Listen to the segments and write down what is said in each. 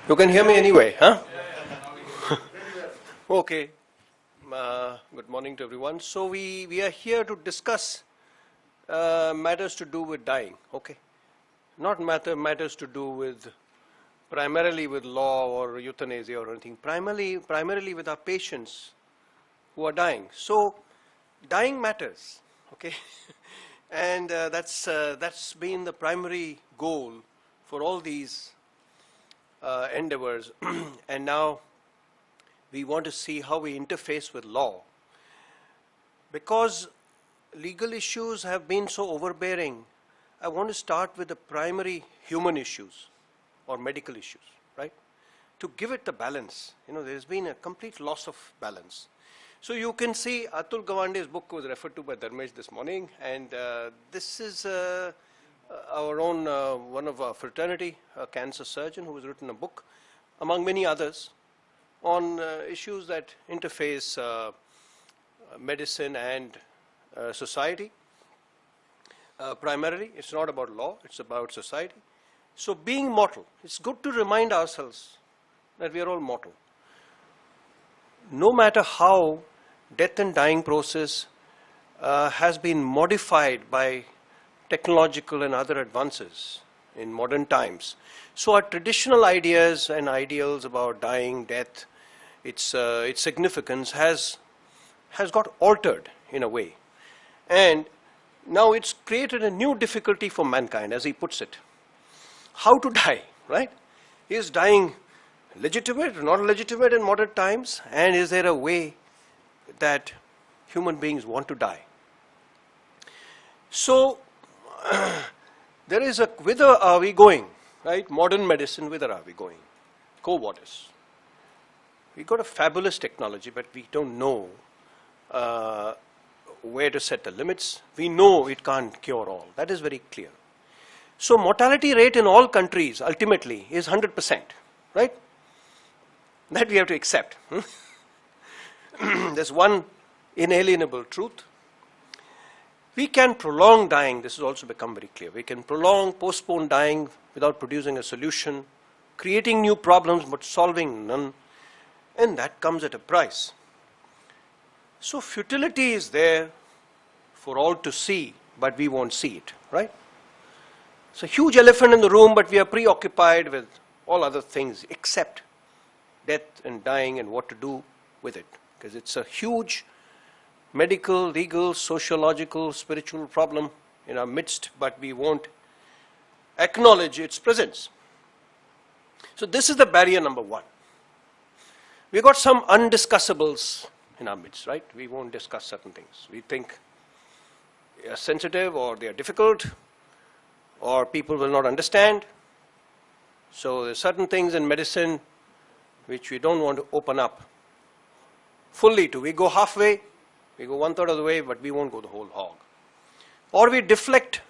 You can hear me anyway, huh? Okay. Good morning to everyone. So we are here to discuss matters to do with dying, okay? Not matters to do with primarily with law or euthanasia or anything. Primarily with our patients who are dying. So dying matters, okay? And that's been the primary goal for all these endeavors. And now we want to see how we interface with law. Because legal issues have been so overbearing, I want to start with the primary human issues or medical issues, right? To give it the balance. You know, there's been a complete loss of balance. So you can see Atul Gawande's book was referred to by Dharmesh this morning, and this is our own, one of our fraternity, a cancer surgeon who has written a book, among many others, on issues that interface medicine and society. Primarily, it's not about law, it's about society. So being mortal, it's good to remind ourselves that we are all mortal. No matter how death and dying process has been modified by technological and other advances in modern times. So our traditional ideas and ideals about dying, death, its significance has got altered in a way. And now it's created a new difficulty for mankind, as he puts it. How to die, right? Is dying legitimate or not legitimate in modern times? And is there a way that human beings want to die? So, there is a, whither are we going, right? Modern medicine, whither are we going? Quo vadis? We got a fabulous technology, but we don't know where to set the limits. We know it can't cure all. That is very clear. So mortality rate in all countries ultimately is 100%, right? That we have to accept. There's one inalienable truth. We can prolong dying. This has also become very clear. We can postpone dying without producing a solution, creating new problems but solving none, and that comes at a price. So futility is there for all to see, but we won't see it, right? It's a huge elephant in the room, but we are preoccupied with all other things except death and dying and what to do with it, because it's a huge medical, legal, sociological, spiritual problem in our midst, but we won't acknowledge its presence. So this is the barrier number one. We've got some undiscussables in our midst, right? We won't discuss certain things. We think they are sensitive or they are difficult or people will not understand. So there's certain things in medicine which we don't want to open up fully to. We go halfway, we go 1/3 of the way, but we won't go the whole hog. Or we deflect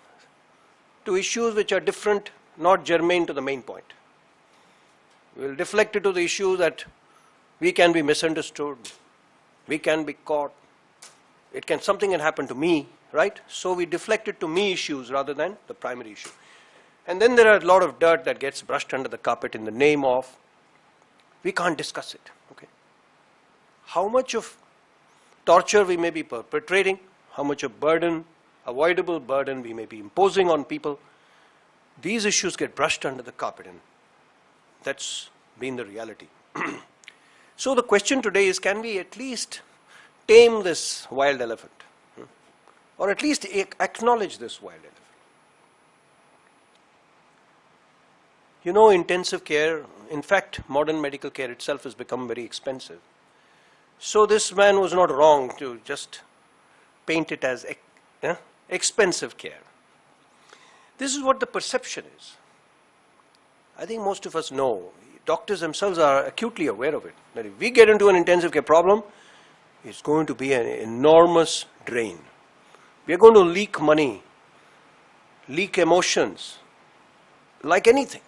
to issues which are different, not germane to the main point. We'll deflect it to the issue that we can be misunderstood, we can be caught, something can happen to me, right? So we deflect it to me issues rather than the primary issue. And then there are a lot of dirt that gets brushed under the carpet in the name of, we can't discuss it, okay? How much of torture we may be perpetrating, how much of burden, avoidable burden we may be imposing on people, these issues get brushed under the carpet, and that's been the reality. So the question today is, can we at least tame this wild elephant? Or at least acknowledge this wild elephant? You know, intensive care, in fact, modern medical care itself has become very expensive. So this man was not wrong to just paint it as expensive care. This is what the perception is. I think most of us know. Doctors themselves are acutely aware of it. That if we get into an intensive care problem, it's going to be an enormous drain. We are going to leak money, leak emotions, like anything.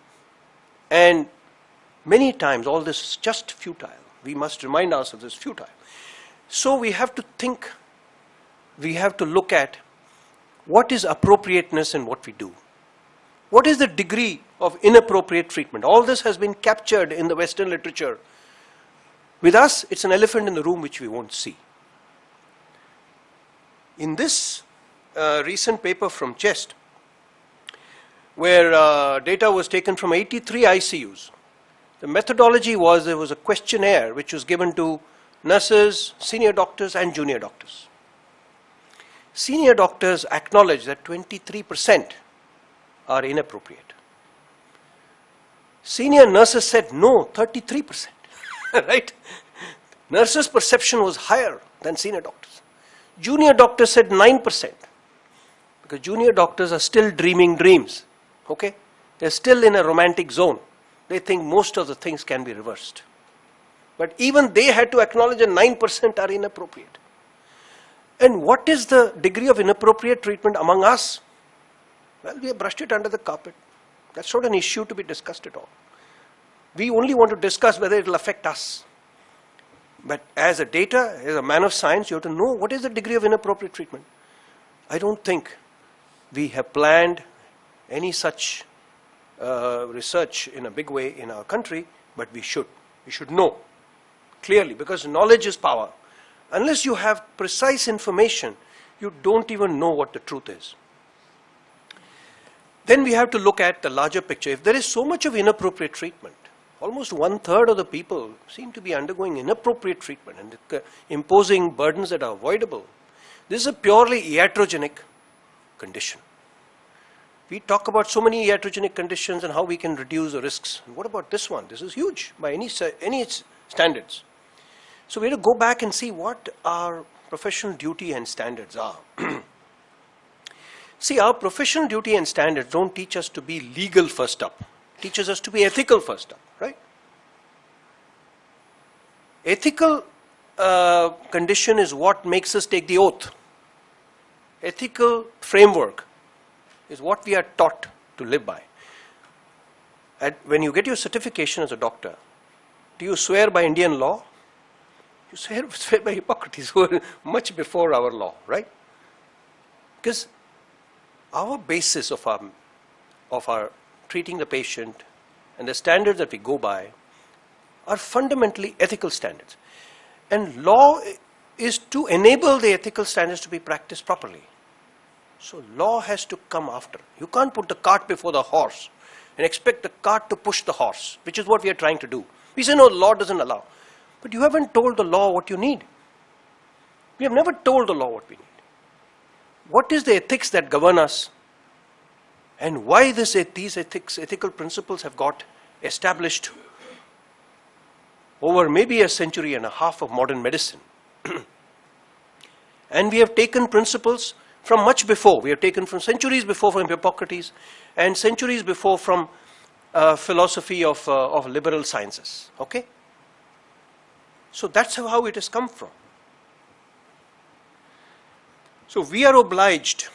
And many times all this is just futile. We must remind ourselves it's futile. So we have to think, we have to look at what is appropriateness in what we do. What is the degree of inappropriate treatment? All this has been captured in the Western literature. With us, it's an elephant in the room which we won't see. In this recent paper from CHEST, where data was taken from 83 ICUs, the methodology was there was a questionnaire which was given to nurses, senior doctors, and junior doctors. Senior doctors acknowledge that 23% are inappropriate. Senior nurses said no, 33%. Right? Nurses' perception was higher than senior doctors. Junior doctors said 9%. Because junior doctors are still dreaming dreams. Okay? They're still in a romantic zone. They think most of the things can be reversed. But even they had to acknowledge that 9% are inappropriate. And what is the degree of inappropriate treatment among us? Well, we have brushed it under the carpet. That's not an issue to be discussed at all. We only want to discuss whether it will affect us. But as a data, as a man of science, you have to know what is the degree of inappropriate treatment. I don't think we have planned any such research in a big way in our country, but we should. We should know clearly, because knowledge is power. Unless you have precise information, you don't even know what the truth is. Then we have to look at the larger picture. If there is so much of inappropriate treatment, almost 1/3 of the people seem to be undergoing inappropriate treatment and imposing burdens that are avoidable. This is a purely iatrogenic condition. We talk about so many iatrogenic conditions and how we can reduce the risks. And what about this one? This is huge by any standards. So we have to go back and see what our professional duty and standards are. See, our professional duty and standards don't teach us to be legal first up. It teaches us to be ethical first up, right? Ethical condition is what makes us take the oath. Ethical framework is what we are taught to live by. When you get your certification as a doctor, do you swear by Indian law? You swear by Hippocrates, who were much before our law, right? Because our basis of our treating the patient and the standards that we go by are fundamentally ethical standards. And law is to enable the ethical standards to be practiced properly. So law has to come after. You can't put the cart before the horse and expect the cart to push the horse, which is what we are trying to do. We say, no, the law doesn't allow. But you haven't told the law what you need. We have never told the law what we need. What is the ethics that govern us? And why these ethical principles have got established over maybe a century and a half of modern medicine. And we have taken principles from much before. We have taken from centuries before from Hippocrates and centuries before from philosophy of liberal sciences. Okay? So that's how it has come from. So we are obliged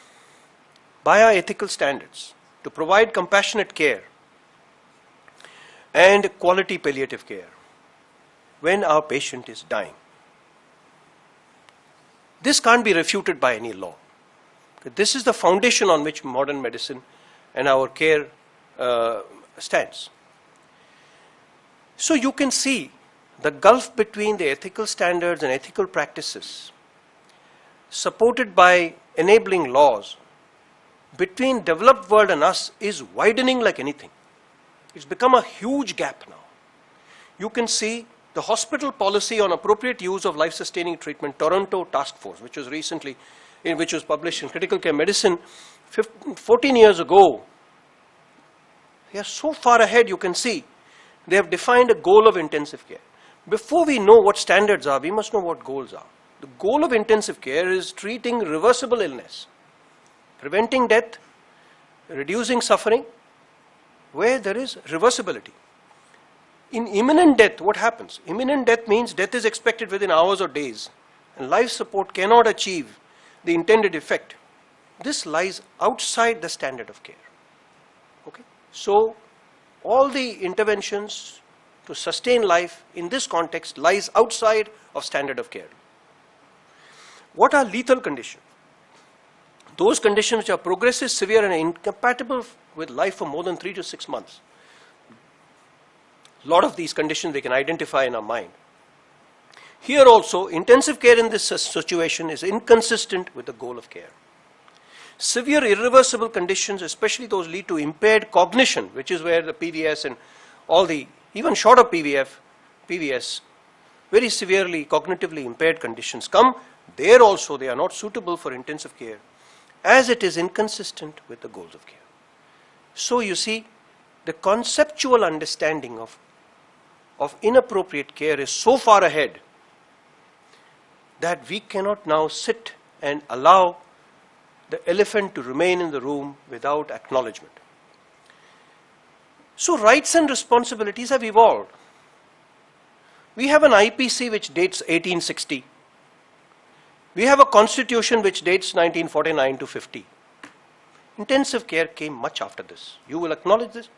by our ethical standards to provide compassionate care and quality palliative care when our patient is dying. This can't be refuted by any law. This is the foundation on which modern medicine and our care stands. So you can see the gulf between the ethical standards and ethical practices supported by enabling laws between developed world and us is widening like anything. It's become a huge gap now. You can see the hospital policy on appropriate use of life-sustaining treatment, Toronto Task Force, which was published in Critical Care Medicine 14 years ago. They are so far ahead, you can see. They have defined a goal of intensive care. Before we know what standards are, we must know what goals are. The goal of intensive care is treating reversible illness, preventing death, reducing suffering, where there is reversibility. In imminent death, what happens? Imminent death means death is expected within hours or days, and life support cannot achieve the intended effect. This lies outside the standard of care. Okay? So, all the interventions to sustain life in this context lies outside of standard of care. What are lethal conditions? those conditions which are progressive, severe, and incompatible with life for more than 3 to 6 months. A lot of these conditions we can identify in our mind. Here also, intensive care in this situation is inconsistent with the goal of care. Severe irreversible conditions, especially those lead to impaired cognition, which is where the PVS and all the even shorter PVS, very severely cognitively impaired conditions come. There also they are not suitable for intensive care, as it is inconsistent with the goals of care. So you see, the conceptual understanding of inappropriate care is so far ahead that we cannot now sit and allow the elephant to remain in the room without acknowledgement. So rights and responsibilities have evolved. We have an IPC which dates 1860. We have a constitution which dates 1949 to 50. Intensive care came much after this. You will acknowledge this.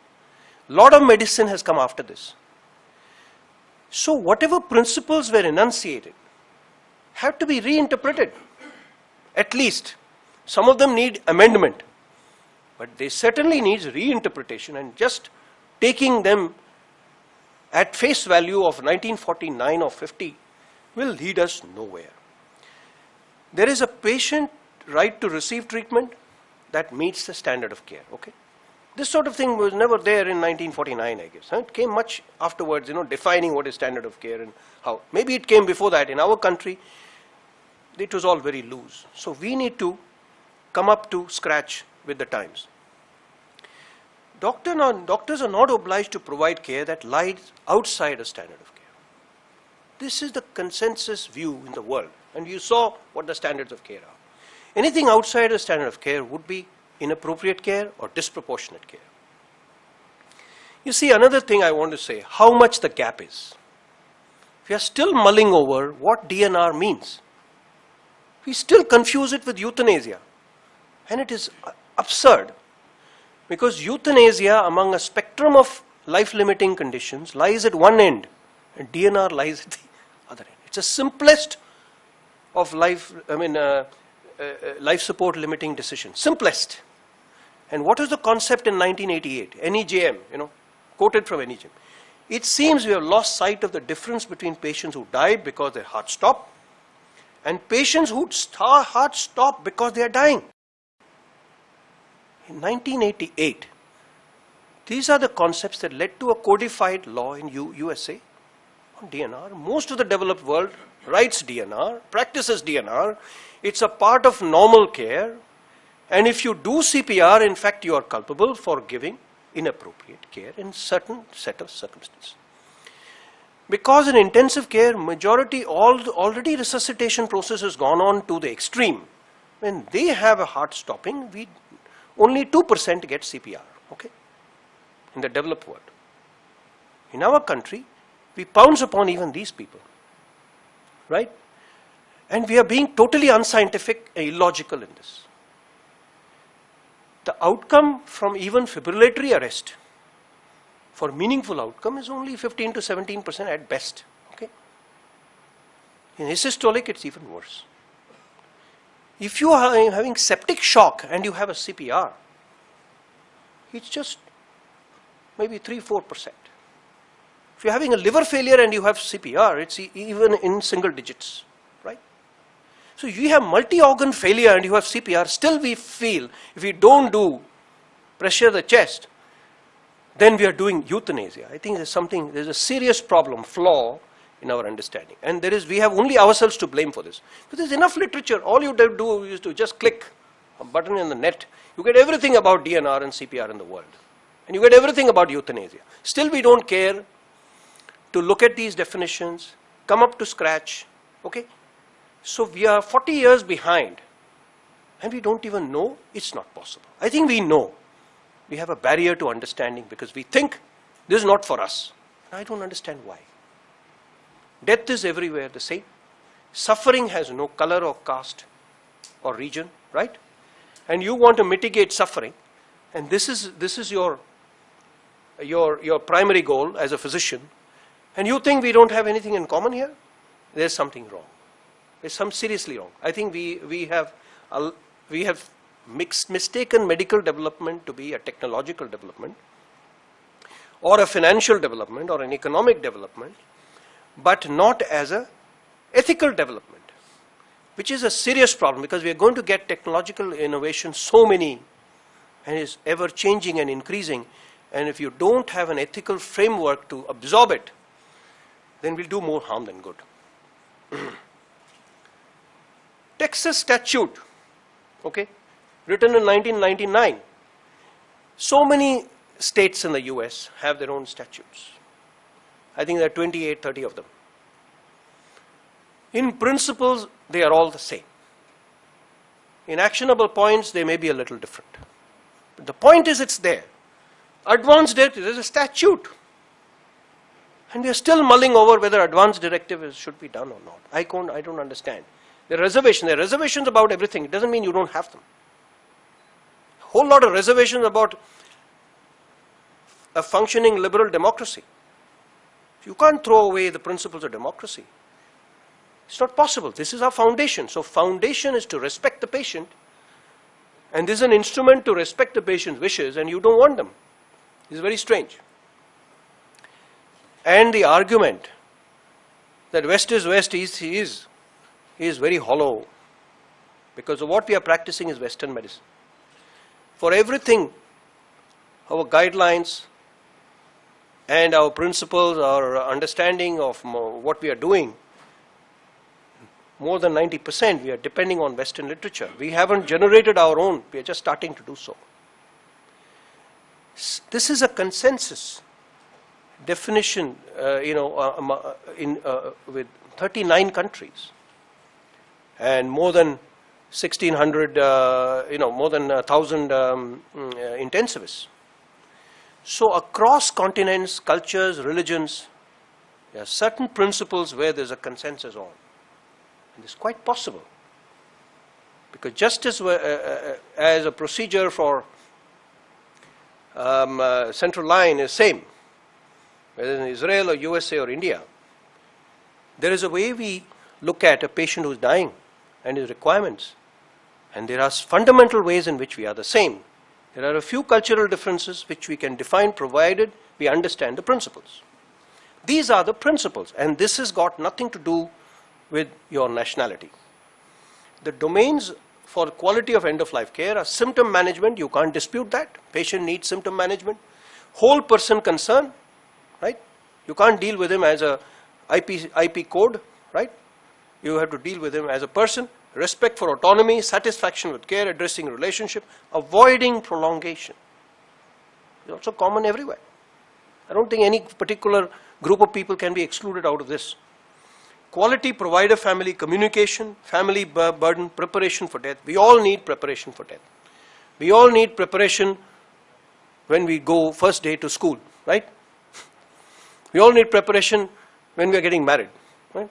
A lot of medicine has come after this. So whatever principles were enunciated have to be reinterpreted. At least some of them need amendment, but they certainly need reinterpretation, and just taking them at face value of 1949 or 50 will lead us nowhere. There is a patient right to receive treatment that meets the standard of care. Okay, this sort of thing was never there in 1949, I guess. It came much afterwards, defining what is standard of care and how. Maybe it came before that. In our country, it was all very loose. So we need to come up to scratch with the times. Doctors are not obliged to provide care that lies outside a standard of care. This is the consensus view in the world, and you saw what the standards of care are. Anything outside a standard of care would be inappropriate care or disproportionate care. You see, another thing I want to say, how much the gap is. We are still mulling over what DNR means. We still confuse it with euthanasia. And it is absurd, because euthanasia, among a spectrum of life-limiting conditions, lies at one end, and DNR lies at the other end. It's the simplest of life support limiting decisions. Simplest. And what is the concept in 1988? NEJM, quoted from NEJM. It seems we have lost sight of the difference between patients who die because their heart stopped and patients whose heart stop because they are dying. In 1988, these are the concepts that led to a codified law in USA on DNR. Most of the developed world writes DNR, practices DNR. It's a part of normal care. And if you do CPR, in fact, you are culpable for giving inappropriate care in certain set of circumstances. Because in intensive care, majority already resuscitation process has gone on to the extreme. When they have a heart stopping, only 2% get CPR, okay, in the developed world. In our country, we pounce upon even these people, right? And we are being totally unscientific and illogical in this. The outcome from even fibrillatory arrest for meaningful outcome is only 15 to 17% at best, okay? In asystolic, it's even worse. If you are having septic shock and you have a CPR, it's just maybe 3-4%. If you're having a liver failure and you have CPR, it's even in single digits, right? So you have multi-organ failure and you have CPR, still we feel if we don't do pressure the chest, then we are doing euthanasia. I think there's a serious problem, flaw in our understanding. And we have only ourselves to blame for this. Because there's enough literature. All you do is to just click a button in the net. You get everything about DNR and CPR in the world. And you get everything about euthanasia. Still we don't care to look at these definitions, come up to scratch, okay? So we are 40 years behind. And we don't even know it's not possible. I think we know. We have a barrier to understanding because we think this is not for us. I don't understand why. Death is everywhere the same. Suffering has no color or caste or region, right? And you want to mitigate suffering, and this is your primary goal as a physician, and you think we don't have anything in common here? There's something wrong. There's something seriously wrong. I think we have mistaken medical development to be a technological development or a financial development or an economic development, but not as a ethical development, which is a serious problem because we are going to get technological innovation so many and is ever changing and increasing, and if you don't have an ethical framework to absorb it, then we'll do more harm than good. Texas statute, okay, written in 1999. So many states in the US have their own statutes. I think there are 28, 30 of them. In principles, they are all the same. In actionable points, they may be a little different. But the point is it's there. Advance directive, there's a statute. And we are still mulling over whether advance directive should be done or not. I don't understand. There are reservations about everything. It doesn't mean you don't have them. A whole lot of reservations about a functioning liberal democracy. You can't throw away the principles of democracy. It's not possible. This is our foundation. So foundation is to respect the patient, and this is an instrument to respect the patient's wishes, and you don't want them. It's very strange. And the argument that West is West is very hollow, because of what we are practicing is Western medicine. For everything, our guidelines and our principles, our understanding of what we are doing, more than 90% we are depending on Western literature. We haven't generated our own, we are just starting to do so. This is a consensus definition, with 39 countries and more than 1,600, more than 1,000 intensivists. So across continents, cultures, religions, there are certain principles where there's a consensus on. And it's quite possible. Because just as a procedure for central line is same, whether in Israel or USA or India, there is a way we look at a patient who's dying and his requirements. And there are fundamental ways in which we are the same. There are a few cultural differences which we can define provided we understand the principles. These are the principles, and this has got nothing to do with your nationality. The domains for quality of end-of-life care are symptom management. You can't dispute that. Patient needs symptom management. Whole person concern, right? You can't deal with him as a IP code, right? You have to deal with him as a person. Respect for autonomy, satisfaction with care, addressing relationship, avoiding prolongation. It's also common everywhere. I don't think any particular group of people can be excluded out of this. Quality, provider, family communication, family burden, preparation for death. We all need preparation for death. We all need preparation when we go first day to school, right? We all need preparation when we are getting married, right?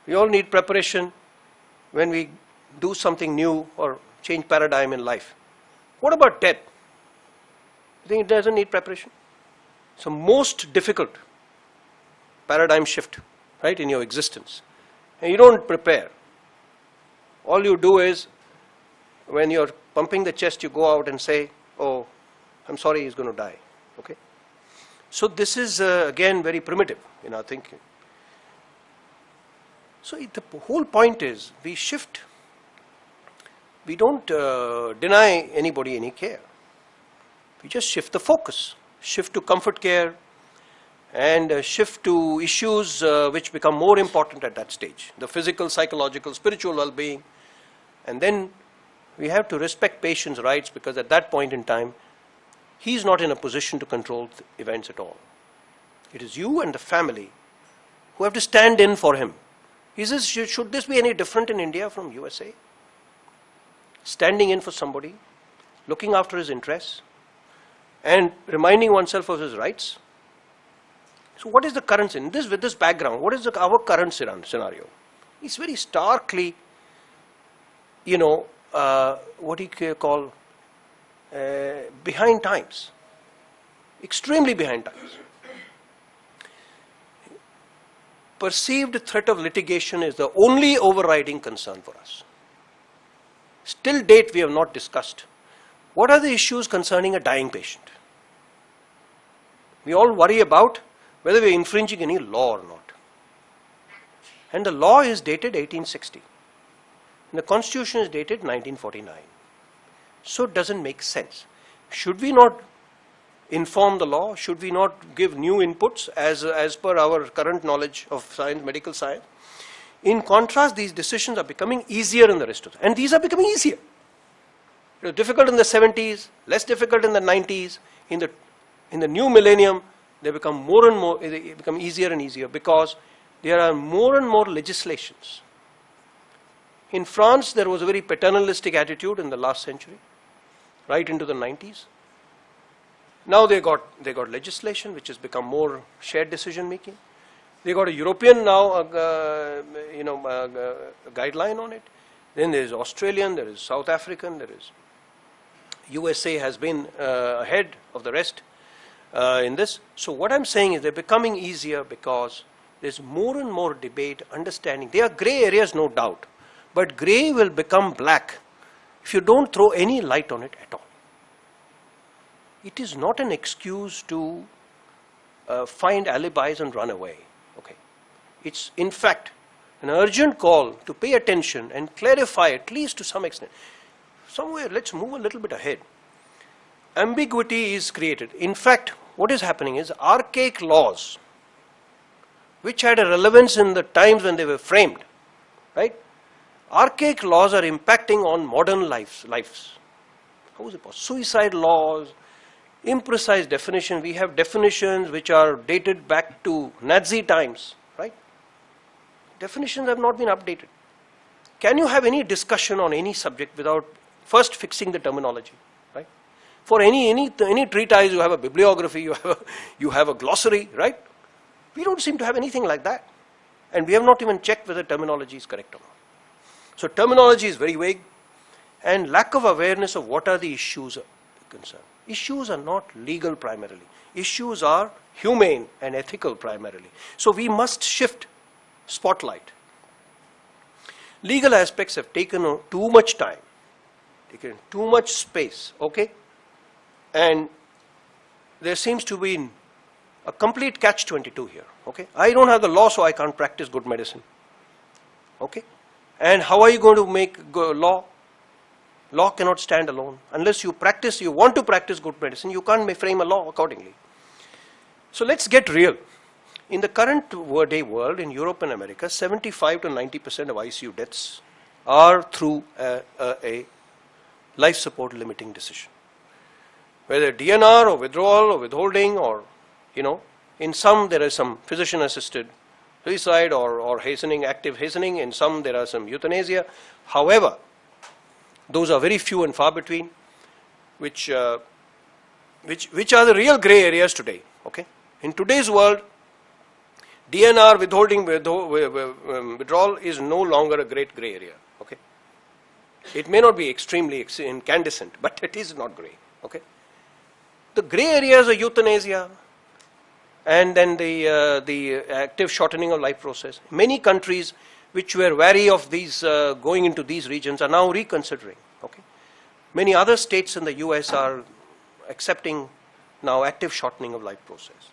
We all need preparation when we do something new or change paradigm in life. What about death? You think it doesn't need preparation? It's the most difficult paradigm shift, right, in your existence. And you don't prepare. All you do is, when you're pumping the chest, you go out and say, oh, I'm sorry, he's going to die. Okay? So this is, again, very primitive in our thinking. So the whole point is, we shift. We don't deny anybody any care. We just shift the focus. Shift to comfort care and shift to issues which become more important at that stage. The physical, psychological, spiritual well-being. And then we have to respect patient's rights, because at that point in time, he's not in a position to control the events at all. It is you and the family who have to stand in for him. Should this be any different in India from USA? Standing in for somebody, looking after his interests, and reminding oneself of his rights. So what is the current, with this background, what is our current scenario? It's very starkly, what do you call, behind times. Extremely behind times. Perceived threat of litigation is the only overriding concern for us. Till date, we have not discussed what are the issues concerning a dying patient. We all worry about whether we are infringing any law or not. And the law is dated 1860. And the Constitution is dated 1949. So it doesn't make sense. Should we not inform the law? Should we not give new inputs as per our current knowledge of science, medical science? In contrast, these decisions are becoming easier in the rest of the, and these are becoming easier. It was difficult in the 70s, less difficult in the 90s. In the new millennium, they become more and more, they become easier and easier because there are more and more legislations. In France, there was a very paternalistic attitude in the last century, right into the 90s. Now they got legislation which has become more shared decision making. They got a European now, guideline on it. Then there is Australian, there is South African, there is USA has been ahead of the rest in this. So what I'm saying is they're becoming easier because there's more and more debate, understanding. There are gray areas, no doubt, but gray will become black if you don't throw any light on it at all. It is not an excuse to find alibis and run away. Okay, it's in fact an urgent call to pay attention and clarify at least to some extent. Somewhere, let's move a little bit ahead. Ambiguity is created. In fact, what is happening is archaic laws, which had a relevance in the times when they were framed, right? Archaic laws are impacting on modern lives. How is it possible? Suicide laws, imprecise definition. We have definitions which are dated back to Nazi times, right? Definitions have not been updated. Can you have any discussion on any subject without first fixing the terminology, right? For any treatise, you have a bibliography, you have a glossary, right? We don't seem to have anything like that. And we have not even checked whether terminology is correct or not. So terminology is very vague, and lack of awareness of what are the issues concerned. Issues are not legal primarily. Issues are humane and ethical primarily. So we must shift spotlight. Legal aspects have taken too much time, taken too much space, okay? And there seems to be a complete catch-22 here, okay? I don't have the law, so I can't practice good medicine, okay? And how are you going to make law? Law cannot stand alone. Unless you want to practice good medicine, you can't frame a law accordingly. So let's get real. In the current day world, in Europe and America, 75 to 90% of ICU deaths are through a life support limiting decision. Whether DNR or withdrawal or withholding, or, in some there is some physician assisted suicide or hastening, active hastening. In some there are some euthanasia. However, those are very few and far between, which are the real gray areas today. Okay, in today's world, DNR, withholding, withdrawal is no longer a great gray area. Okay, it may not be extremely incandescent, but it is not gray. Okay, the gray areas are euthanasia, and then the active shortening of life process. Many countries which were wary of these going into these regions are now reconsidering. Okay, many other states in the US are accepting now active shortening of life process.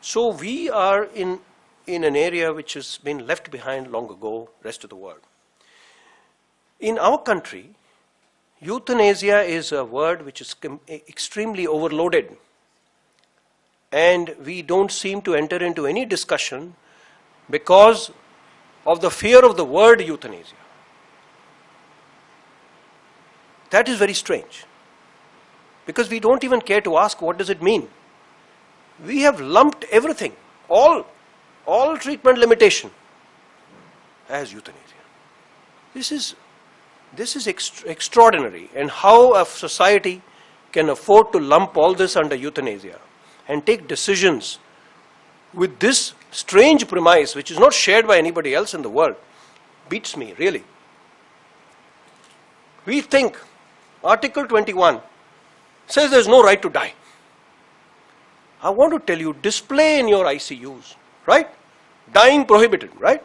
So we are in an area which has been left behind long ago, rest of the world. In our country, euthanasia is a word which is extremely overloaded, and we don't seem to enter into any discussion because of the fear of the word euthanasia. That is very strange, because we don't even care to ask what does it mean. We have lumped everything, all treatment limitation as euthanasia. This is extraordinary, and how a society can afford to lump all this under euthanasia and take decisions with this strange premise, which is not shared by anybody else in the world, beats me, really. We think Article 21 says there's no right to die. I want to tell you, display in your ICUs, right? Dying prohibited, right?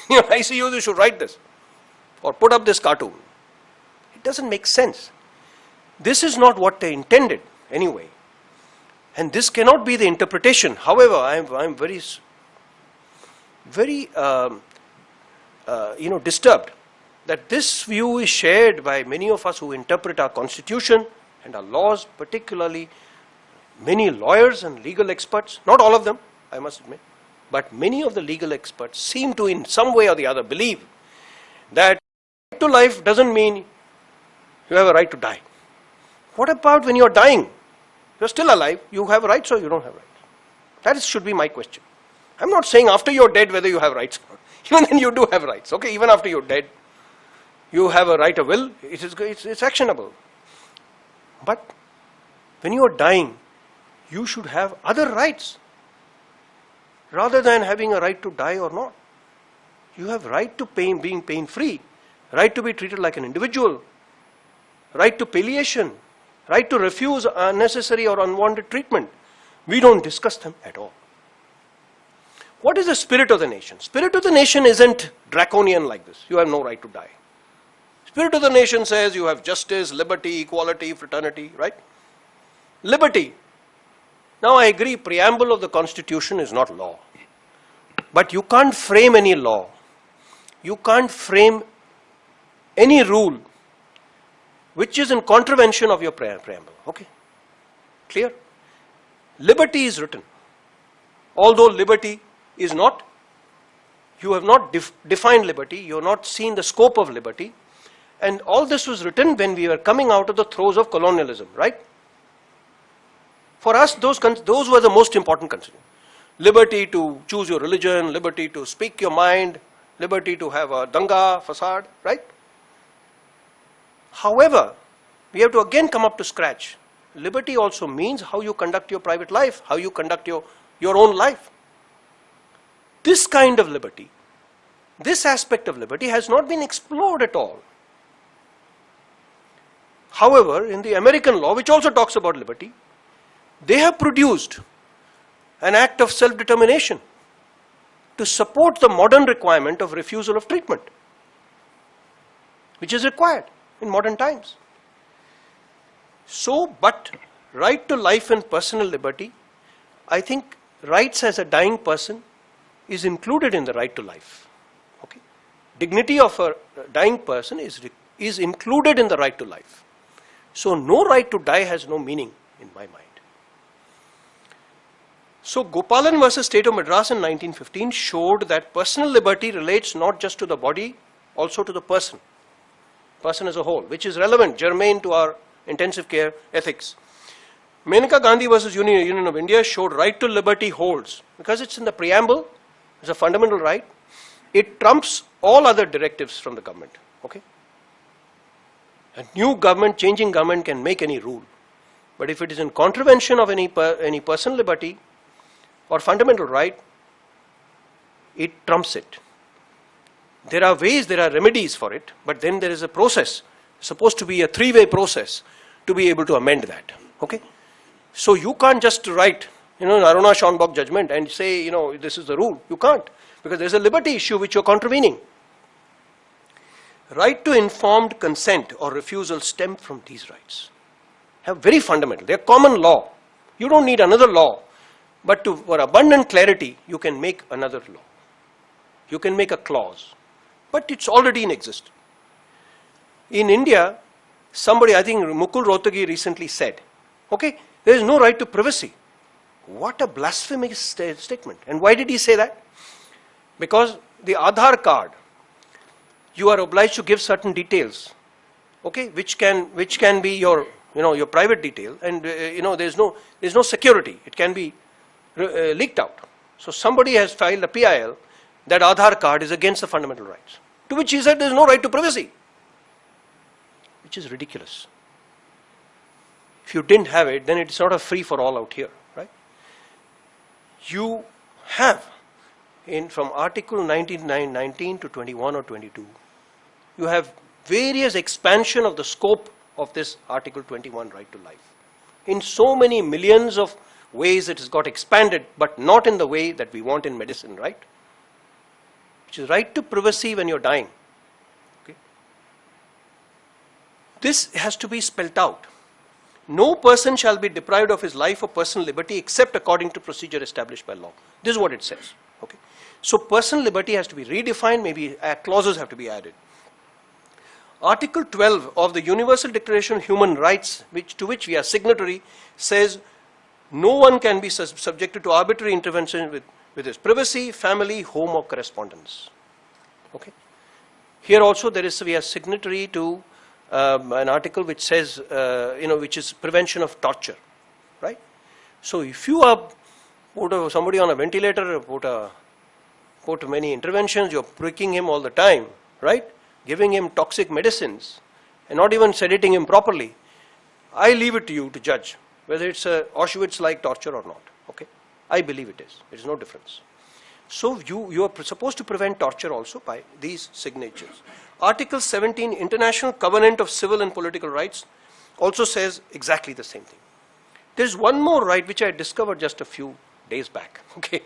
In your ICUs, you should write this or put up this cartoon, It doesn't make sense. This is not what they intended anyway. And this cannot be the interpretation. However, I'm very disturbed that this view is shared by many of us who interpret our constitution and our laws, particularly many lawyers and legal experts. Not all of them, I must admit, but many of the legal experts seem to, in some way or the other, believe that right to life doesn't mean you have a right to die. What about when you're dying? You're still alive, you have rights or you don't have rights? That should be my question. I'm not saying after you're dead whether you have rights or not. Even then you do have rights, okay? Even after you're dead, you have a right of will, it's actionable. But when you're dying, you should have other rights rather than having a right to die or not. You have right to being pain-free, right to be treated like an individual, right to palliation, right to refuse unnecessary or unwanted treatment. We don't discuss them at all. What is the spirit of the nation? Spirit of the nation isn't draconian like this. You have no right to die. Spirit of the nation says you have justice, liberty, equality, fraternity, right? Liberty. Now I agree, preamble of the Constitution is not law. But you can't frame any law. You can't frame any rule which is in contravention of your preamble. Okay? Clear? Liberty is written. Although liberty is not, you have not defined liberty, you have not seen the scope of liberty, and all this was written when we were coming out of the throes of colonialism, right? For us, those were the most important concerns. Liberty to choose your religion, liberty to speak your mind, liberty to have a danga, fasad, right? However, we have to again come up to scratch. Liberty also means how you conduct your private life, how you conduct your own life. This kind of liberty, this aspect of liberty has not been explored at all. However, in the American law, which also talks about liberty, they have produced an act of self-determination to support the modern requirement of refusal of treatment, which is required in modern times. So, but right to life and personal liberty, I think rights as a dying person is included in the right to life. Okay? Dignity of a dying person is included in the right to life. So no right to die has no meaning in my mind. So Gopalan versus State of Madras in 1915 showed that personal liberty relates not just to the body, also to the person as a whole, which is relevant, germane to our intensive care ethics. Menaka Gandhi versus Union of India showed right to liberty holds, because it's in the preamble, it's a fundamental right, it trumps all other directives from the government. Okay? A new government, changing government can make any rule. But if it is in contravention of any personal liberty or fundamental right, it trumps it. There are ways, there are remedies for it, but then there is a process. It's supposed to be a three-way process to be able to amend that. Okay? So you can't just write, Naruna Schonbach judgment and say, this is the rule. You can't, because there's a liberty issue which you're contravening. Right to informed consent or refusal stem from these rights. Have very fundamental. They're common law. You don't need another law. But for abundant clarity, you can make another law. You can make a clause. But it's already in existence. In India, somebody, I think Mukul Rohtagi recently said, okay, there is no right to privacy. What a blasphemous statement. And why did he say that? Because the Aadhaar card, you are obliged to give certain details, okay, which can be your private detail, and there's no security. It can be leaked out. So somebody has filed a PIL that Aadhaar card is against the fundamental rights, to which he said there's no right to privacy, which is ridiculous. If you didn't have it, then it's sort of free for all out here, right? You have, from Article 19 to 21 or 22, you have various expansion of the scope of this Article 21 right to life. In so many millions of ways it has got expanded, but not in the way that we want in medicine, right? Which is right to privacy when you're dying. Okay? This has to be spelt out. No person shall be deprived of his life or personal liberty except according to procedure established by law. This is what it says. Okay. So personal liberty has to be redefined, maybe clauses have to be added. Article 12 of the Universal Declaration of Human Rights, to which we are signatory, says no one can be subjected to arbitrary intervention with his privacy, family, home or correspondence. Okay. Here also we are signatory to an article which says, which is prevention of torture, right? So if you put somebody on a ventilator, put many interventions, you're pricking him all the time, right? Giving him toxic medicines and not even sedating him properly, I leave it to you to judge whether it's a Auschwitz-like torture or not. Okay, I believe it is. There is no difference. So you are supposed to prevent torture also by these signatures. Article 17, International Covenant of Civil and Political Rights, also says exactly the same thing. There's one more right which I discovered just a few days back. Okay,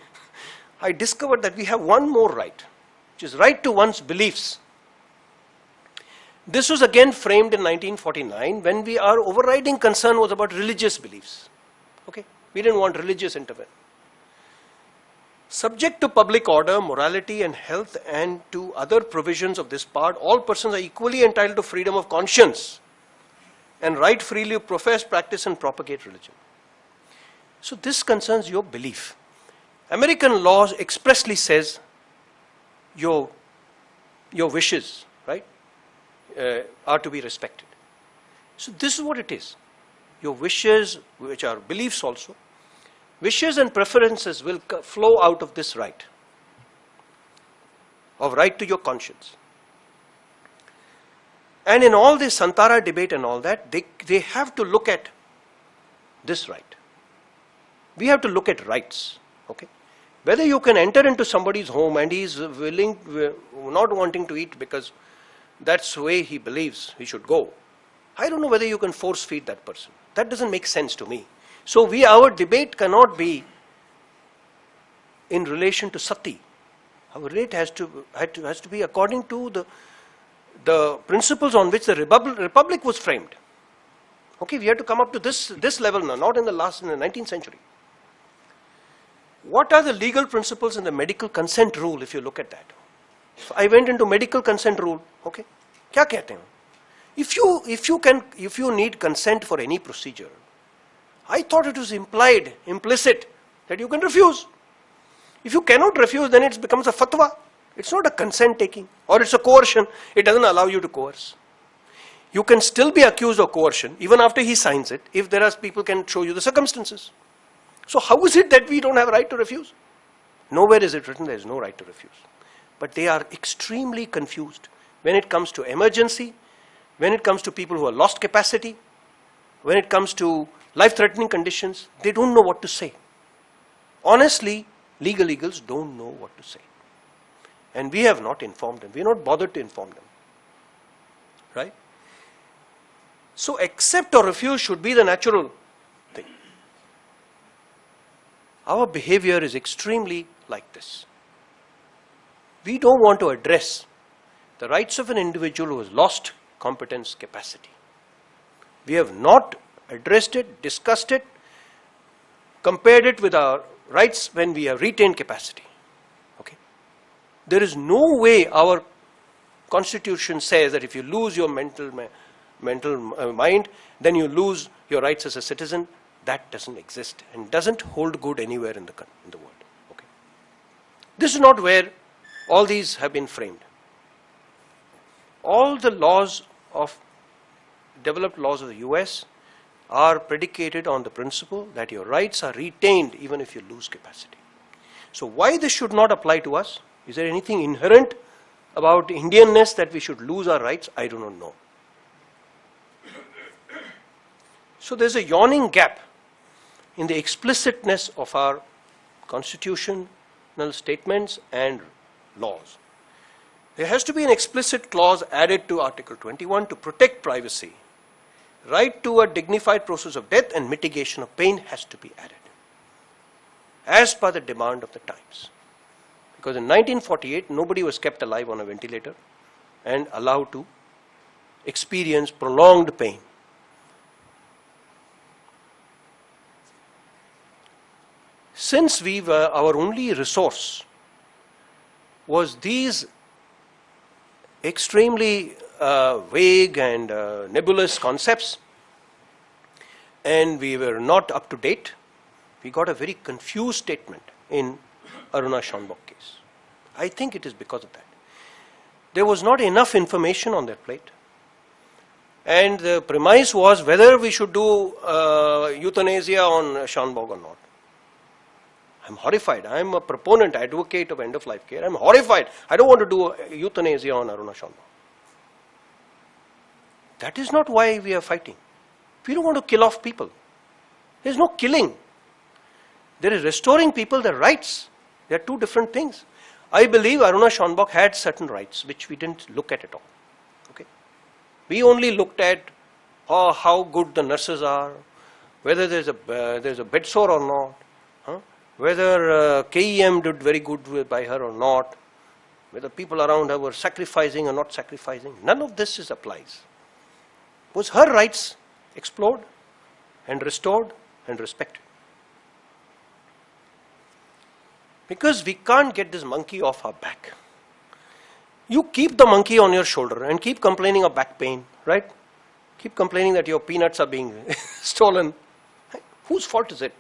I discovered that we have one more right, which is right to one's beliefs. This was again framed in 1949 when our overriding concern was about religious beliefs. Okay, we didn't want religious intervention. Subject to public order, morality and health and to other provisions of this part, all persons are equally entitled to freedom of conscience and right freely to profess, practice and propagate religion. So this concerns your belief. American law expressly says your wishes, right, are to be respected. So this is what it is. Your wishes, which are beliefs also, wishes and preferences will flow out of this right, of right to your conscience. And in all this Santara debate and all that, they have to look at this right. We have to look at rights. Okay, whether you can enter into somebody's home and he is not wanting to eat because that's the way he believes he should go. I don't know whether you can force feed that person. That doesn't make sense to me. So our debate cannot be in relation to sati. Our debate has to be according to the principles on which the republic was framed. Okay, we have to come up to this level now, not in the 19th century. What are the legal principles in the medical consent rule if you look at that? So I went into medical consent rule. Okay, क्या कहते हैं? If you need consent for any procedure, I thought it was implicit that you can refuse. If you cannot refuse, then it becomes a fatwa. It's not a consent taking or it's a coercion. It doesn't allow you to coerce. You can still be accused of coercion even after he signs it if there are people can show you the circumstances. So how is it that we don't have a right to refuse? Nowhere is it written there is no right to refuse. But they are extremely confused when it comes to emergency, when it comes to people who have lost capacity, when it comes to life-threatening conditions. They don't know what to say. Honestly, legal eagles don't know what to say. And we have not informed them. We are not bothered to inform them. Right? So accept or refuse should be the natural thing. Our behavior is extremely like this. We don't want to address the rights of an individual who has lost competence, capacity. We have not addressed it, discussed it, compared it with our rights when we have retained capacity. Okay? There is no way our constitution says that if you lose your mental mind, then you lose your rights as a citizen. That doesn't exist and doesn't hold good anywhere in the world. Okay? This is not where all these have been framed. All the developed laws of the US are predicated on the principle that your rights are retained even if you lose capacity. So why this should not apply to us? Is there anything inherent about Indianness that we should lose our rights? I do not know. So there's a yawning gap in the explicitness of our constitutional statements and laws. There has to be an explicit clause added to Article 21 to protect privacy. Right to a dignified process of death and mitigation of pain has to be added, as per the demand of the times. Because in 1948, nobody was kept alive on a ventilator and allowed to experience prolonged pain. Since our only resource was these extremely vague and nebulous concepts, and we were not up to date, we got a very confused statement in Aruna Schonbock case. I think it is because of that. There was not enough information on their plate. And the premise was whether we should do euthanasia on Schonbock or not. I'm horrified. I'm a proponent, advocate of end-of-life care. I'm horrified. I don't want to do euthanasia on Aruna Schonbock. That is not why we are fighting. We don't want to kill off people. There's no killing. There is restoring people their rights. They are two different things. I believe Aruna Schonbock had certain rights which we didn't look at all. Okay? We only looked at how good the nurses are, whether there's a bedsore or not, whether KEM did very good by her or not, whether people around her were sacrificing or not sacrificing. None of this applies. Was her rights explored and restored and respected? Because we can't get this monkey off our back. You keep the monkey on your shoulder and keep complaining of back pain, right? Keep complaining that your peanuts are being stolen. Whose fault is it?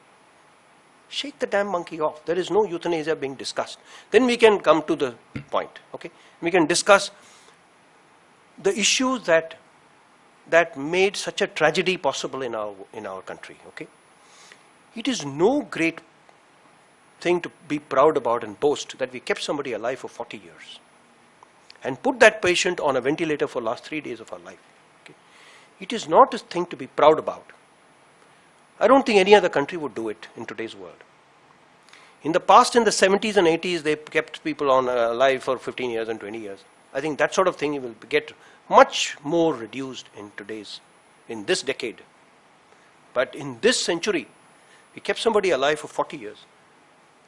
Shake the damn monkey off. There is no euthanasia being discussed. Then we can come to the point, okay? We can discuss the issues that made such a tragedy possible in our country, okay? It is no great thing to be proud about and boast that we kept somebody alive for 40 years and put that patient on a ventilator for the last 3 days of our life. Okay? It is not a thing to be proud about. I don't think any other country would do it in today's world. In the past, in the 70s and 80s, they kept people on alive for 15 years and 20 years. I think that sort of thing will get much more reduced in this decade. But in this century, we kept somebody alive for 40 years.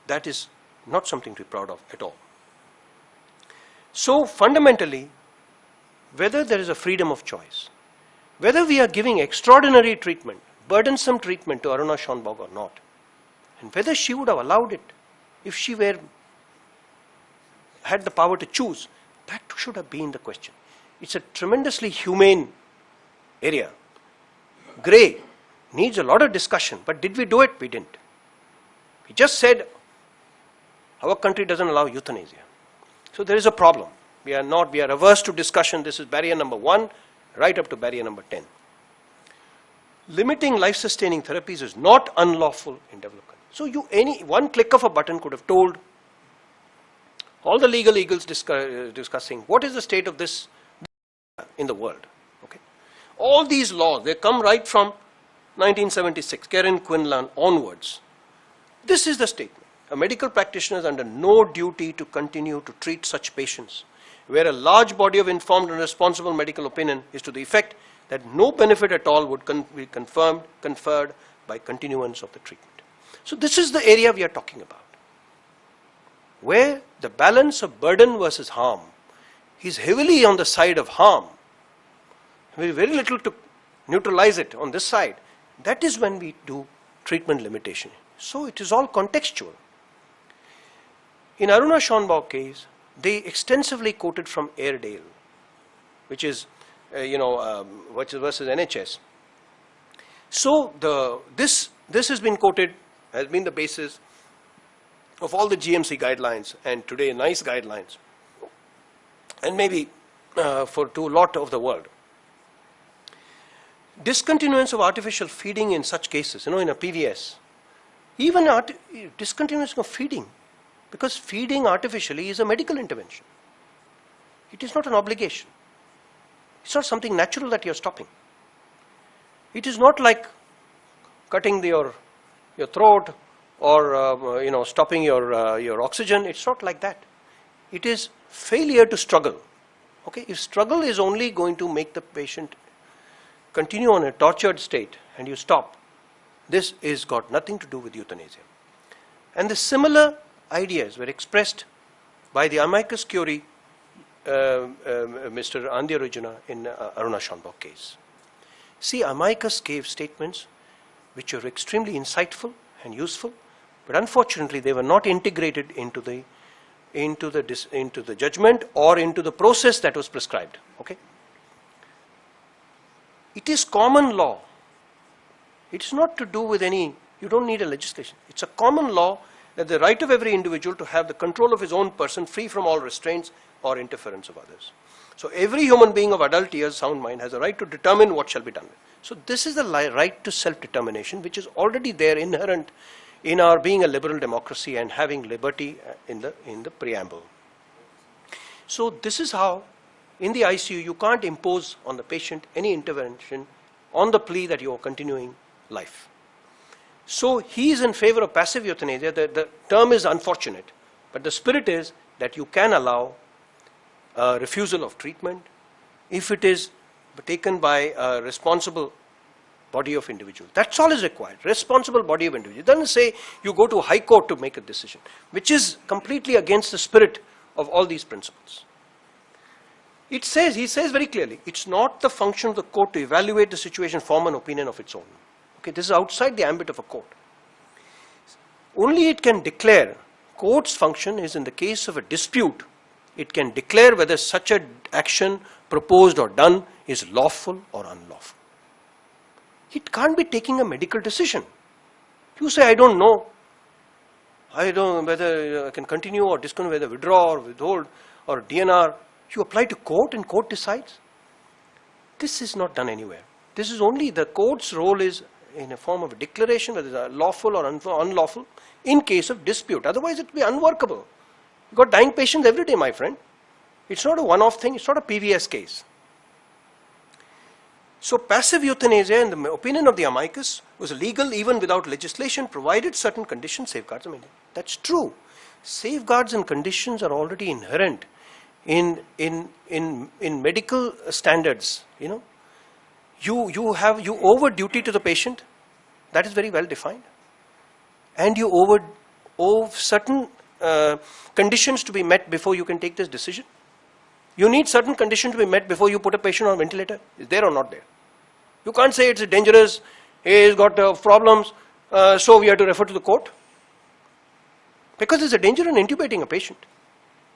That is not something to be proud of at all. So fundamentally, whether there is a freedom of choice, whether we are giving extraordinary treatment, burdensome treatment to Aruna Schonbock or not, and whether she would have allowed it if she had the power to choose, that should have been the question. It's a tremendously humane area. Grey needs a lot of discussion, but did we do it? We didn't. We just said, our country doesn't allow euthanasia. So there is a problem. We are averse to discussion. This is barrier number 1, right up to barrier number 10. Limiting life-sustaining therapies is not unlawful in development. So one click of a button could have told all the legal eagles discussing what is the state of this in the world. Okay? All these laws, they come right from 1976, Karen Quinlan onwards. This is the statement. A medical practitioner is under no duty to continue to treat such patients, where a large body of informed and responsible medical opinion is to the effect that no benefit at all would be conferred by continuance of the treatment. So this is the area we are talking about, where the balance of burden versus harm is heavily on the side of harm. Very little to neutralize it on this side. That is when we do treatment limitation. So it is all contextual. In Aruna Schonbock case, they extensively quoted from Airedale, which is, versus NHS. So this has been quoted, has been the basis of all the GMC guidelines and today NICE guidelines, and maybe to a lot of the world. Discontinuance of artificial feeding in such cases, in a PVS, even discontinuance of feeding, because feeding artificially is a medical intervention. It is not an obligation. It's not something natural that you're stopping. It is not like cutting your throat or stopping your oxygen. It's not like that. It is failure to struggle. Okay, if struggle is only going to make the patient continue on a tortured state and you stop, this is got nothing to do with euthanasia. And the similar ideas were expressed by the amicus curiae Mr. Andhyarujana in Aruna Shanbhog case. See, amicus gave statements which were extremely insightful and useful, but unfortunately they were not integrated into the judgment or into the process that was prescribed. Okay? It is common law. It's not to do with any, you don't need a legislation. It's a common law that the right of every individual to have the control of his own person free from all restraints or interference of others. So every human being of adult years, sound mind, has a right to determine what shall be done. So this is the right to self-determination, which is already there inherent in our being a liberal democracy and having liberty in the preamble. So this is how, in the ICU, you can't impose on the patient any intervention on the plea that you are continuing life. So he is in favor of passive euthanasia. The term is unfortunate, but the spirit is that you can allow refusal of treatment if it is taken by a responsible body of individuals. That's all is required. Responsible body of individuals. It doesn't say you go to high court to make a decision, which is completely against the spirit of all these principles. It says, he says very clearly, it's not the function of the court to evaluate the situation, form an opinion of its own. Okay, this is outside the ambit of a court. Only it can declare. Court's function is in the case of a dispute. It can declare whether such an action proposed or done is lawful or unlawful. It can't be taking a medical decision. You say, I don't know. I don't know whether I can continue or discontinue, whether withdraw or withhold or DNR. You apply to court and court decides. This is not done anywhere. This is only the court's role is in a form of a declaration whether it's lawful or unlawful in case of dispute. Otherwise it will be unworkable. You've got dying patients every day, my friend. It's not a one-off thing. It's not a PVS case. So passive euthanasia, in the opinion of the amicus, was legal even without legislation, provided certain conditions, safeguards. I mean, that's true. Safeguards and conditions are already inherent in medical standards. You know, you owe duty to the patient. That is very well defined, and you owe certain conditions to be met before you can take this decision. You need certain conditions to be met before you put a patient on a ventilator. Is there or not there? You can't say it's dangerous, he's got problems, so we have to refer to the court. Because there's a danger in intubating a patient.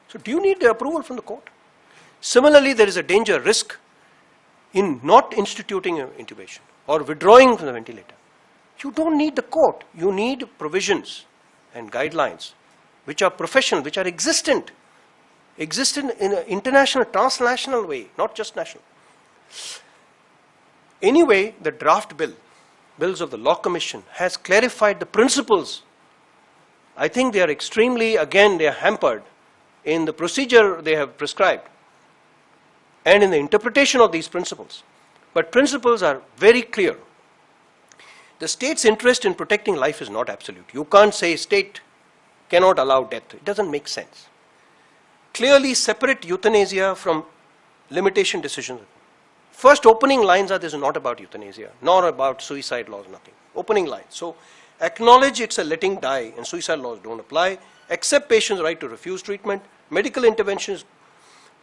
So do you need the approval from the court? Similarly, there is a danger, risk in not instituting an intubation or withdrawing from the ventilator. You don't need the court. You need provisions and guidelines which are professional, which are existent in an international, transnational way, not just national. Anyway, the draft bills of the Law Commission has clarified the principles. I think they are extremely, again, they are hampered in the procedure they have prescribed and in the interpretation of these principles. But principles are very clear. The state's interest in protecting life is not absolute. You can't say state cannot allow death. It doesn't make sense. Clearly separate euthanasia from limitation decisions. First opening lines are, this is not about euthanasia, nor about suicide laws, nothing. Opening lines. So acknowledge it's a letting die and suicide laws don't apply. Accept patient's right to refuse treatment. Medical interventions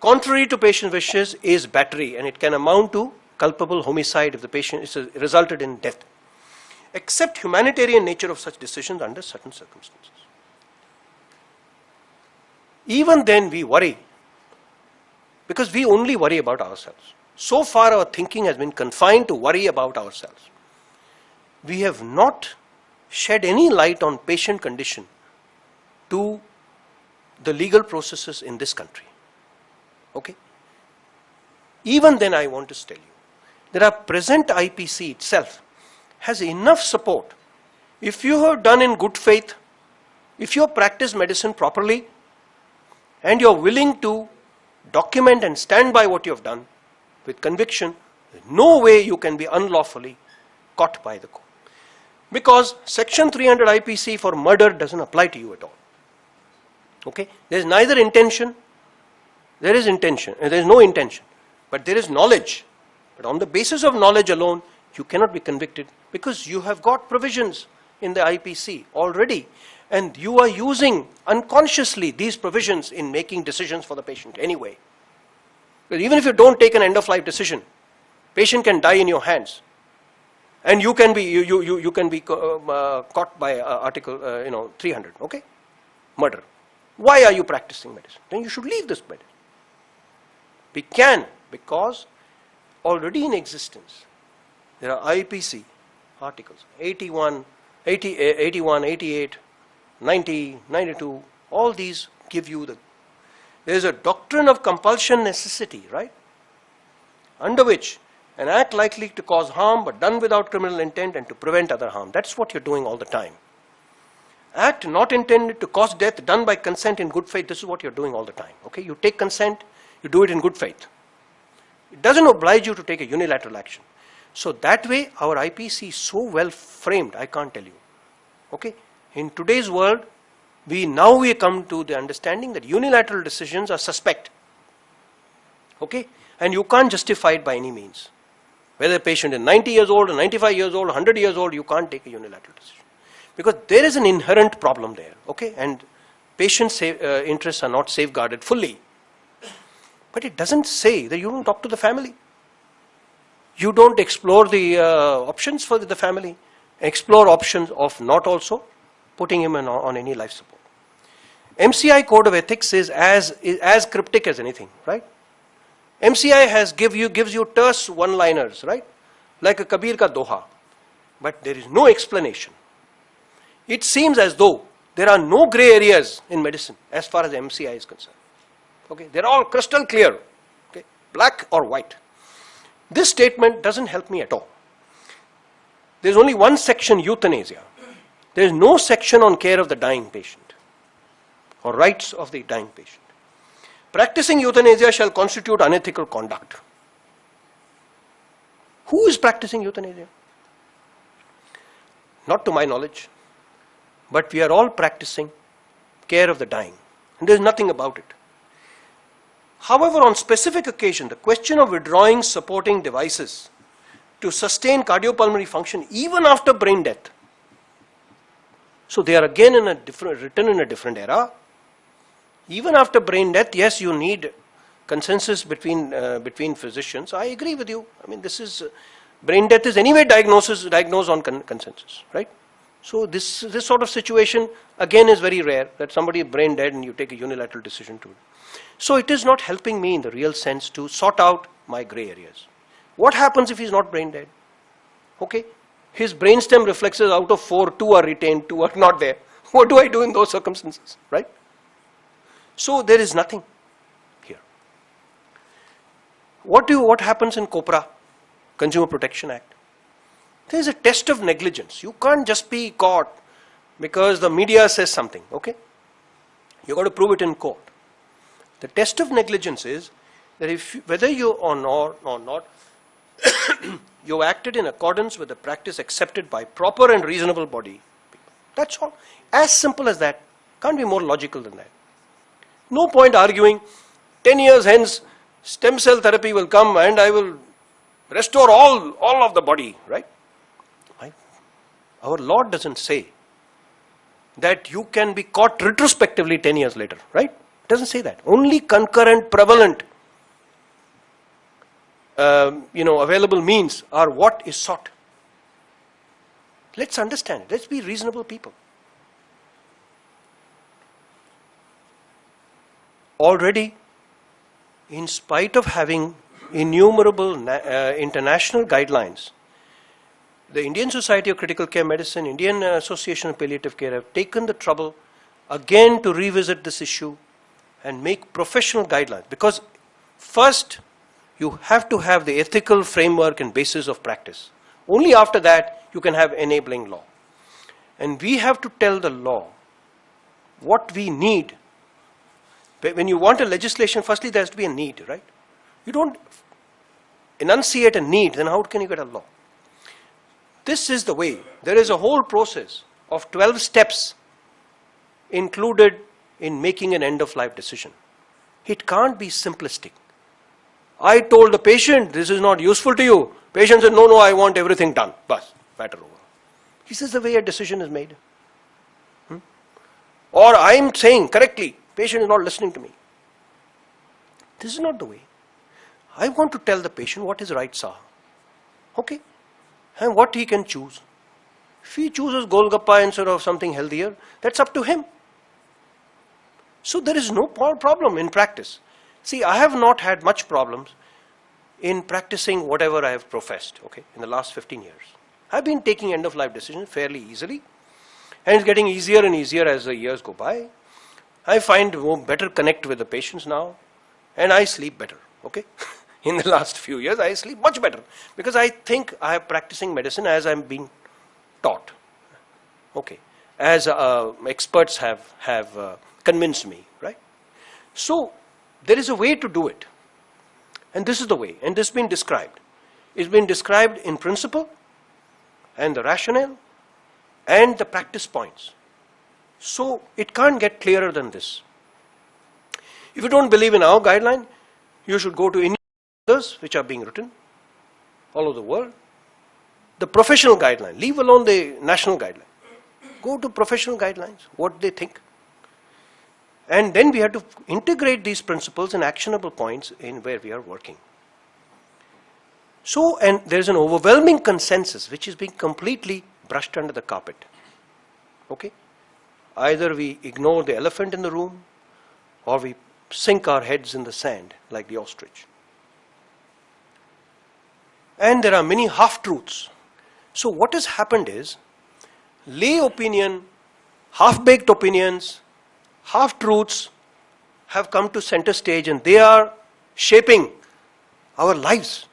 contrary to patient wishes is battery and it can amount to culpable homicide if the patient is resulted in death. Accept humanitarian nature of such decisions under certain circumstances. Even then we worry, because we only worry about ourselves. So far our thinking has been confined to worry about ourselves. We have not shed any light on patient condition to the legal processes in this country. Okay? Even then I want to tell you, that our present IPC itself has enough support. If you have done in good faith, if you have practiced medicine properly, and you are willing to document and stand by what you have done with conviction, no way you can be unlawfully caught by the court. Because section 300 IPC for murder doesn't apply to you at all. Okay? There is neither intention, there is intention, there is no intention, but there is knowledge. But on the basis of knowledge alone, you cannot be convicted because you have got provisions in the IPC already. And you are using unconsciously these provisions in making decisions for the patient anyway. Because even if you don't take an end-of-life decision, patient can die in your hands, and you can be caught by Article 300. Okay, murder. Why are you practicing medicine? Then you should leave this medicine. We can, because already in existence there are IPC articles 81, 88, 90, 92. All these give you there is a doctrine of compulsion necessity, right? Under which an act likely to cause harm but done without criminal intent and to prevent other harm. That's what you're doing all the time. Act not intended to cause death done by consent in good faith. This is what you're doing all the time. Okay, you take consent, you do it in good faith. It doesn't oblige you to take a unilateral action. So that way our IPC is so well framed, I can't tell you. Okay, in today's world, we come to the understanding that unilateral decisions are suspect. Okay, and you can't justify it by any means. Whether a patient is 90 years old or 95 years old or 100 years old, you can't take a unilateral decision. Because there is an inherent problem there, okay, and patients' interests are not safeguarded fully. But it doesn't say that you don't talk to the family. You don't explore the options for the family. Explore options of not also putting him on any life support. MCI Code of Ethics is as cryptic as anything, right? MCI gives you terse one-liners, right? Like a Kabir ka doha. But there is no explanation. It seems as though there are no grey areas in medicine as far as MCI is concerned. Okay, they're all crystal clear, okay, black or white. This statement doesn't help me at all. There's only one section, euthanasia. There is no section on care of the dying patient or rights of the dying patient. Practicing euthanasia shall constitute unethical conduct. Who is practicing euthanasia? Not to my knowledge. But we are all practicing care of the dying. And there is nothing about it. However, on specific occasion, the question of withdrawing supporting devices to sustain cardiopulmonary function even after brain death. So they are again written in a different era. Even after brain death, yes, you need consensus between physicians. I agree with you. I mean, brain death is anyway diagnosed on consensus, right? So this sort of situation again is very rare, that somebody is brain dead and you take a unilateral decision to it. So it is not helping me in the real sense to sort out my gray areas. What happens if he's not brain dead? Okay, his brainstem reflexes out of 4, 2 are retained, 2 are not there. What do I do in those circumstances, right? So there is nothing here. What happens in COPRA, Consumer Protection Act? There is a test of negligence. You can't just be caught because the media says something, okay? You've got to prove it in court. The test of negligence is that whether you or not, you acted in accordance with the practice accepted by proper and reasonable body. That's all. As simple as that. Can't be more logical than that. No point arguing, 10 years hence, stem cell therapy will come and I will restore all of the body, right? Our Lord doesn't say that you can be caught retrospectively 10 years later, right? It doesn't say that. Only concurrent, prevalent, available means are what is sought. Let's understand it. Let's be reasonable people. Already, in spite of having innumerable international guidelines, the Indian Society of Critical Care Medicine, Indian Association of Palliative Care have taken the trouble again to revisit this issue and make professional guidelines. Because first, you have to have the ethical framework and basis of practice. Only after that, you can have enabling law. And we have to tell the law what we need. When you want a legislation, firstly there has to be a need, right? You don't enunciate a need, then how can you get a law? This is the way. There is a whole process of 12 steps included in making an end-of-life decision. It can't be simplistic. I told the patient, this is not useful to you. Patient said, no, I want everything done. Bas, matter over. This is the way a decision is made. Or I'm saying correctly, patient is not listening to me. This is not the way. I want to tell the patient what his rights are. Okay? And what he can choose. If he chooses Golgappa instead of something healthier, that's up to him. So there is no problem in practice. See, I have not had much problems in practicing whatever I have professed, okay, in the last 15 years. I've been taking end-of-life decisions fairly easily, and it's getting easier and easier as the years go by. I find better connect with the patients now, and I sleep better, okay? In the last few years, I sleep much better, because I think I am practicing medicine as I'm being taught, okay, as experts have convinced me, right? So, there is a way to do it. And this is the way. And this has been described. It's been described in principle, and the rationale, and the practice points. So, it can't get clearer than this. If you don't believe in our guideline, you should go to any others which are being written all over the world. The professional guideline, leave alone the national guideline. Go to professional guidelines, what they think. And then we have to integrate these principles and actionable points in where we are working. So, and there is an overwhelming consensus which is being completely brushed under the carpet. Okay? Either we ignore the elephant in the room, or we sink our heads in the sand like the ostrich. And there are many half-truths. So what has happened is, lay opinion, half-baked opinions, half-truths have come to center stage, and they are shaping our lives.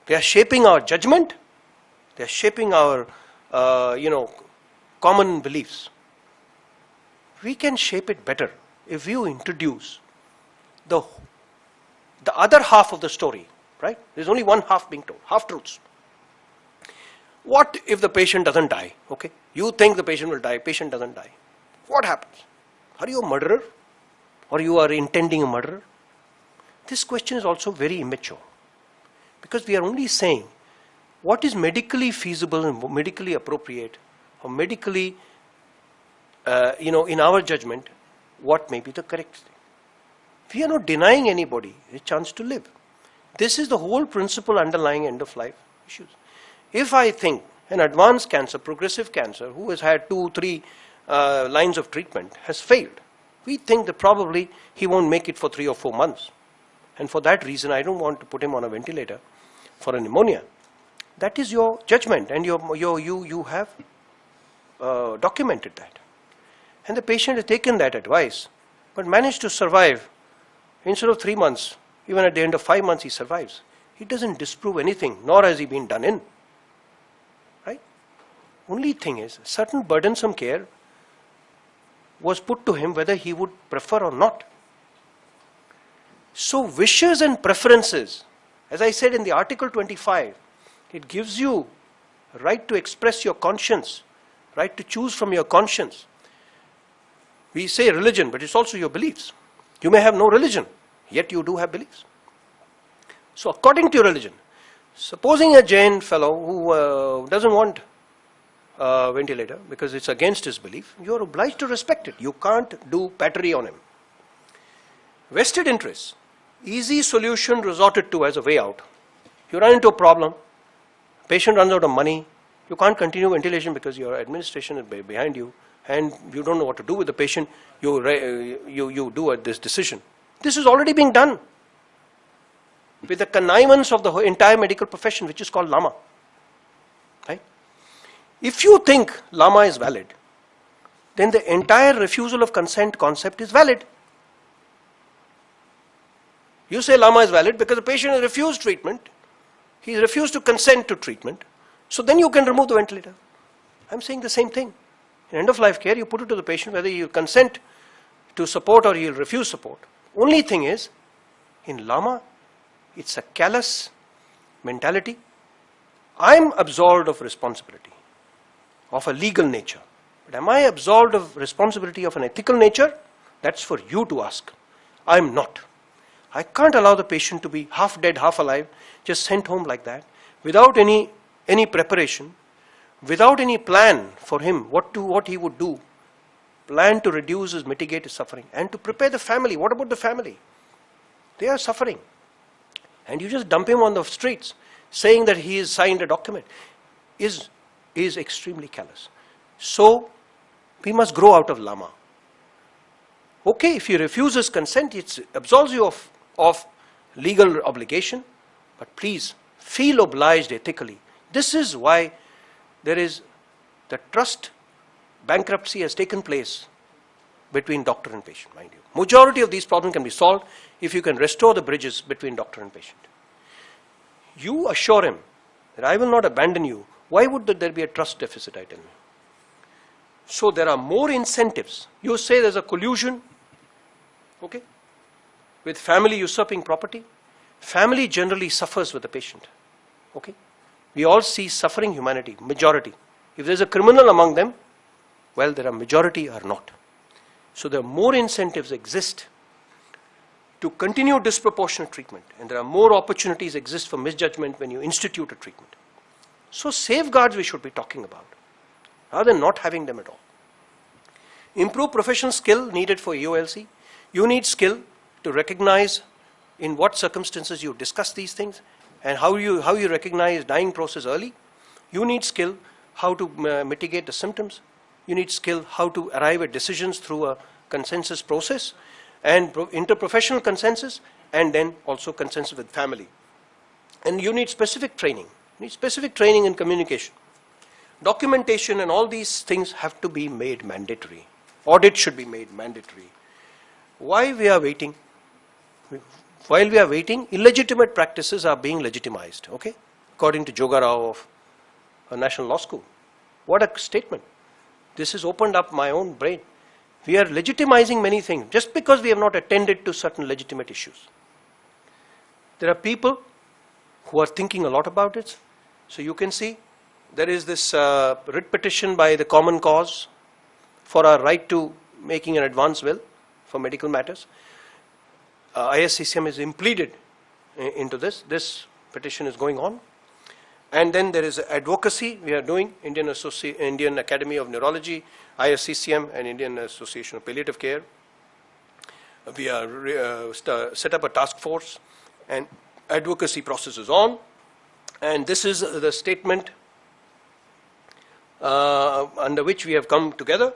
They are shaping our judgment. They are shaping our, common beliefs. We can shape it better if you introduce the other half of the story, right? There's only one half being told, half-truths. What if the patient doesn't die? Okay, you think the patient will die, patient doesn't die. What happens? Are you a murderer? Or you are intending a murder? This question is also very immature. Because we are only saying what is medically feasible and medically appropriate, or medically, in our judgment, what may be the correct thing. We are not denying anybody a chance to live. This is the whole principle underlying end-of-life issues. If I think an advanced cancer, progressive cancer, who has had 2-3 lines of treatment has failed, we think that probably he won't make it for 3 or 4 months. And for that reason, I don't want to put him on a ventilator for a pneumonia. That is your judgment, and you have documented that. And the patient has taken that advice, but managed to survive. Instead of 3 months, even at the end of 5 months, he survives. He doesn't disprove anything, nor has he been done in. Right? Only thing is, certain burdensome care was put to him whether he would prefer or not. So wishes and preferences, as I said in the Article 25, it gives you a right to express your conscience, right to choose from your conscience. We say religion, but it's also your beliefs. You may have no religion, yet you do have beliefs. So according to your religion, supposing a Jain fellow who doesn't want ventilator because it's against his belief, you are obliged to respect it. You can't do pattery on him. Vested interests, easy solution resorted to as a way out. You run into a problem, patient runs out of money, you can't continue ventilation because your administration is behind you and you don't know what to do with the patient, you do this decision. This is already being done with the connivance of the entire medical profession, which is called LAMA. Right? If you think LAMA is valid, then the entire refusal of consent concept is valid. You say LAMA is valid because the patient has refused treatment, he refused to consent to treatment, so then you can remove the ventilator. I'm saying the same thing. In end-of-life care, you put it to the patient whether you consent to support or he'll refuse support. Only thing is, in LAMA, it's a callous mentality. I'm absolved of responsibility of a legal nature. But am I absolved of responsibility of an ethical nature? That's for you to ask. I'm not. I can't allow the patient to be half dead, half alive, just sent home like that, without any preparation, without any plan for him, what he would do, plan to reduce his, mitigate his suffering, and to prepare the family. What about the family? They are suffering. and you just dump him on the streets saying that he has signed a document is extremely callous. So we must grow out of lama. Okay, if he refuses consent, it absolves you of legal obligation, but please feel obliged ethically. This is why there is the trust bankruptcy has taken place between doctor and patient, mind you. Majority of these problems can be solved if you can restore the bridges between doctor and patient. You assure him that I will not abandon you. Why would there be a trust deficit, I tell you? So there are more incentives. You say there's a collusion, okay, with family usurping property. Family generally suffers with the patient, okay. We all see suffering humanity, majority. If there's a criminal among them, well, there are majority are not. So there are more incentives exist to continue disproportionate treatment, and there are more opportunities exist for misjudgment when you institute a treatment. So safeguards we should be talking about, rather than not having them at all. Improve professional skill needed for EOLC. You need skill to recognize in what circumstances you discuss these things and how you recognize dying process early. You need skill how to mitigate the symptoms. You need skill how to arrive at decisions through a consensus process and interprofessional consensus, and then also consensus with family. And you need specific training. You need specific training in communication. Documentation and all these things have to be made mandatory. Audit should be made mandatory. Why we are waiting? While we are waiting, illegitimate practices are being legitimized, okay? According to Joga Rao of a National Law School. What a statement. This has opened up my own brain. We are legitimizing many things just because we have not attended to certain legitimate issues. There are people who are thinking a lot about it. So you can see there is this writ petition by the Common Cause for our right to making an advance will for medical matters. ISCCM is impleaded into this. This petition is going on. And then there is advocacy we are doing, Indian Academy of Neurology, ISCCM, and Indian Association of Palliative Care. We are set up a task force, and advocacy process is on. And this is the statement under which we have come together.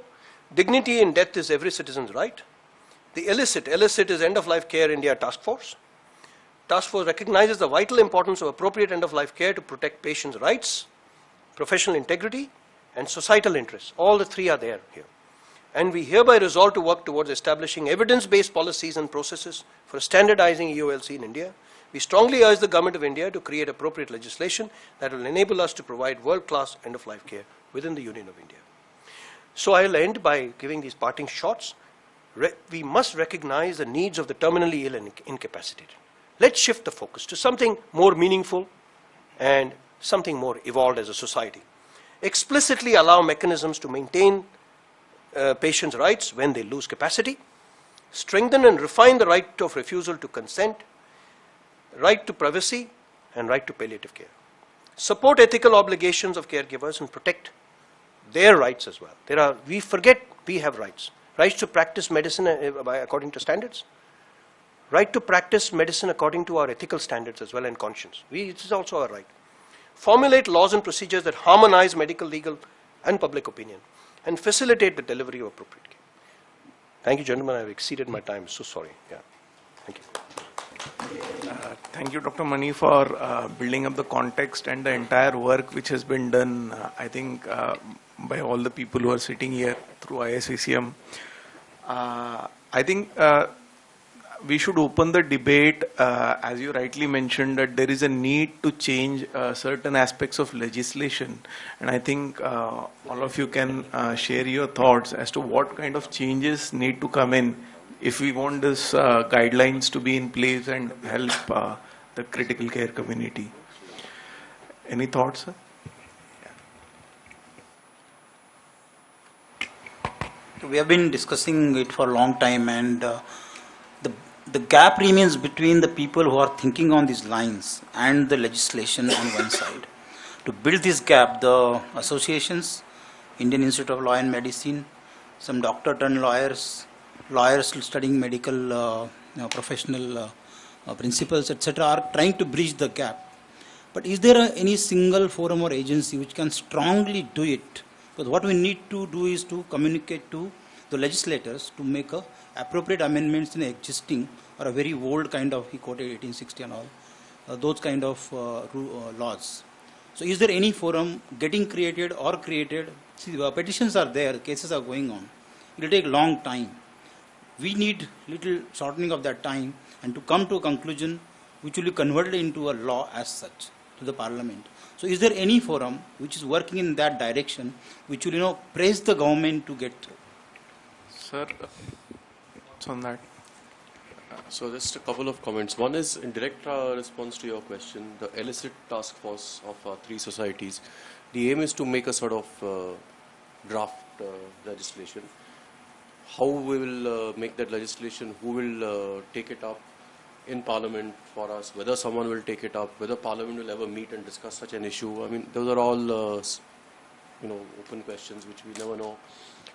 Dignity in death is every citizen's right. The illicit is End-of-Life Care India Task Force. Task Force recognizes the vital importance of appropriate end-of-life care to protect patients' rights, professional integrity, and societal interests. All the three are there here. And we hereby resolve to work towards establishing evidence-based policies and processes for standardizing EOLC in India. We strongly urge the Government of India to create appropriate legislation that will enable us to provide world-class end-of-life care within the Union of India. So I'll end by giving these parting shots. We must recognize the needs of the terminally ill and incapacitated. Let's shift the focus to something more meaningful and something more evolved as a society. Explicitly allow mechanisms to maintain patients' rights when they lose capacity. Strengthen and refine the right of refusal to consent, right to privacy, and right to palliative care. Support ethical obligations of caregivers and protect their rights as well. We forget we have rights. Rights to practice medicine according to standards. Right to practice medicine according to our ethical standards as well and conscience. It is also our right. Formulate laws and procedures that harmonize medical, legal, and public opinion and facilitate the delivery of appropriate care. Thank you, gentlemen. I have exceeded my time. So sorry. Yeah. Thank you. Thank you, Dr. Mani, for building up the context and the entire work which has been done, I think, by all the people who are sitting here through ISCCM. I think we should open the debate, as you rightly mentioned, that there is a need to change certain aspects of legislation. And I think all of you can share your thoughts as to what kind of changes need to come in if we want this guidelines to be in place and help the critical care community. Any thoughts, sir? We have been discussing it for a long time, and the gap remains between the people who are thinking on these lines and the legislation on one side. To build this gap, the associations, Indian Institute of Law and Medicine, some doctor turned lawyers studying medical professional principals, etc., are trying to bridge the gap. But is there any single forum or agency which can strongly do it? Because what we need to do is to communicate to the legislators to make appropriate amendments in existing or a very old kind of, he quoted 1860 and all, those kind of laws. So is there any forum getting created or created? See, petitions are there, cases are going on. It will take long time. We need little shortening of that time and to come to a conclusion which will be converted into a law as such to the parliament. So is there any forum which is working in that direction which will, press the government to get through? Sir, what's on that? So just a couple of comments. One is in direct response to your question, the illicit task force of 3 societies. The aim is to make a sort of draft legislation. How we will make that legislation, who will take it up in Parliament for us, whether someone will take it up, whether Parliament will ever meet and discuss such an issue. I mean, those are all open questions which we never know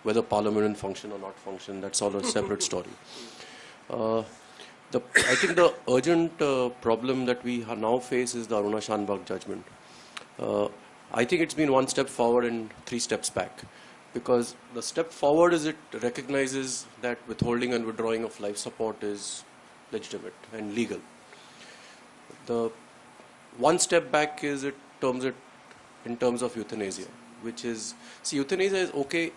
whether Parliament will function or not function. That's all a separate story. I think the urgent problem that we now face is the Aruna Shanbhag judgment. I think it's been 1 step forward and 3 steps back. Because the step forward is it recognizes that withholding and withdrawing of life support is legitimate and legal. The 1 step back is it terms it in terms of euthanasia, which is, see, euthanasia is okay.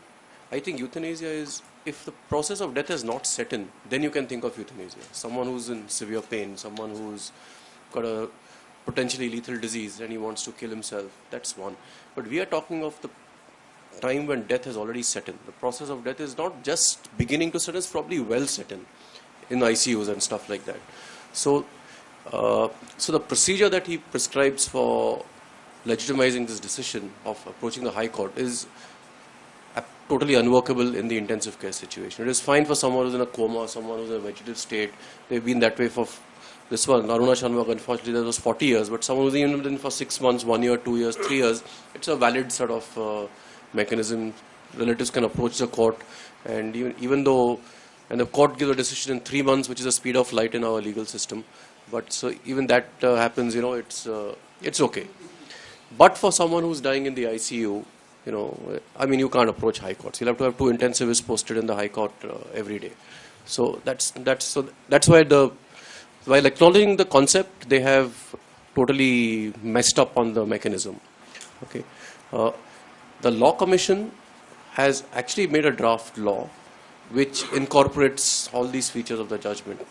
I think euthanasia is, if the process of death has not set in, then you can think of euthanasia. Someone who's in severe pain, someone who's got a potentially lethal disease and he wants to kill himself, that's one. But we are talking of the time when death has already set in. The process of death is not just beginning to set in, it's probably well set in ICUs and stuff like that. So, so the procedure that he prescribes for legitimizing this decision of approaching the High Court is totally unworkable in the intensive care situation. It is fine for someone who's in a coma, someone who's in a vegetative state. They've been that way for this one. Aruna Shanbhag, unfortunately, that was 40 years, but someone who's even been for 6 months, 1 year, 2 years, 3 years, it's a valid sort of mechanism. Relatives can approach the court, and even though, and the court gives a decision in 3 months, which is the speed of light in our legal system. But so even that happens, it's okay. But for someone who's dying in the ICU, I mean, you can't approach High Courts. You'll have to have 2 intensivists posted in the High Court every day. So that's why while acknowledging the concept, they have totally messed up on the mechanism. Okay, the Law Commission has actually made a draft law which incorporates all these features of the judgment.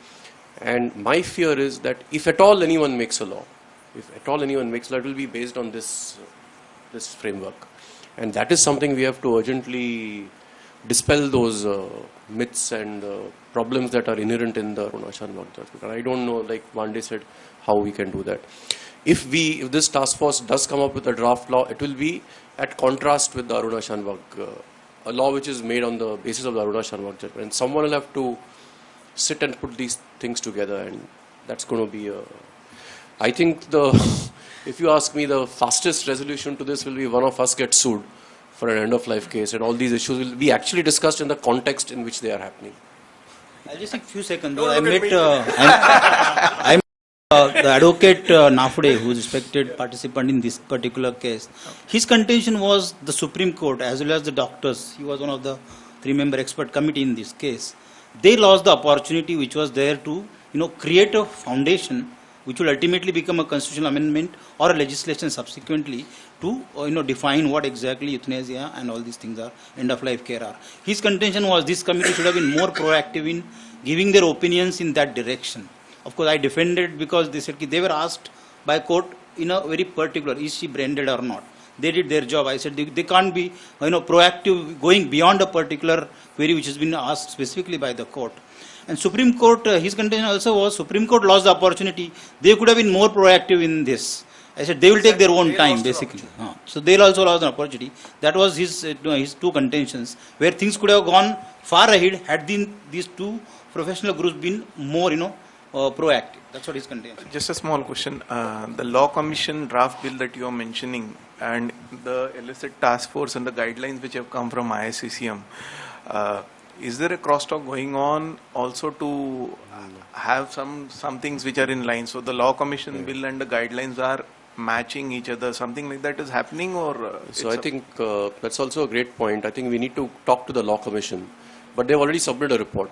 And my fear is that if at all anyone makes a law, it will be based on this framework. And that is something we have to urgently dispel, those myths and problems that are inherent in the Aruna Shanbhag judgment. And I don't know, like Vande said, how we can do that. If this task force does come up with a draft law, it will be at contrast with the Aruna Shanbhag, a law which is made on the basis of the Aruna Shanbhag judgment. And someone will have to sit and put these things together, and that's going to be I think if you ask me, the fastest resolution to this will be one of us gets sued for an end-of-life case, and all these issues will be actually discussed in the context in which they are happening. I'll just take a few seconds. I met the advocate Nafude, who is a respected participant in this particular case. His contention was the Supreme Court as well as the doctors. He was one of the 3-member expert committee in this case. They lost the opportunity which was there to create a foundation which will ultimately become a constitutional amendment or a legislation subsequently to define what exactly euthanasia and all these things are, end-of-life care are. His contention was this committee should have been more proactive in giving their opinions in that direction. Of course, I defended because they said they were asked by court in a very particular, is she branded or not? They did their job. I said they can't be proactive, going beyond a particular query which has been asked specifically by the court. And Supreme Court, his contention also was Supreme Court lost the opportunity. They could have been more proactive in this. I said they will take their own time, basically. So they also lost an opportunity. That was his 2 contentions, where things could have gone far ahead had these 2 professional groups been more, proactive. That's what his contention. Just a small question. The Law Commission draft bill that you are mentioning and the illicit task force and the guidelines which have come from ISCCM, is there a crosstalk going on also to have some things which are in line? So the law commission bill and the guidelines are matching each other. Something like that is happening, or so I think that's also a great point. I think we need to talk to the law commission, but they've already submitted a report.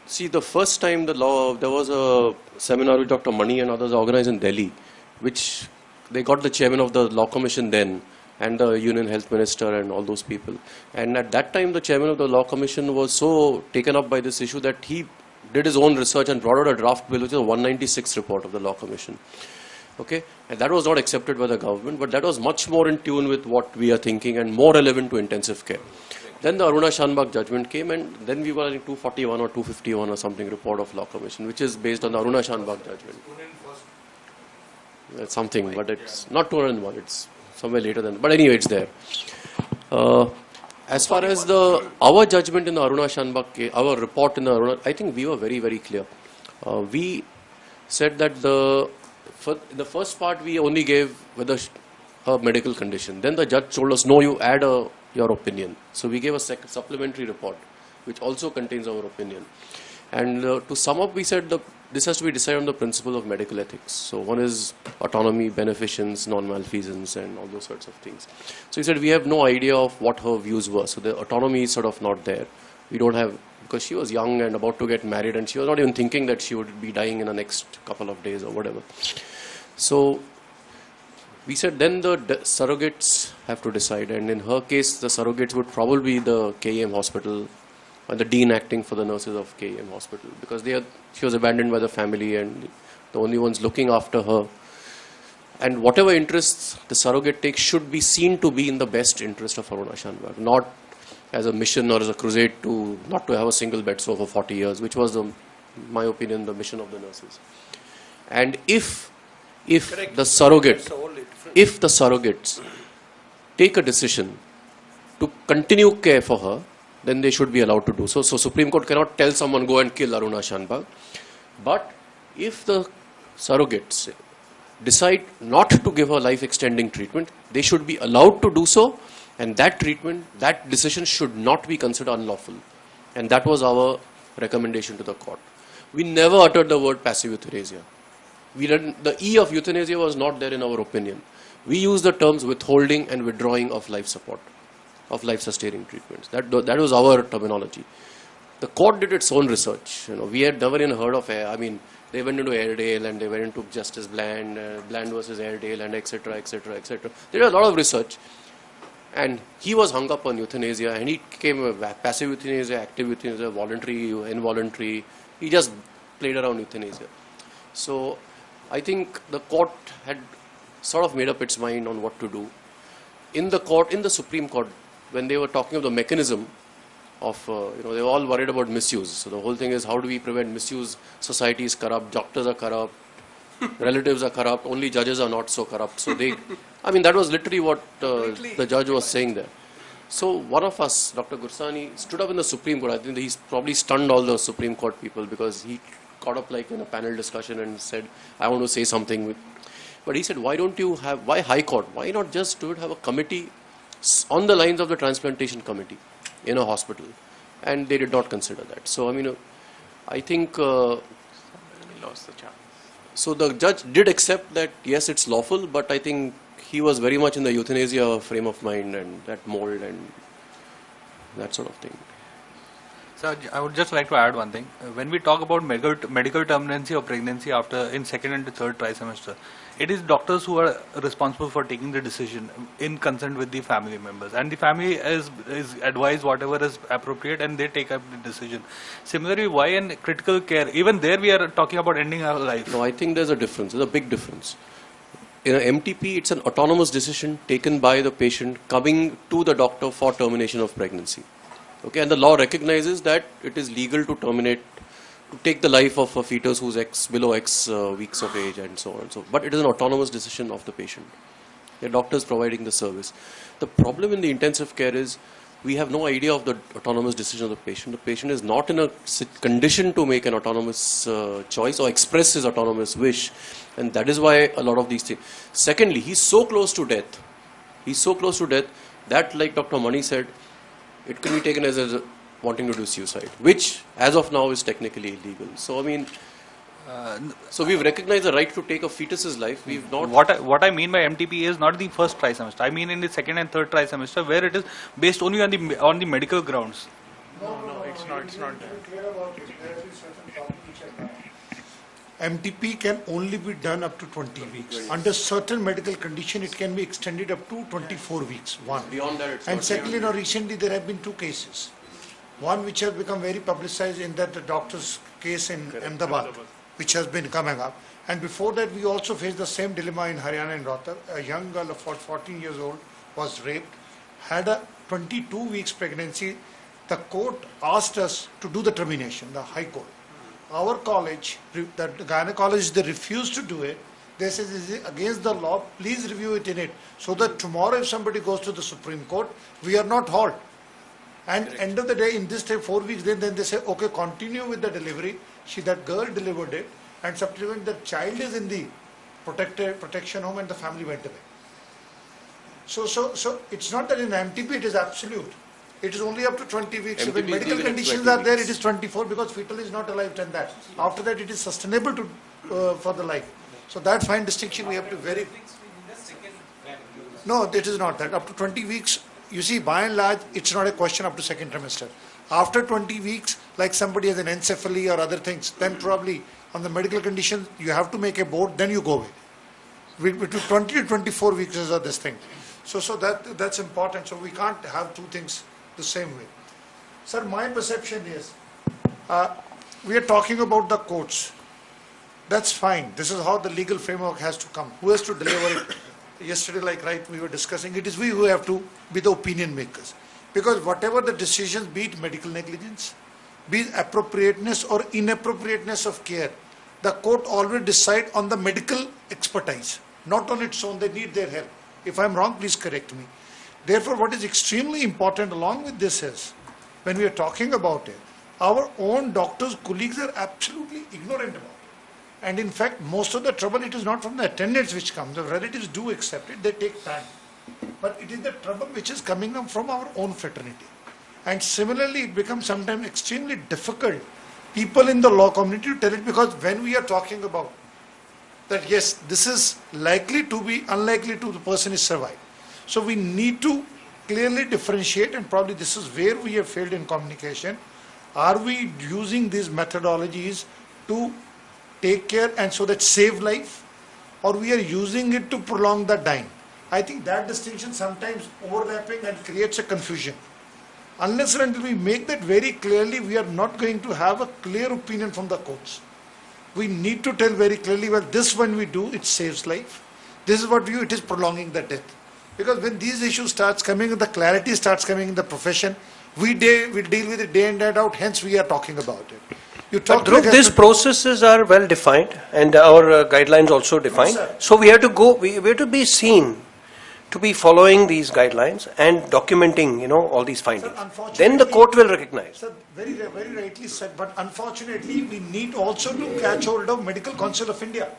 See, the first time there was a seminar with Dr. Mani and others organized in Delhi, which they got the chairman of the law commission then, and the Union Health Minister and all those people. And at that time, the chairman of the Law Commission was so taken up by this issue that he did his own research and brought out a draft bill, which is a 196 report of the Law Commission. Okay, and that was not accepted by the government, but that was much more in tune with what we are thinking and more relevant to intensive care. Then the Aruna Shanbhag judgment came, and then we were in 241 or 251 or something report of Law Commission, which is based on the Aruna Shanbhag judgment. That's something, but it's not 201, it's somewhere later than, but anyway, it's there. As far as our judgment in the Aruna Shanbhag case, our report in the Aruna, I think we were very, very clear. We said that in the first part we only gave whether a medical condition. Then the judge told us, no, you add your opinion. So we gave a supplementary report, which also contains our opinion. And to sum up, we said this has to be decided on the principle of medical ethics. So one is autonomy, beneficence, non-malfeasance, and all those sorts of things. So he said we have no idea of what her views were. So the autonomy is sort of not there. We don't have, because she was young and about to get married, and she was not even thinking that she would be dying in the next couple of days or whatever. So we said then the surrogates have to decide, and in her case, the surrogates would probably be the KEM hospital, and the dean acting for the nurses of KEM hospital, because she was abandoned by the family and the only ones looking after her. And whatever interests the surrogate takes should be seen to be in the best interest of Aruna Shanbhag, not as a mission or as a crusade not to have a single bed sore for 40 years, which was, my opinion, the mission of the nurses. And if the surrogates take a decision to continue care for her, then they should be allowed to do so. So Supreme Court cannot tell someone go and kill Aruna Shanbhag. But if the surrogates decide not to give her life-extending treatment, they should be allowed to do so, and that treatment, that decision should not be considered unlawful. And that was our recommendation to the court. We never uttered the word passive euthanasia. The E of euthanasia was not there in our opinion. We used the terms withholding and withdrawing of life support, of life-sustaining treatments. That was our terminology. The court did its own research. We had never even heard of they went into Airedale and they went into Justice Bland, Bland versus Airedale, and etc., etc., etc. They did a lot of research, and he was hung up on euthanasia, and he came passive euthanasia, active euthanasia, voluntary, involuntary. He just played around euthanasia. So I think the court had sort of made up its mind on what to do. In the Supreme Court, when they were talking of the mechanism of, they were all worried about misuse. So the whole thing is, how do we prevent misuse? Society is corrupt, doctors are corrupt, relatives are corrupt, only judges are not so corrupt. So that was literally what the judge was saying there. So one of us, Dr. Gursani, stood up in the Supreme Court. I think he's probably stunned all the Supreme Court people, because he caught up like in a panel discussion and said, I want to say something. But he said, why High Court? Why not just have a committee on the lines of the transplantation committee in a hospital? And they did not consider that. So, I think, lost the chance. So the judge did accept that, yes, it's lawful, but I think he was very much in the euthanasia frame of mind and that mold and that sort of thing. So I would just like to add one thing. When we talk about medical terminancy of pregnancy in second and third trimester, it is doctors who are responsible for taking the decision in consent with the family members, and the family is advised whatever is appropriate, and they take up the decision. Similarly, why in critical care, even there we are talking about ending our life. No, I think there's a difference. There's a big difference. In an MTP, it's an autonomous decision taken by the patient coming to the doctor for termination of pregnancy. Okay, and the law recognizes that it is legal to take the life of a fetus who's below X weeks of age and so on. But it is an autonomous decision of the patient. The doctor is providing the service. The problem in the intensive care is we have no idea of the autonomous decision of the patient. The patient is not in a condition to make an autonomous choice or express his autonomous wish, and that is why a lot of these things. Secondly, he's so close to death. That, like Dr. Mani said, it can be taken as wanting to do suicide, which as of now is technically illegal. So I mean, so we've recognized the right to take a fetus's life. We've not. What I mean by MTP is not the first trimester. I mean in the second and third trimester, where it is based only on the medical grounds. No, it's not. It's not. MTP can only be done up to 20 weeks. Under certain medical condition, it can be extended up to 24 weeks. One. Beyond that, it's And not secondly, now recently there have been two cases. One which has become very publicized in that the doctor's case in Ahmedabad, which has been coming up. And before that, we also faced the same dilemma in Haryana and Rohtak. A young girl of 14 years old was raped, had a 22 weeks pregnancy. The court asked us to do the termination, the High Court. Our college, the gynecologist, they refused to do it. They said this is against the law, please review it in it. So that tomorrow if somebody goes to the Supreme Court, we are not halt. And end of the day, in this time, 4 weeks, then they say, okay, continue with the delivery. That girl delivered it, and subsequently the child is in the protection home and the family went away. So it's not that in MTP it is absolute. It is only up to 20 weeks. MTP When medical conditions are there, it is 24 because fetal is not alive than that. After that, it is sustainable for the life. So that fine distinction we have to very. No, it is not that. Up to 20 weeks, you see, by and large, it's not a question up to second trimester. After 20 weeks, like somebody has an encephaly or other things, then probably on the medical condition, you have to make a board, then you go away. Between 20 to 24 weeks is this thing. So that's important. So we can't have two things the same way. Sir, my perception is, we are talking about the courts. That's fine. This is how the legal framework has to come. Who has to deliver it? Yesterday, we were discussing, it is we who have to be the opinion makers. Because whatever the decisions, be it medical negligence, be it appropriateness or inappropriateness of care, the court always decide on the medical expertise, not on its own. They need their help. If I am wrong, please correct me. Therefore, what is extremely important along with this is, when we are talking about it, our own doctors, colleagues are absolutely ignorant about it. And in fact, most of the trouble, it is not from the attendants which comes. The relatives do accept it, they take time. But it is the trouble which is coming up from our own fraternity. And similarly, it becomes sometimes extremely difficult, people in the law community to tell it, because when we are talking about that, yes, this is likely to be unlikely to the person is survived. So we need to clearly differentiate, and probably this is where we have failed in communication. Are we using these methodologies to take care and so that save life, or we are using it to prolong the dying? I think that distinction sometimes overlapping and creates a confusion. Unless and until we make that very clearly, we are not going to have a clear opinion from the courts. We need to tell very clearly, well, this when we do, it saves life. This is what we do, it is prolonging the death. Because when these issues starts coming, the clarity starts coming in the profession, we deal with it day in, day out, hence we are talking about it. You talk But Dhruv, these processes are well defined, and our guidelines also defined. Yes, So we have to go, we have to be seen to be following these guidelines and documenting, all these findings. Then the court will recognize. Sir, very rightly said, but unfortunately, we need also to catch hold of Medical Council of India,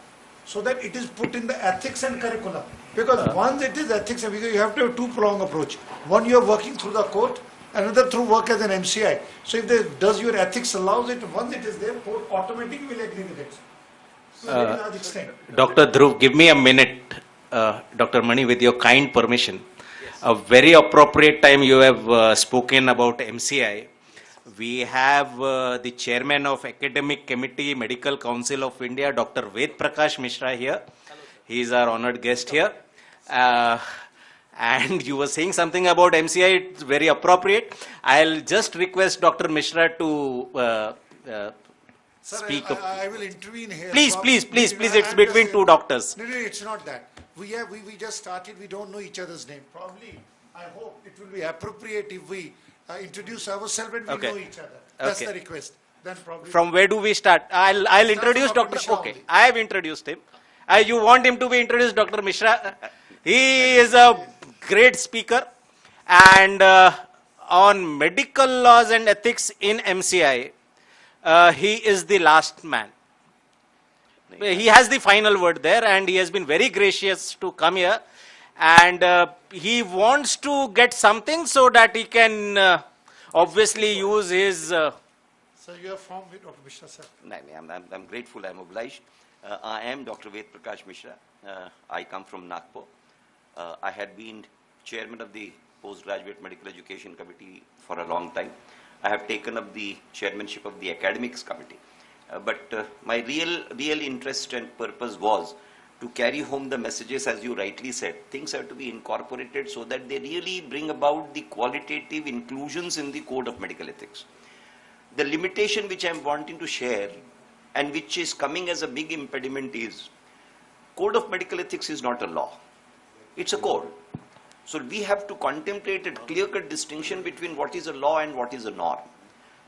so that it is put in the ethics and curriculum. Because once it is ethics, because you have to have two-pronged approach. One, you are working through the court, another through work as an MCI. So if does your ethics allows it, once it is there, court automatically will agree with it. To a very large extent. Dr. Dhruv, give me a minute, Dr. Mani, with your kind permission. A very appropriate time you have spoken about MCI. We have the chairman of Academic Committee, Medical Council of India, Dr. Ved Prakash Mishra here. He is our honored guest here. And you were saying something about MCI, it's very appropriate. I'll just request Dr. Mishra to speak. Sir, I will intervene here. Please, it's between two doctors. No, it's not that. We just started, we don't know each other's name. Probably, I hope it will be appropriate if we introduce ourselves and we know each other. That's the request. Then probably. From where do we start? I'll introduce Dr. Okay, I have introduced him. You want him to be introduced, Dr. Mishra? He is a great speaker, and on medical laws and ethics in MCI, he is the last man. He has the final word there, and he has been very gracious to come here, and he wants to get something so that he can obviously use his... So you have formed with Dr. Mishra, sir. I'm grateful, I'm obliged. I am Dr. Ved Prakash Mishra. I come from Nagpur. I had been chairman of the Postgraduate Medical Education Committee for a long time. I have taken up the chairmanship of the Academics Committee. But my real interest and purpose was to carry home the messages, as you rightly said. Things have to be incorporated so that they really bring about the qualitative inclusions in the code of medical ethics. The limitation which I am wanting to share and which is coming as a big impediment is code of medical ethics is not a law. It's a code. So we have to contemplate a clear-cut distinction between what is a law and what is a norm.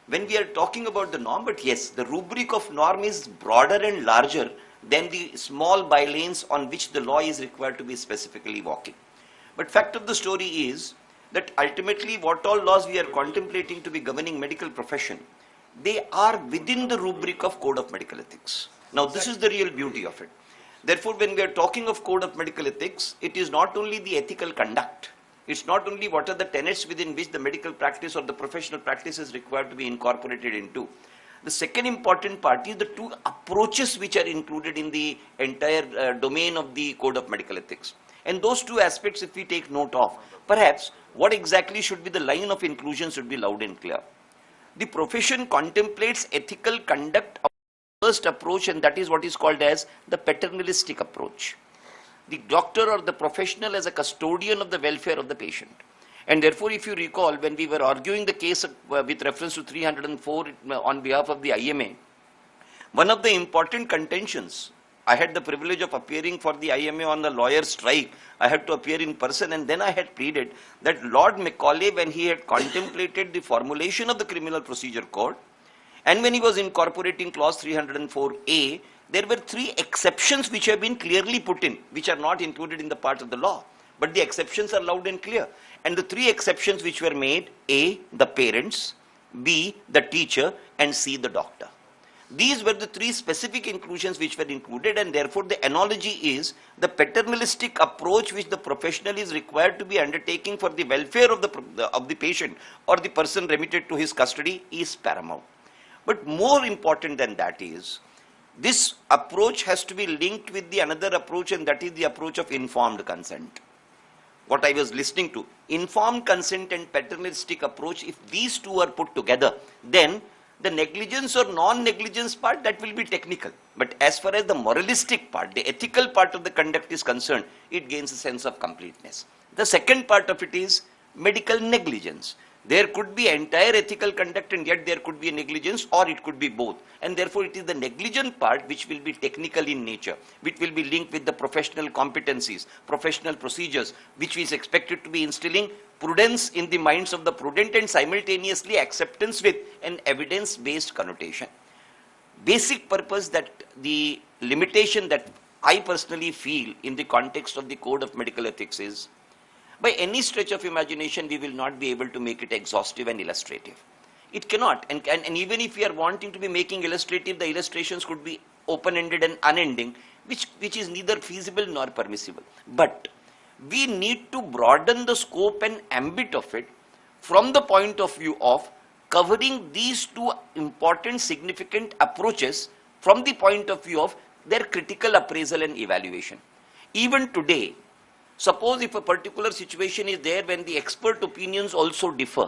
When we are talking about the norm, but yes, the rubric of norm is broader and larger than the small bylanes on which the law is required to be specifically walking. But fact of the story is that ultimately what all laws we are contemplating to be governing medical profession, they are within the rubric of code of medical ethics. Now this is the real beauty of it. Therefore, when we are talking of code of medical ethics, it is not only the ethical conduct, it's not only what are the tenets within which the medical practice or the professional practice is required to be incorporated into. The second important part is the two approaches which are included in the entire domain of the code of medical ethics. And those two aspects, if we take note of, perhaps what exactly should be the line of inclusion should be loud and clear. The profession contemplates ethical conduct of the first approach, and that is what is called as the paternalistic approach. The doctor or the professional as a custodian of the welfare of the patient. And therefore, if you recall, when we were arguing the case with reference to 304 on behalf of the IMA, one of the important contentions, I had the privilege of appearing for the IMA on the lawyer strike. I had to appear in person, and then I had pleaded that Lord Macaulay, when he had contemplated the formulation of the Criminal Procedure Code, and when he was incorporating clause 304A, there were three exceptions which have been clearly put in, which are not included in the part of the law. But the exceptions are loud and clear. And the three exceptions which were made, A, the parents, B, the teacher, and C, the doctor. These were the three specific inclusions which were included, and therefore the analogy is the paternalistic approach which the professional is required to be undertaking for the welfare of the patient or the person remitted to his custody is paramount. But more important than that is, this approach has to be linked with the another approach, and that is the approach of informed consent. What I was listening to, informed consent and paternalistic approach, if these two are put together, then the negligence or non-negligence part, that will be technical. But as far as the moralistic part, the ethical part of the conduct is concerned, it gains a sense of completeness. The second part of it is medical negligence. There could be entire ethical conduct and yet there could be a negligence, or it could be both. And therefore it is the negligent part which will be technical in nature, which will be linked with the professional competencies, professional procedures, which is expected to be instilling prudence in the minds of the prudent and simultaneously acceptance with an evidence-based connotation. Basic purpose, that the limitation that I personally feel in the context of the code of medical ethics is, by any stretch of imagination, we will not be able to make it exhaustive and illustrative. It cannot. And even if we are wanting to be making illustrative, the illustrations could be open-ended and unending, which is neither feasible nor permissible. But we need to broaden the scope and ambit of it from the point of view of covering these two important, significant approaches from the point of view of their critical appraisal and evaluation. Even today, suppose if a particular situation is there when the expert opinions also differ,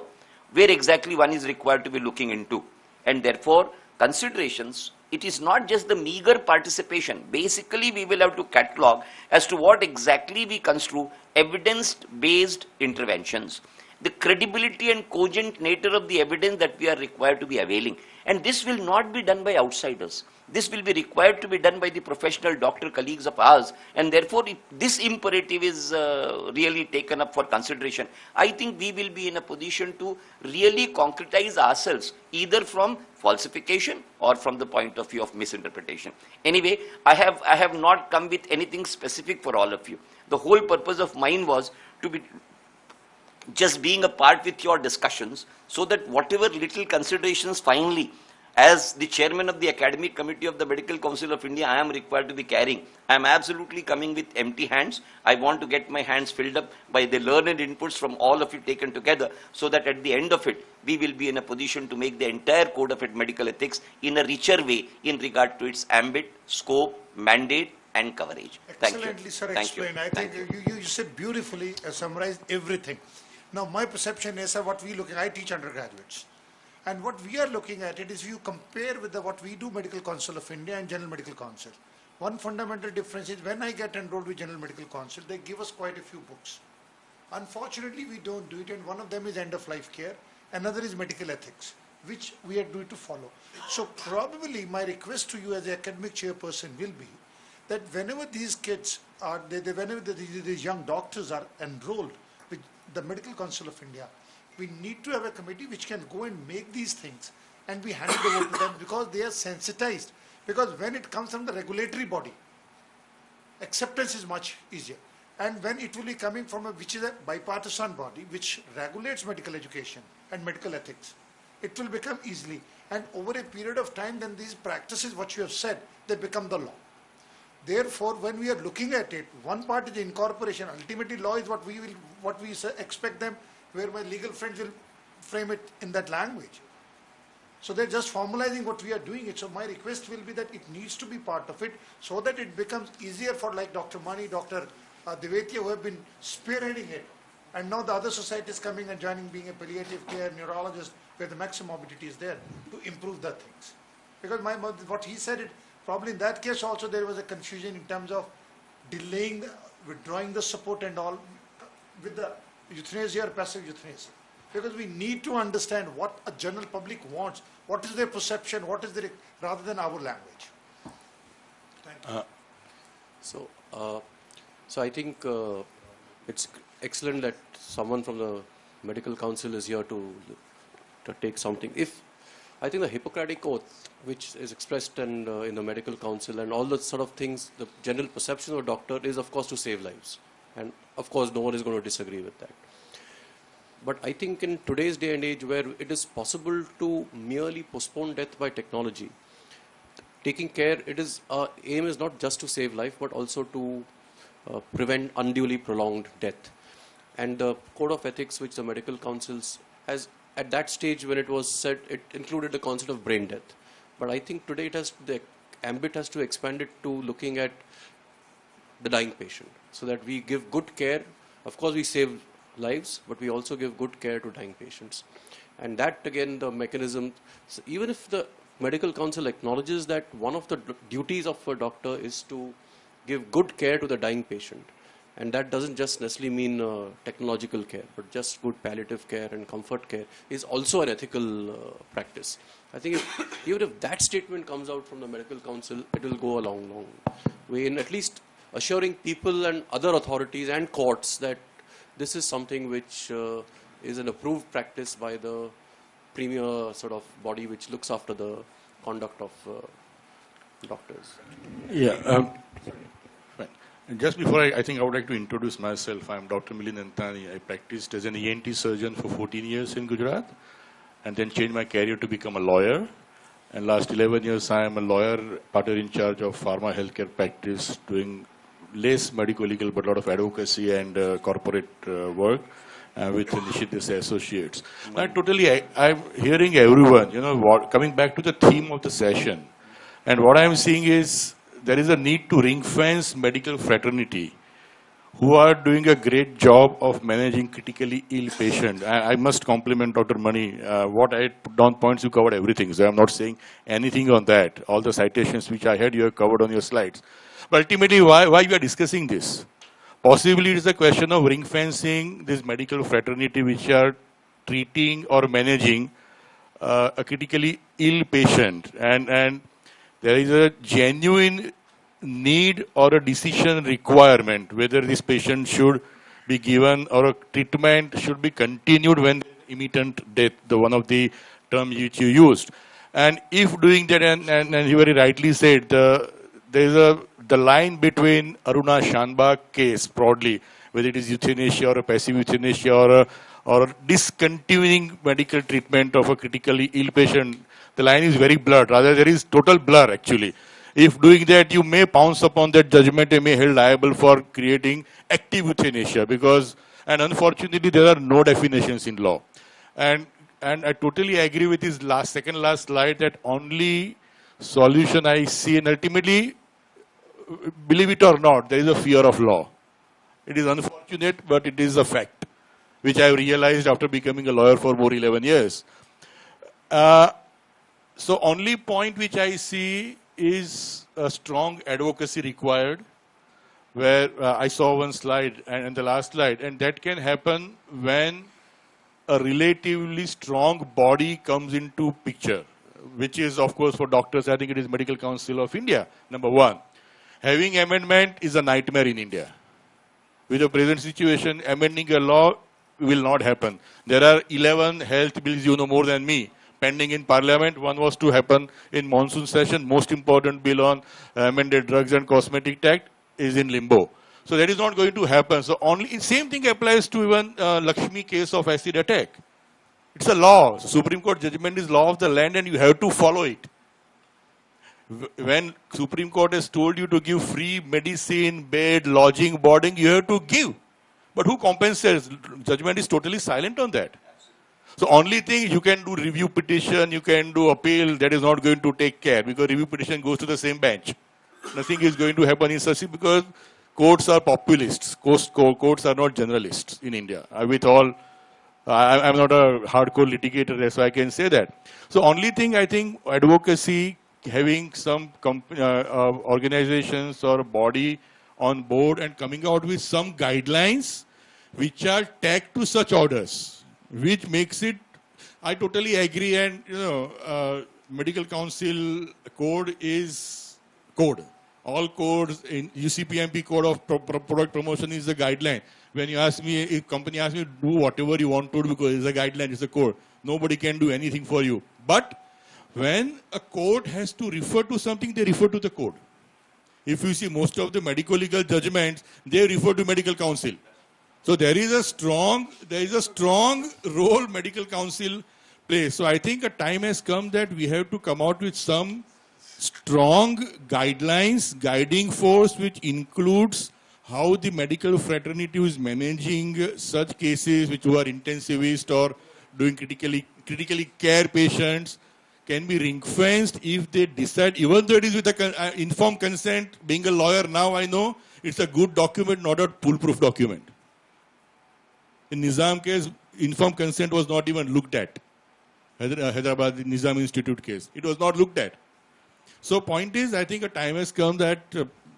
where exactly one is required to be looking into. And therefore, considerations, it is not just the meager participation. Basically, we will have to catalog as to what exactly we construe evidence-based interventions, the credibility and cogent nature of the evidence that we are required to be availing. And this will not be done by outsiders. This will be required to be done by the professional doctor colleagues of ours, and therefore if this imperative is really taken up for consideration, I think we will be in a position to really concretize ourselves either from falsification or from the point of view of misinterpretation. Anyway, I have not come with anything specific for all of you. The whole purpose of mine was to be just being a part with your discussions, so that whatever little considerations finally As the chairman of the academic committee of the Medical Council of India, I am required to be carrying. I am absolutely coming with empty hands. I want to get my hands filled up by the learned inputs from all of you taken together, so that at the end of it, we will be in a position to make the entire code of medical ethics in a richer way in regard to its ambit, scope, mandate, and coverage. Thank you. Excellently, sir, Thank you. explained. I think you said beautifully, summarized everything. Now, my perception is what we looking, I teach undergraduates. And what we are looking at it is you compare with what we do, Medical Council of India and General Medical Council. One fundamental difference is when I get enrolled with General Medical Council, they give us quite a few books. Unfortunately, we don't do it, and one of them is end-of-life care, another is medical ethics, which we are due to follow. So probably my request to you as the academic chairperson will be that whenever these kids are, whenever these young doctors are enrolled with the Medical Council of India, we need to have a committee which can go and make these things and be handed over to them, because they are sensitized. Because when it comes from the regulatory body, acceptance is much easier. And when it will be coming from which is a bipartisan body which regulates medical education and medical ethics, it will become easily. And over a period of time, then these practices, what you have said, they become the law. Therefore, when we are looking at it, one part is the incorporation. Ultimately, law is what we expect them, where my legal friends will frame it in that language. So they're just formalizing what we are doing it. So my request will be that it needs to be part of it, so that it becomes easier for like Dr. Mani, Dr. Devetia, who have been spearheading it. And now the other societies coming and joining, being a palliative care neurologist, where the maximum morbidity is there, to improve the things. Because what he said, probably in that case also there was a confusion in terms of delaying, withdrawing the support and all with the euthanasia or passive euthanasia. Because we need to understand what a general public wants, what is their perception, what is their, rather than our language. Thank you. So I think it's excellent that someone from the Medical Council is here to take something. I think the Hippocratic Oath, which is expressed in the Medical Council, and all the sort of things, the general perception of a doctor is, of course, to save lives. And of course, no one is going to disagree with that. But I think in today's day and age, where it is possible to merely postpone death by technology, taking care, aim is not just to save life, but also to prevent unduly prolonged death. And the Code of Ethics, which the Medical Councils has, at that stage when it was said, it included the concept of brain death. But I think today the ambit has to expand it to looking at the dying patient, so that we give good care. Of course, we save lives, but we also give good care to dying patients. And that, again, the mechanism, so even if the Medical Council acknowledges that one of the duties of a doctor is to give good care to the dying patient, and that doesn't just necessarily mean technological care, but just good palliative care and comfort care is also an ethical practice. I think even if that statement comes out from the Medical Council, it will go a long, long way in at least assuring people and other authorities and courts that this is something which is an approved practice by the premier sort of body which looks after the conduct of doctors. Yeah. Right. And just before I think I would like to introduce myself. I'm Dr. Milind Antani. I practiced as an ENT surgeon for 14 years in Gujarat, and then changed my career to become a lawyer. And last 11 years, I am a lawyer, partner in charge of pharma healthcare practice, doing less medico-legal, but a lot of advocacy and corporate work with Nishith's associates. I'm hearing everyone, coming back to the theme of the session. And what I'm seeing is there is a need to ring-fence medical fraternity who are doing a great job of managing critically ill patients. I must compliment Dr. Mani. What I put down points, you covered everything. So I'm not saying anything on that. All the citations which I had, you have covered on your slides. But ultimately, why we are discussing this? Possibly it is a question of ring-fencing this medical fraternity which are treating or managing a critically ill patient. And there is a genuine need or a decision requirement whether this patient should be given or a treatment should be continued when imminent death, the one of the terms which you used. And if doing that, and you very rightly said, there is the line between Aruna Shanbag case broadly, whether it is euthanasia or a passive euthanasia or discontinuing medical treatment of a critically ill patient, The line is very blurred. Rather, there is total blur actually. If doing that, you may pounce upon that judgment and may held liable for creating active euthanasia because, and unfortunately, there are no definitions in law. And I totally agree with his second last slide that only solution I see, and ultimately, believe it or not, there is a fear of law. It is unfortunate, but it is a fact, which I have realized after becoming a lawyer for more 11 years. So only point which I see is a strong advocacy required, where I saw one slide and the last slide, and that can happen when a relatively strong body comes into picture, which is, of course, for doctors, I think it is Medical Council of India, number one. Having amendment is a nightmare in India. With the present situation, amending a law will not happen. There are 11 health bills, you know more than me, pending in Parliament. One was to happen in monsoon session. Most important bill on amended drugs and cosmetic act is in limbo. So that is not going to happen. So only same thing applies to even Lakshmi case of acid attack. It's a law. Supreme Court judgment is law of the land and you have to follow it. When Supreme Court has told you to give free medicine, bed, lodging, boarding, you have to give. But who compensates? Judgment is totally silent on that. So only thing you can do review petition, you can do appeal, that is not going to take care because review petition goes to the same bench. Nothing is going to happen in such because courts are populists. Courts are not generalists in India. With all, I'm not a hardcore litigator, so I can say that. So only thing I think advocacy, having some organizations or body on board and coming out with some guidelines which are tagged to such orders, which makes it, I totally agree, and Medical Council code is code. All codes in UCPMP code of product promotion is a guideline. When you ask me, if company asks me to do whatever you want to do because it's a guideline, it's a code. Nobody can do anything for you. But when a court has to refer to something, they refer to the code. If you see most of the medico-legal judgments, they refer to Medical Council. So there is a strong role Medical Council plays. So I think a time has come that we have to come out with some strong guidelines, guiding force, which includes how the medical fraternity is managing such cases which are intensivist or doing critically care patients, can be ring-fenced if they decide, even though it is with the informed consent. Being a lawyer now, I know it's a good document, not a foolproof document. In Nizam case, informed consent was not even looked at. Hyderabad Nizam Institute case, it was not looked at. So point is, I think a time has come that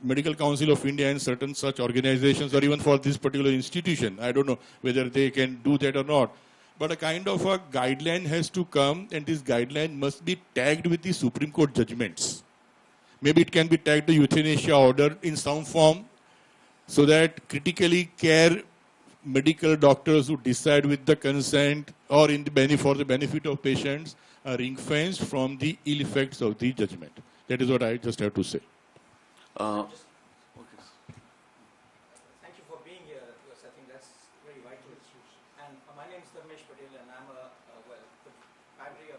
Medical Council of India and certain such organizations, or even for this particular institution, I don't know whether they can do that or not, but a kind of a guideline has to come, and this guideline must be tagged with the Supreme Court judgments. Maybe it can be tagged to euthanasia order in some form, so that critically care medical doctors who decide with the consent or for the benefit of patients are ring-fenced from the ill effects of the judgment. That is what I just have to say. Thank you for being here, because I think that's very vital. And my name is Dharmesh Patel, and I'm the primary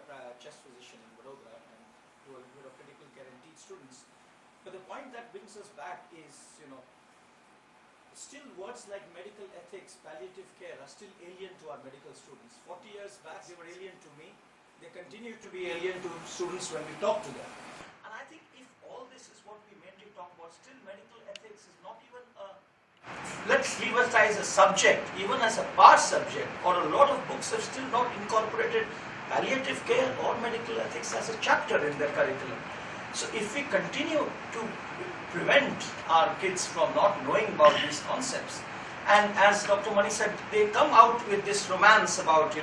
chest physician in Vadodara, and do a bit of critical care and teach students. But the point that brings us back is, still words like medical ethics, palliative care are still alien to our medical students. 40 years back, they were alien to me. They continue to be alien to students when we talk to them. And I think if all this is what we mainly talk about, still medical ethics is not even let's leave aside as a subject, even as a part subject, or a lot of books have still not incorporated palliative care or medical ethics as a chapter in their curriculum. So if we continue to prevent our kids from not knowing about these concepts, and as Dr. Mani said, they come out with this romance about,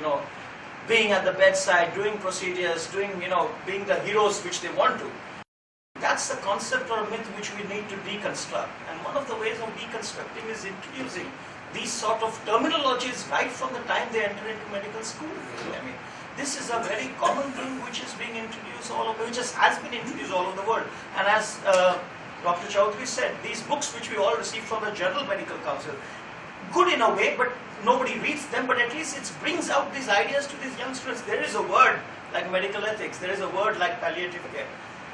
being at the bedside, doing procedures, being the heroes which they want to. That's the concept or a myth which we need to deconstruct. And one of the ways of deconstructing is introducing these sort of terminologies right from the time they enter into medical school. I mean, this is a very common thing which is being introduced has been introduced all over the world. And as Dr. Chaudhary said, these books which we all receive from the General Medical Council, good in a way, but nobody reads them, but at least it brings out these ideas to these young students. There is a word like medical ethics, there is a word like palliative care.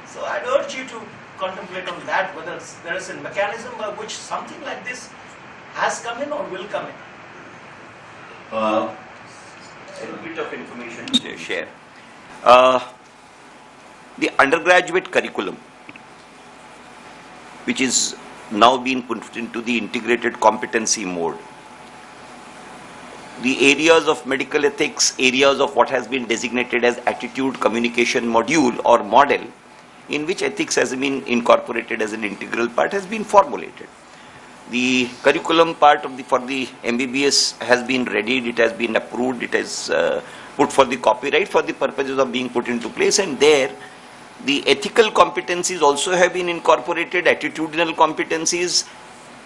So I'd urge you to contemplate on that, whether there is a mechanism by which something like this has come in or will come in. A bit of information to share. The undergraduate curriculum, which is now being put into the integrated competency mode, the areas of medical ethics, areas of what has been designated as attitude communication module or model, in which ethics has been incorporated as an integral part, has been formulated. The curriculum part of for the MBBS has been readied, it has been approved, it is put for the copyright for the purposes of being put into place, and there the ethical competencies also have been incorporated, attitudinal competencies,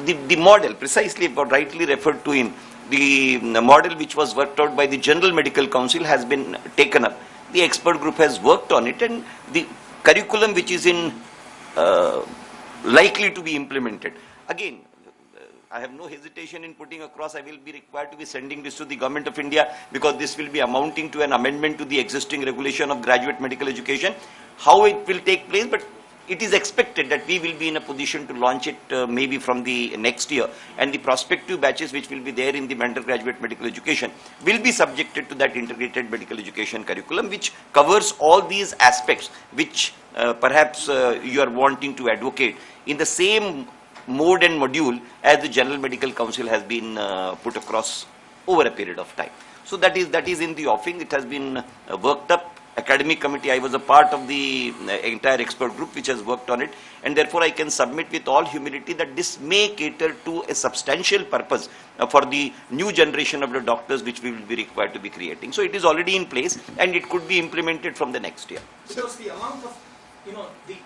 the model, precisely what rightly referred to in the model which was worked out by the General Medical Council has been taken up. The expert group has worked on it, and the curriculum which is in likely to be implemented. Again, I have no hesitation in putting across, I will be required to be sending this to the Government of India, because this will be amounting to an amendment to the existing regulation of graduate medical education. How it will take place, but it is expected that we will be in a position to launch it maybe from the next year, and the prospective batches which will be there in the undergraduate medical education will be subjected to that integrated medical education curriculum, which covers all these aspects which perhaps you are wanting to advocate in the same mode and module as the General Medical Council has been put across over a period of time. So that is in the offing. It has been worked up. Academic committee, I was a part of the entire expert group which has worked on it, and therefore I can submit with all humility that this may cater to a substantial purpose for the new generation of the doctors which we will be required to be creating. So it is already in place, and it could be implemented from the next year. Because the amount of,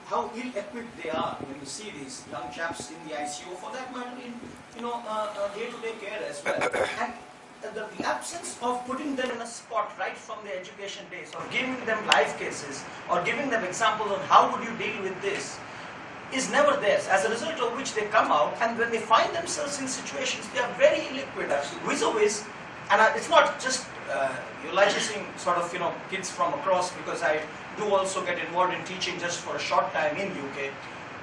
how ill-equipped they are when you see these young chaps in the ICU, for that matter in, day-to-day care as well. And the absence of putting them in a spot right from their education days, or giving them live cases, or giving them examples on how would you deal with this, is never there. As a result of which they come out, and when they find themselves in situations, they are very ill-equipped. Vis-a-vis, and it's not just eulogizing sort of kids from across, because I do also get involved in teaching just for a short time in UK,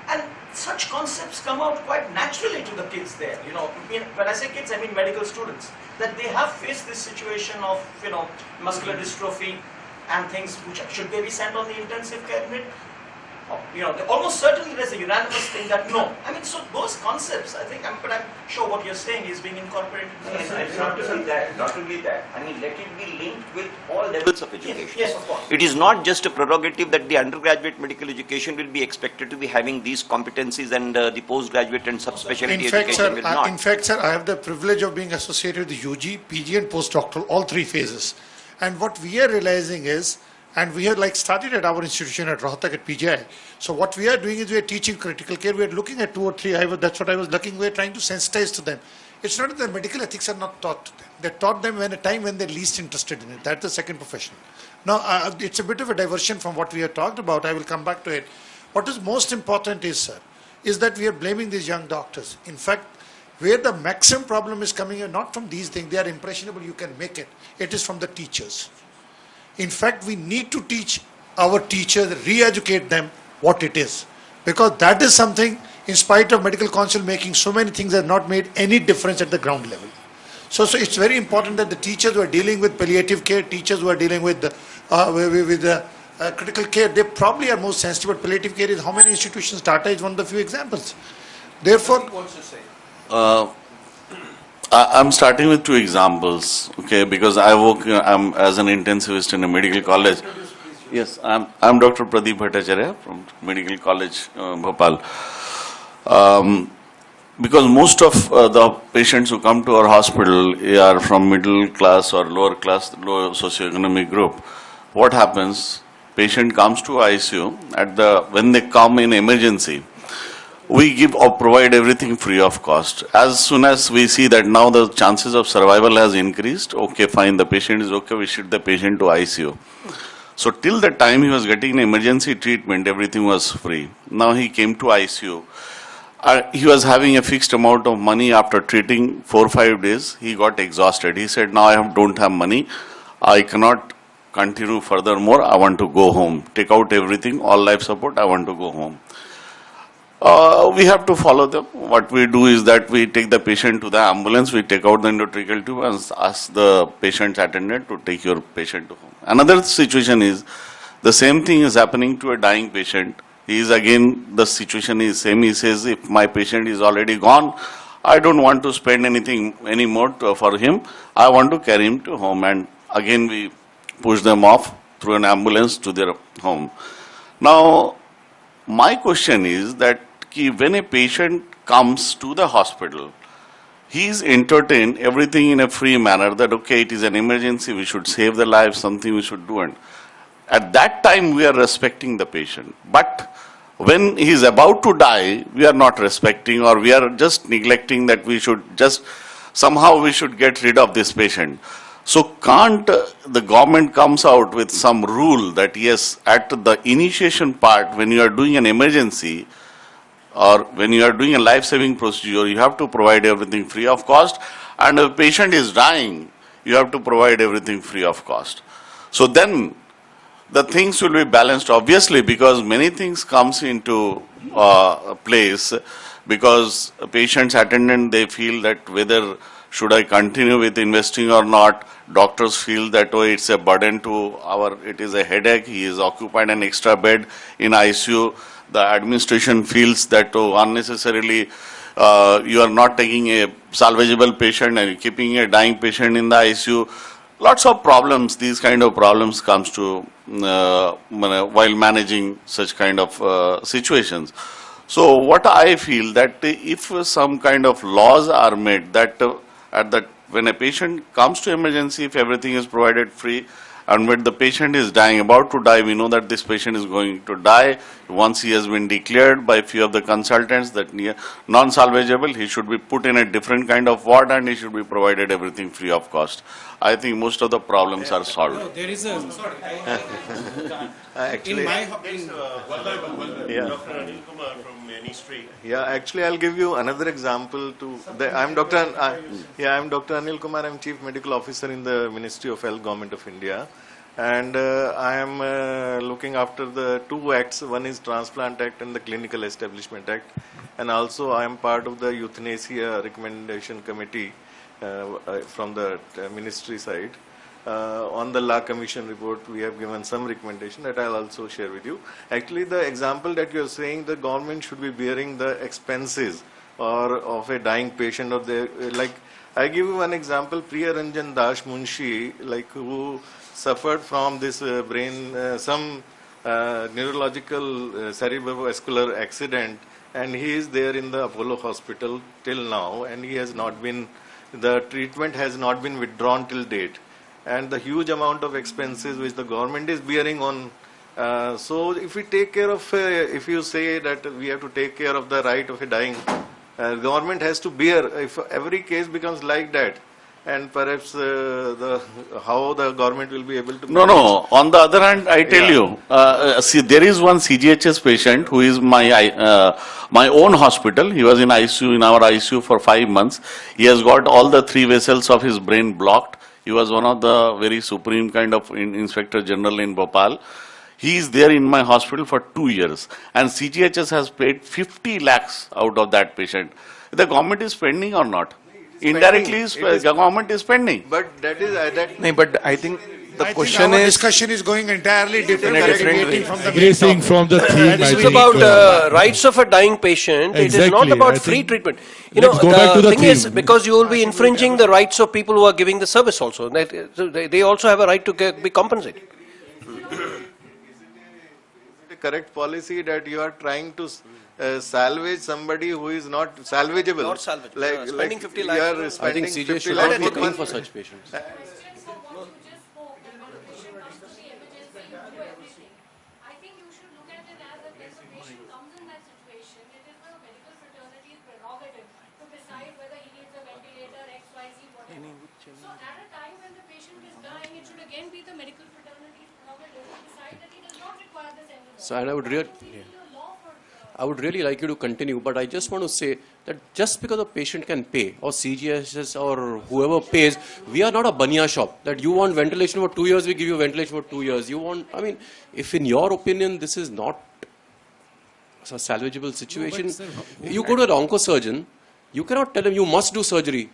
and such concepts come out quite naturally to the kids there. When I say kids, I mean medical students, that they have faced this situation of muscular dystrophy and things which should they be sent on the intensive care unit? Almost certainly there's a unanimous thing that no. I mean, so those concepts, I think, but I'm sure what you're saying is being incorporated. It's not only that. I mean, let it be linked with all levels of education. Yes, of course. It is not just a prerogative that the undergraduate medical education will be expected to be having these competencies, and the postgraduate and subspecialty education will not. In fact, sir, I have the privilege of being associated with the UG, PG and postdoctoral, all three phases. And what we are realizing is, and we have started at our institution at Rohtak at PGI. So what we are doing is we are teaching critical care. We are looking at 2 or 3. That's what I was looking. We are trying to sensitize to them. It's not that medical ethics are not taught to them. They're taught them when a time when they're least interested in it. That's the second profession. Now, it's a bit of a diversion from what we have talked about. I will come back to it. What is most important is, sir, is that we are blaming these young doctors. In fact, where the maximum problem is coming in, not from these things, they are impressionable, you can make it. It is from the teachers. In fact, we need to teach our teachers, re-educate them what it is. Because that is something, in spite of medical council making so many things, have not made any difference at the ground level. So it's very important that the teachers who are dealing with palliative care, teachers who are dealing with critical care, they probably are most sensitive. But palliative care is how many institutions? Tata is one of the few examples. Therefore, I'm starting with 2 examples, okay, because I'm as an intensivist in a medical college. Yes, I'm Dr. Pradeep Bhattacharya from Medical College, Bhopal. Because most of the patients who come to our hospital are from middle class or lower class, low socioeconomic group. What happens? Patient comes to ICU when they come in emergency. We give or provide everything free of cost. As soon as we see that now the chances of survival has increased, okay, fine, the patient is okay, we shift the patient to ICU. So till the time he was getting emergency treatment, everything was free. Now he came to ICU. He was having a fixed amount of money. After treating 4 or 5 days, he got exhausted. He said, now I don't have money. I cannot continue furthermore, I want to go home. Take out everything, all life support, I want to go home. We have to follow them. What we do is that we take the patient to the ambulance, we take out the endotracheal tube and ask the patient's attendant to take your patient to home. Another situation is, the same thing is happening to a dying patient. He is again, the situation is same. He says, if my patient is already gone, I don't want to spend anything anymore for him. I want to carry him to home. And again, we push them off through an ambulance to their home. Now, my question is that when a patient comes to the hospital, he is entertained everything in a free manner that, okay, it is an emergency, we should save the life, something we should do. And at that time, we are respecting the patient. But when he is about to die, we are not respecting, or we are just neglecting that we should just, somehow we should get rid of this patient. So can't the government comes out with some rule that yes, at the initiation part, when you are doing an emergency, or when you are doing a life-saving procedure, you have to provide everything free of cost, and if the patient is dying, you have to provide everything free of cost. So then, the things will be balanced, obviously, because many things comes into place, because patient's attendant, they feel that whether should I continue with investing or not. Doctors feel that, oh, it's a burden to it is a headache, he is occupied an extra bed in ICU. The administration feels that, oh, unnecessarily you are not taking a salvageable patient and keeping a dying patient in the ICU. Lots of problems, these kind of problems comes to while managing such kind of situations. So what I feel that if some kind of laws are made that when a patient comes to emergency, if everything is provided free, and when the patient is dying, about to die, we know that this patient is going to die. Once he has been declared by few of the consultants that non-salvageable, he should be put in a different kind of ward and he should be provided everything free of cost. I think most of the problems are solved. No, there is a... Actually, in my... yeah. Dr. Anil Kumar from Ministry. Yeah, actually, I'll give you another example to... I'm Dr. Anil Kumar. I'm Chief Medical Officer in the Ministry of Health, Government of India. And I am looking after the two acts. One is Transplant Act and the Clinical Establishment Act. And also I am part of the Euthanasia Recommendation Committee from the ministry side. On the Law Commission report, we have given some recommendation that I'll also share with you. Actually, the example that you're saying, the government should be bearing the expenses or of a dying patient, or like, I give you one example, Priya Ranjan Das Munshi, like, who suffered from this some neurological cerebrovascular accident, and he is there in the Apollo hospital till now, and he has not been, the treatment has not been withdrawn till date. And the huge amount of expenses which the government is bearing on. So if we take care of, if you say that we have to take care of the right of a dying, government has to bear, if every case becomes like that, and perhaps how the government will be able to... No. On the other hand, I tell you, see, there is one CGHS patient who is my own hospital. He was in ICU, in our ICU for 5 months. He has got all the 3 vessels of his brain blocked. He was one of the very supreme kind of Inspector General in Bhopal. He is there in my hospital for 2 years. And CGHS has paid 50 lakhs out of that patient. The government is spending or not? Indirectly, the government is spending. But that is... No, but I think the question our is... discussion is going entirely different. In a different way. From the Erasing from the theme, This I is think, about rights of a dying patient. It is not Exactly. about I free think treatment. let's go back to The the thing is, theme. because you will be infringing the rights of people who are giving the service also. They also have a right to be compensated. the correct policy that you are trying to salvage somebody who is not salvageable. Not salvageable. Like, Spending 50 lakhs. You are I spending think 50 CJ should lakhs not be for looking one- for such patients. So at a time when the patient is dying, it should again be the medical fraternity's prerogative to decide that he does not require this ambulance. So, and I would really... I would really like you to continue, but I just want to say that just because a patient can pay, or CGHS or whoever pays, we are not a banya shop. That you want ventilation for 2 years, we give you ventilation for 2 years. You want, I mean, if in your opinion this is not a salvageable situation, you go to an oncosurgeon, you cannot tell him you must do surgery.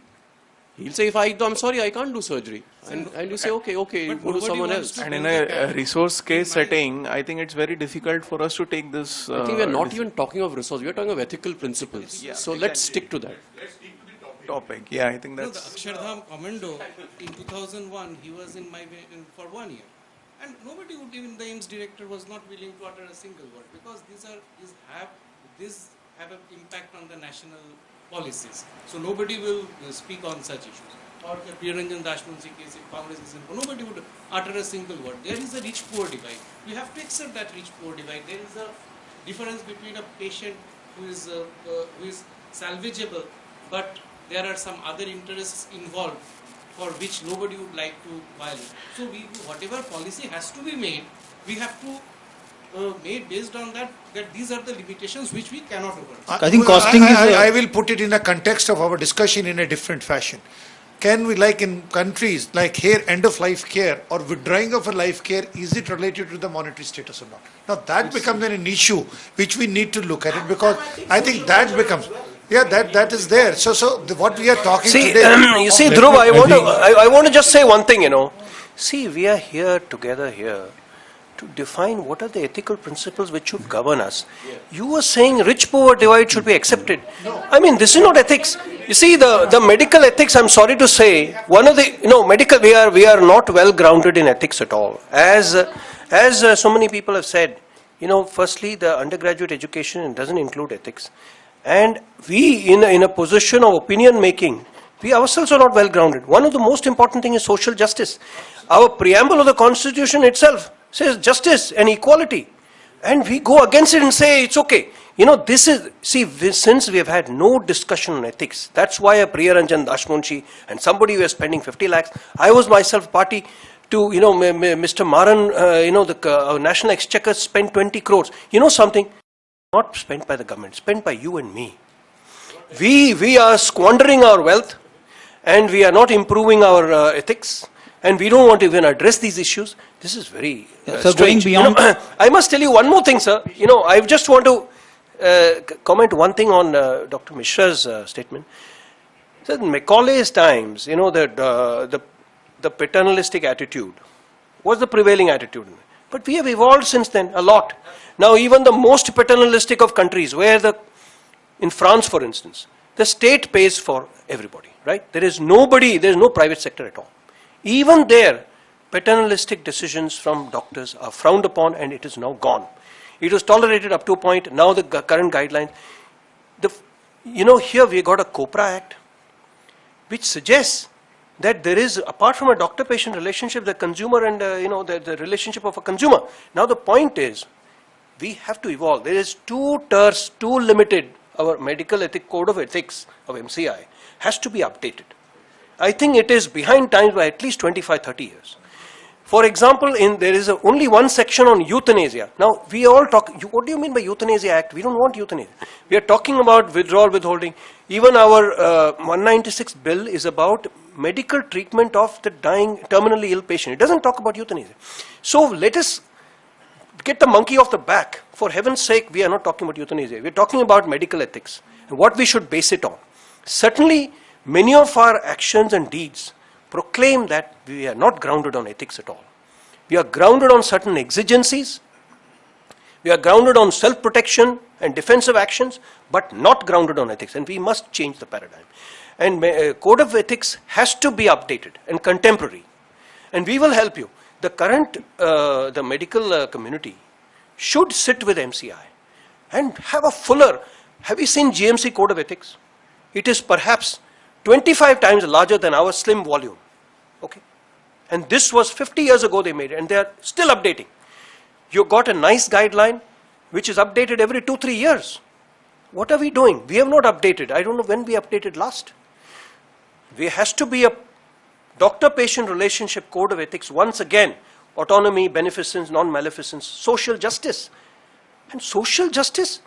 He'll say, I'm sorry, I can't do surgery. And you say, okay, you go to someone else. And in a resource case setting, I think it's very difficult for us to take this. I think we are not even talking of resource, we are talking of ethical principles. Yeah, so let's stick to that. Topic. Yeah, I think No, that's. the Akshardham Commando, in 2001, he was in my for 1 year. And nobody would, even the AIMS director was not willing to utter a single word, because these have an impact on the national policies. So nobody will speak on such issues. Or the Priyaranjan Dashmunsi case, if Congress is involved, nobody would utter a single word. There is a rich-poor divide. We have to accept that rich-poor divide. There is a difference between a patient who is salvageable, but there are some other interests involved for which nobody would like to violate. So whatever policy has to be made, we have to made based on that these are the limitations which we cannot overcome. I think costing I will put it in a context of our discussion in a different fashion. Can we, like in countries like here, end of life care or withdrawing of a life care, is it related to the monetary status or not? Now that becomes then an issue which we need to look at it, because I think that becomes, yeah, that is there. So what we are talking today. You see, Dhruv, I want to just say one thing, See, we are here together here to define what are the ethical principles which should govern us. You were saying rich-poor divide should be accepted. I mean, this is not ethics. You see, the medical ethics, I'm sorry to say, one of the, medical, we are not well grounded in ethics at all. As so many people have said, firstly, the undergraduate education doesn't include ethics. And we, in a position of opinion making, we ourselves are not well grounded. One of the most important things is social justice. Our preamble of the Constitution itself says justice and equality. And we go against it and say it's okay. This is, since we have had no discussion on ethics, that's why a Priyaranjan Dashmunsi and somebody who is spending 50 lakhs, I was myself party to, Mr. Maran, the National Exchequer spent 20 crores. Something? Not spent by the government, spent by you and me. We are squandering our wealth and we are not improving our ethics. And we don't want to even address these issues. This is very strange. Going beyond, I must tell you one more thing, sir. I just want to comment one thing on Dr. Mishra's statement. So in Macaulay's times, the paternalistic attitude was the prevailing attitude. But we have evolved since then a lot. Now even the most paternalistic of countries, in France, for instance, the state pays for everybody, right? There is no private sector at all. Even there, paternalistic decisions from doctors are frowned upon, and it is now gone. It was tolerated up to a point. Now the current guidelines, here we got a COPRA Act, which suggests that there is, apart from a doctor-patient relationship, the consumer and the relationship of a consumer. Now the point is, we have to evolve. There is too terse, too limited. Our medical code of ethics of MCI has to be updated. I think it is behind times by at least 25-30 years. For example, there is only one section on euthanasia. Now, we all talk, what do you mean by Euthanasia Act? We don't want euthanasia. We are talking about withdrawal, withholding. Even our 196 bill is about medical treatment of the dying, terminally ill patient. It doesn't talk about euthanasia. So let us get the monkey off the back. For heaven's sake, we are not talking about euthanasia. We are talking about medical ethics and what we should base it on. Certainly, many of our actions and deeds proclaim that we are not grounded on ethics at all. We are grounded on certain exigencies. We are grounded on self-protection and defensive actions, but not grounded on ethics. And we must change the paradigm. And code of ethics has to be updated and contemporary. And we will help you. The current, the medical community should sit with MCI and have a fuller. Have you seen GMC code of ethics? It is perhaps 25 times larger than our slim volume. Okay? And this was 50 years ago they made it, and they are still updating. You got a nice guideline which is updated every 2-3 years. What are we doing? We have not updated. I don't know when we updated last. There has to be a doctor-patient relationship code of ethics once again. Autonomy, beneficence, non-maleficence, social justice. And social justice,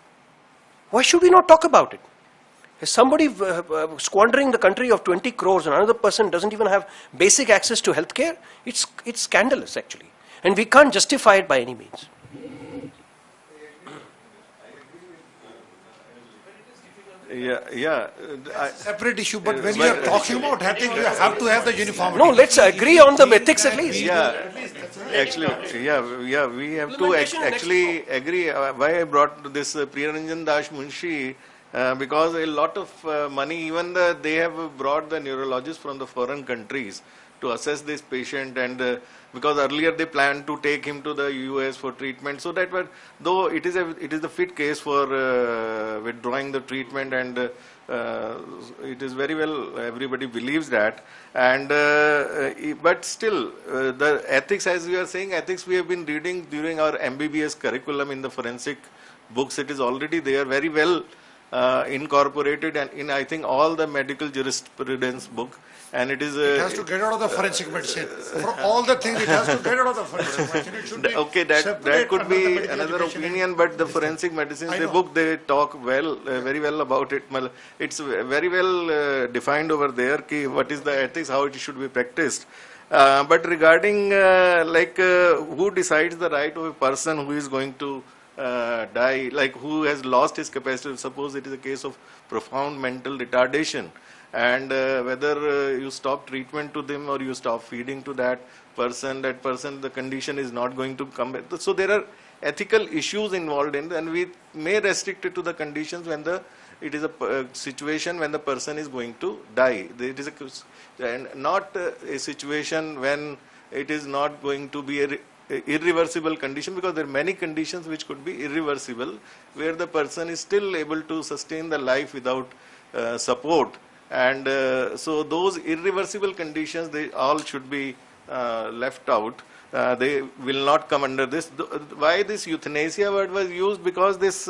Why should we not talk about it? Is somebody squandering the country of 20 crores and another person doesn't even have basic access to healthcare? It's scandalous actually. And we can't justify it by any means. Separate issue, but when you are talking about ethics, you have to have the uniformity. No, let's agree on the ethics at least. Actually, we have to actually agree. Why I brought this Priyaranjan Das Munshi, because a lot of money, even they have brought the neurologists from the foreign countries to assess this patient, and because earlier they planned to take him to the US for treatment, so that though it is the fit case for withdrawing the treatment, and it is very well, everybody believes that, and but still the ethics, as we are saying, ethics we have been reading during our MBBS curriculum in the forensic books. It is already there, very well incorporated, and in I think all the medical jurisprudence book. And it is. It has to get out of the forensic medicine. For all the things, it has to get out of the forensic medicine. It should be okay, that could be another opinion, but the forensic medicine, the book, they talk well, very well about it. It's very well defined over there, what is the ethics, how it should be practiced. But regarding who decides the right of a person who is going to die, like who has lost his capacity, suppose it is a case of profound mental retardation, and whether you stop treatment to them or you stop feeding to that person, the condition is not going to come back. So there are ethical issues involved in, and we may restrict it to the conditions when it is a situation when the person is going to die. It is and not a situation when it is not going to be a irreversible condition, because there are many conditions which could be irreversible, where the person is still able to sustain the life without support. And so those irreversible conditions, they all should be left out. They will not come under this. Why this euthanasia word was used? Because this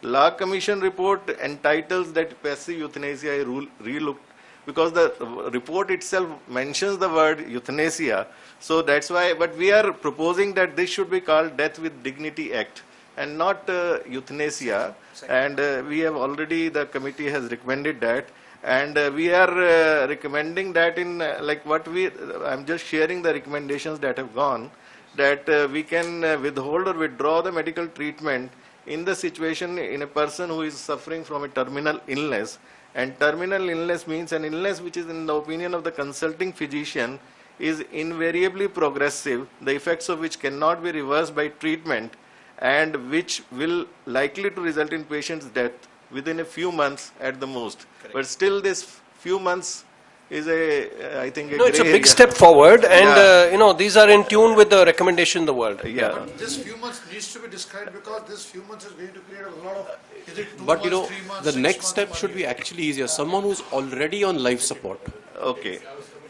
Law Commission report entitles that passive euthanasia a rule relooked, because the report itself mentions the word euthanasia. So that's why, but we are proposing that this should be called Death with Dignity Act and not euthanasia. And we have already, the committee has recommended that. And we are recommending that in I'm just sharing the recommendations that have gone, that we can withhold or withdraw the medical treatment in the situation in a person who is suffering from a terminal illness. And terminal illness means an illness which is, in the opinion of the consulting physician, is invariably progressive, the effects of which cannot be reversed by treatment, and which will likely to result in patient's death within a few months at the most. Correct. But still this few months is I think it's a big step forward, and these are in tune with the recommendation in the world. But this few months needs to be described, because this few months is going to create a lot of, is it 2 but months, 3 months, the 6 next months, step 1 should year. be actually easier. Someone who's already on life support. Okay.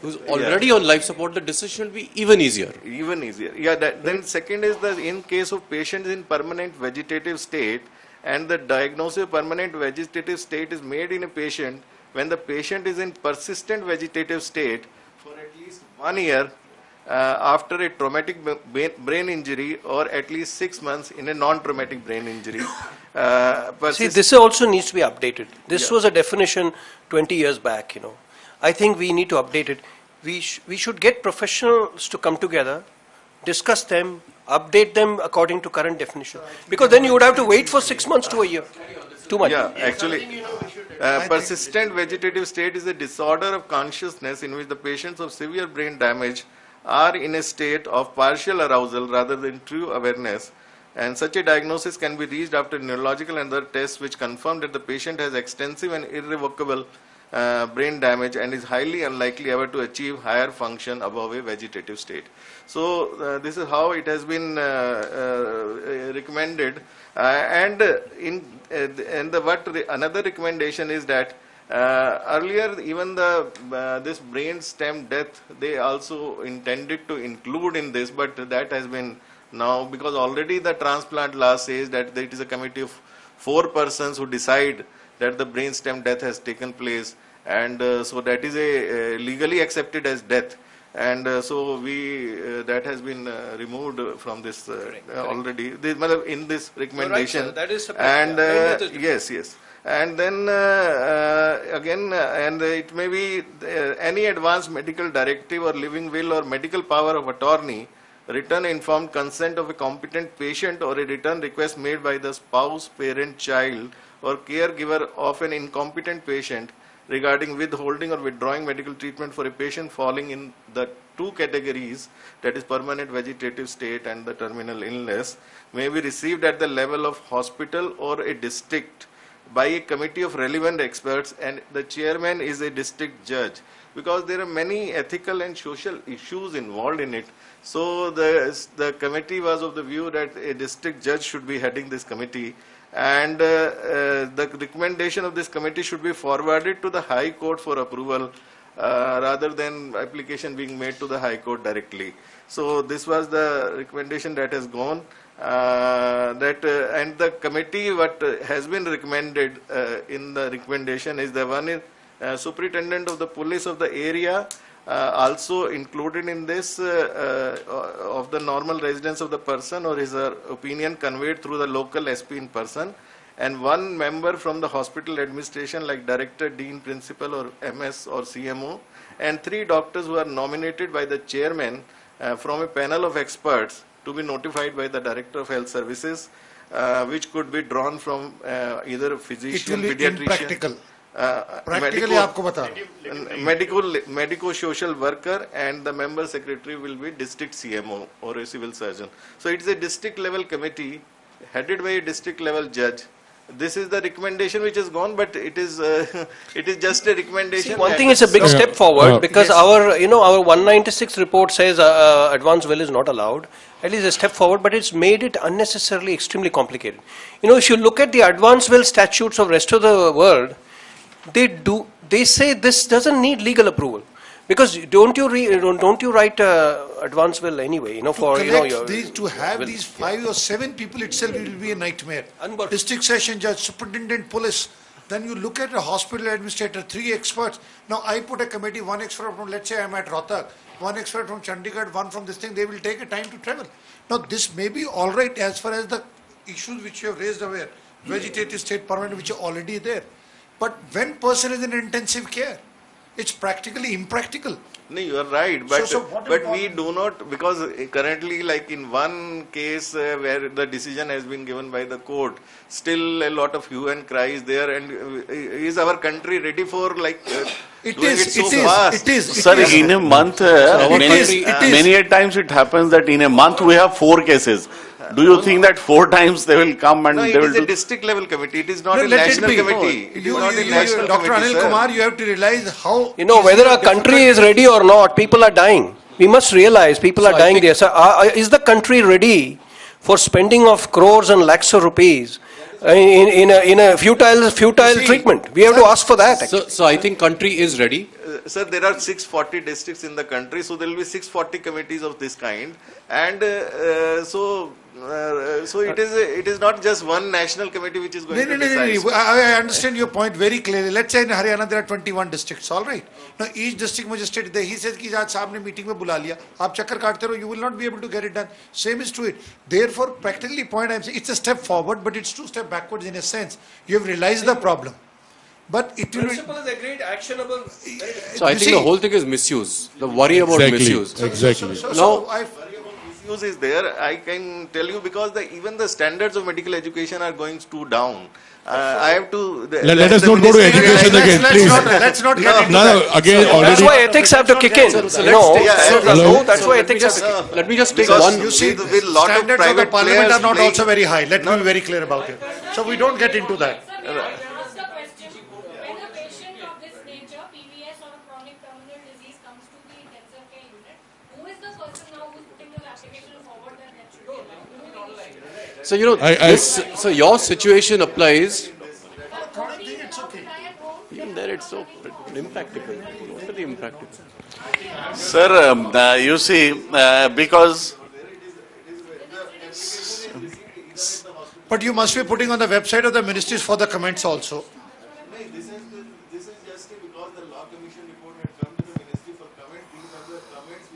Who's already on life support, the decision will be even easier. Even easier. Yeah, then second is that in case of patients in permanent vegetative state, and the diagnosis of permanent vegetative state is made in a patient when the patient is in persistent vegetative state for at least 1 year after a traumatic brain injury, or at least 6 months in a non-traumatic brain injury. See, this also needs to be updated. This was a definition 20 years back, I think we need to update it. We should get professionals to come together, discuss them, update them according to current definition. Because then you would have to wait for 6 months to a year. Too much. Yeah, actually, persistent vegetative state is a disorder of consciousness in which the patients of severe brain damage are in a state of partial arousal rather than true awareness. And such a diagnosis can be reached after neurological and other tests which confirm that the patient has extensive and irrevocable brain damage and is highly unlikely ever to achieve higher function above a vegetative state. So this is how it has been recommended. Another recommendation is that earlier even this brain stem death, they also intended to include in this, but that has been now, because already the transplant law says that it is a committee of 4 persons who decide that the brain stem death has taken place, and so that is legally accepted as death. And so that has been removed from this already. In this recommendation. Right, that is separate. And Yes. yes. And then again, and it may be any advance medical directive or living will or medical power of attorney, written informed consent of a competent patient or a written request made by the spouse, parent, child or caregiver of an incompetent patient regarding withholding or withdrawing medical treatment for a patient falling in the two categories, that is permanent vegetative state and the terminal illness, may be received at the level of hospital or a district by a committee of relevant experts, and the chairman is a district judge, because there are many ethical and social issues involved in it. So the committee was of the view that a district judge should be heading this committee, and the recommendation of this committee should be forwarded to the High Court for approval rather than application being made to the High Court directly. So this was the recommendation that has gone. And the committee, what has been recommended in the recommendation is the one is superintendent of the police of the area, also included in this of the normal residence of the person or his opinion conveyed through the local SP in person, and one member from the hospital administration like director, dean, principal or MS or CMO, and 3 doctors who are nominated by the chairman from a panel of experts to be notified by the Director of Health Services, which could be drawn from either a physician, pediatrician, medico-social worker, and the member secretary will be district CMO or a civil surgeon. So it is a district level committee headed by a district level judge. This is the recommendation which has gone, but it is just a recommendation. See, one thing is a big step forward, because our 196 report says advance will is not allowed. At least a step forward, but it's made it unnecessarily extremely complicated. If you look at the advance will statutes of rest of the world, they say this doesn't need legal approval. Because don't you write advance will anyway, to have these 5 or 7 people itself, it will be a nightmare. District session judge, superintendent, police. Then you look at a hospital administrator, 3 experts. Now I put a committee, 1 expert from, let's say I'm at Rohtak, 1 expert from Chandigarh, 1 from this thing. They will take a time to travel. Now this may be all right as far as the issues which you have raised aware, vegetative state, permanent, which are already there. But when person is in intensive care, it's practically impractical. No, you are right, but we do not, because currently, like in one case where the decision has been given by the court, still a lot of hue and cry is there, and is our country ready for doing it so fast? Sir, in a month, many a times it happens that in a month we have 4 cases. Do you think that 4 times they will come and they will do? It is a district level committee. It is not a national committee. It is not a national Dr. committee, Anil Kumar, you have to realize how... whether our country is ready or not, people are dying. We must realize people are dying there. So is the country ready for spending of crores and lakhs of rupees in a futile treatment? We have to ask for that. So I think country is ready. Sir, there are 640 districts in the country, so there will be 640 committees of this kind, and so it is not just one national committee which is going to decide. No. I understand your point very clearly. Let's say in Haryana there are 21 districts, all right. Now each district magistrate there, he says कि आज साहब ने meeting में बुला लिया, आप चक्कर काटते रहो, you will not be able to get it done. Same is to it. Therefore, practically point I'm saying, it's a step forward, but it's 2 steps backwards in a sense. You have realized the problem. But it will principle is agreed, actionable. So I think the whole thing is misuse. The worry about misuse. Exactly. So misuse is there. I can tell you because even the standards of medical education are going too down. I have to. Let us not go to education again, please. Let's not get into that. Again, already. That's why ethics have to kick in. That's why ethics have to kick in. Let me just take one. You see, the standards of the parliament are not also very high. Let me be very clear about it. So we don't get into that. So so your situation applies. Even there it's so impractical. What are the impractical? Sir, you see, because... But you must be putting on the website of the ministries for the comments also. This is just because the law commission report had come to the ministry for comment. These are the comments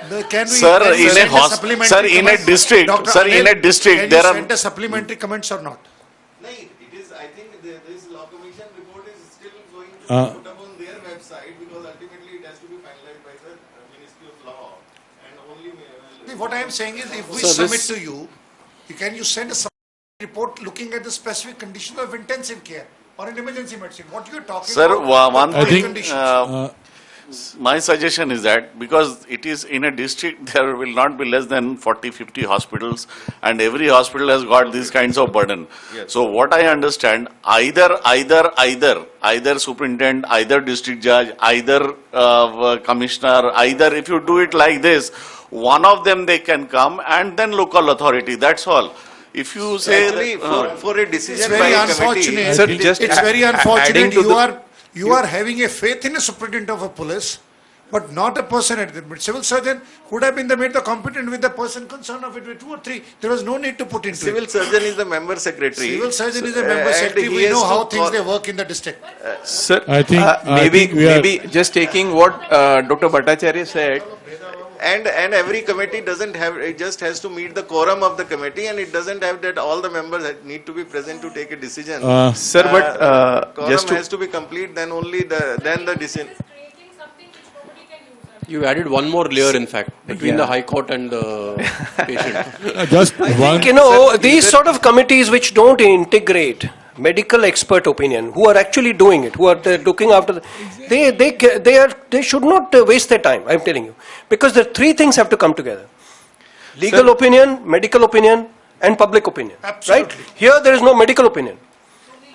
Can we Sir, can you in a send hos- supplementary sir, in a comments? district- Dr. sir, in a Anil, district, can there you are- send a supplementary comments or not? No, it is, I think this law commission report is still going to be put up on their website because ultimately it has to be finalized by the Ministry of Law and only. See, what I am saying is, if we So submit this- to you, can you send a supplementary report looking at the specific conditions of intensive care or in emergency medicine? What you are talking Sir, about? one the thing, conditions. my suggestion is that because it is in a district, there will not be less than 40, 50 hospitals, and every hospital has got these kinds of burden. Yes. So what I understand, either superintendent, either district judge, either commissioner, either if you do it like this, one of them they can come and then local authority, that's all. If you say Actually, for a decision It's by very a committee. unfortunate. Sir, just It's very unfortunate. adding to You are having a faith in a superintendent of a police, but not a person at the civil surgeon would have been made the competent with the person concerned of it with 2 or 3. There was no need to put into Civil it. surgeon is the member secretary. Civil surgeon is a member and secretary. he We has know to how things call- they work in the district. Sir, I think maybe just taking what Dr. Bhattacharya said. And every committee doesn't have, it just has to meet the quorum of the committee and it doesn't have that all the members need to be present to take a decision. Sir, but Quorum just to has to be complete, then only then the decision. Creating something which nobody can use. You added one more layer, in fact, between the High Court and the patient. Just one. You know, these sort of committees which don't integrate medical expert opinion, who are actually doing it, who are looking after, they should not waste their time, I'm telling you. Because the 3 things have to come together. Legal opinion, medical opinion, and public opinion. Absolutely. Right? Here there is no medical opinion.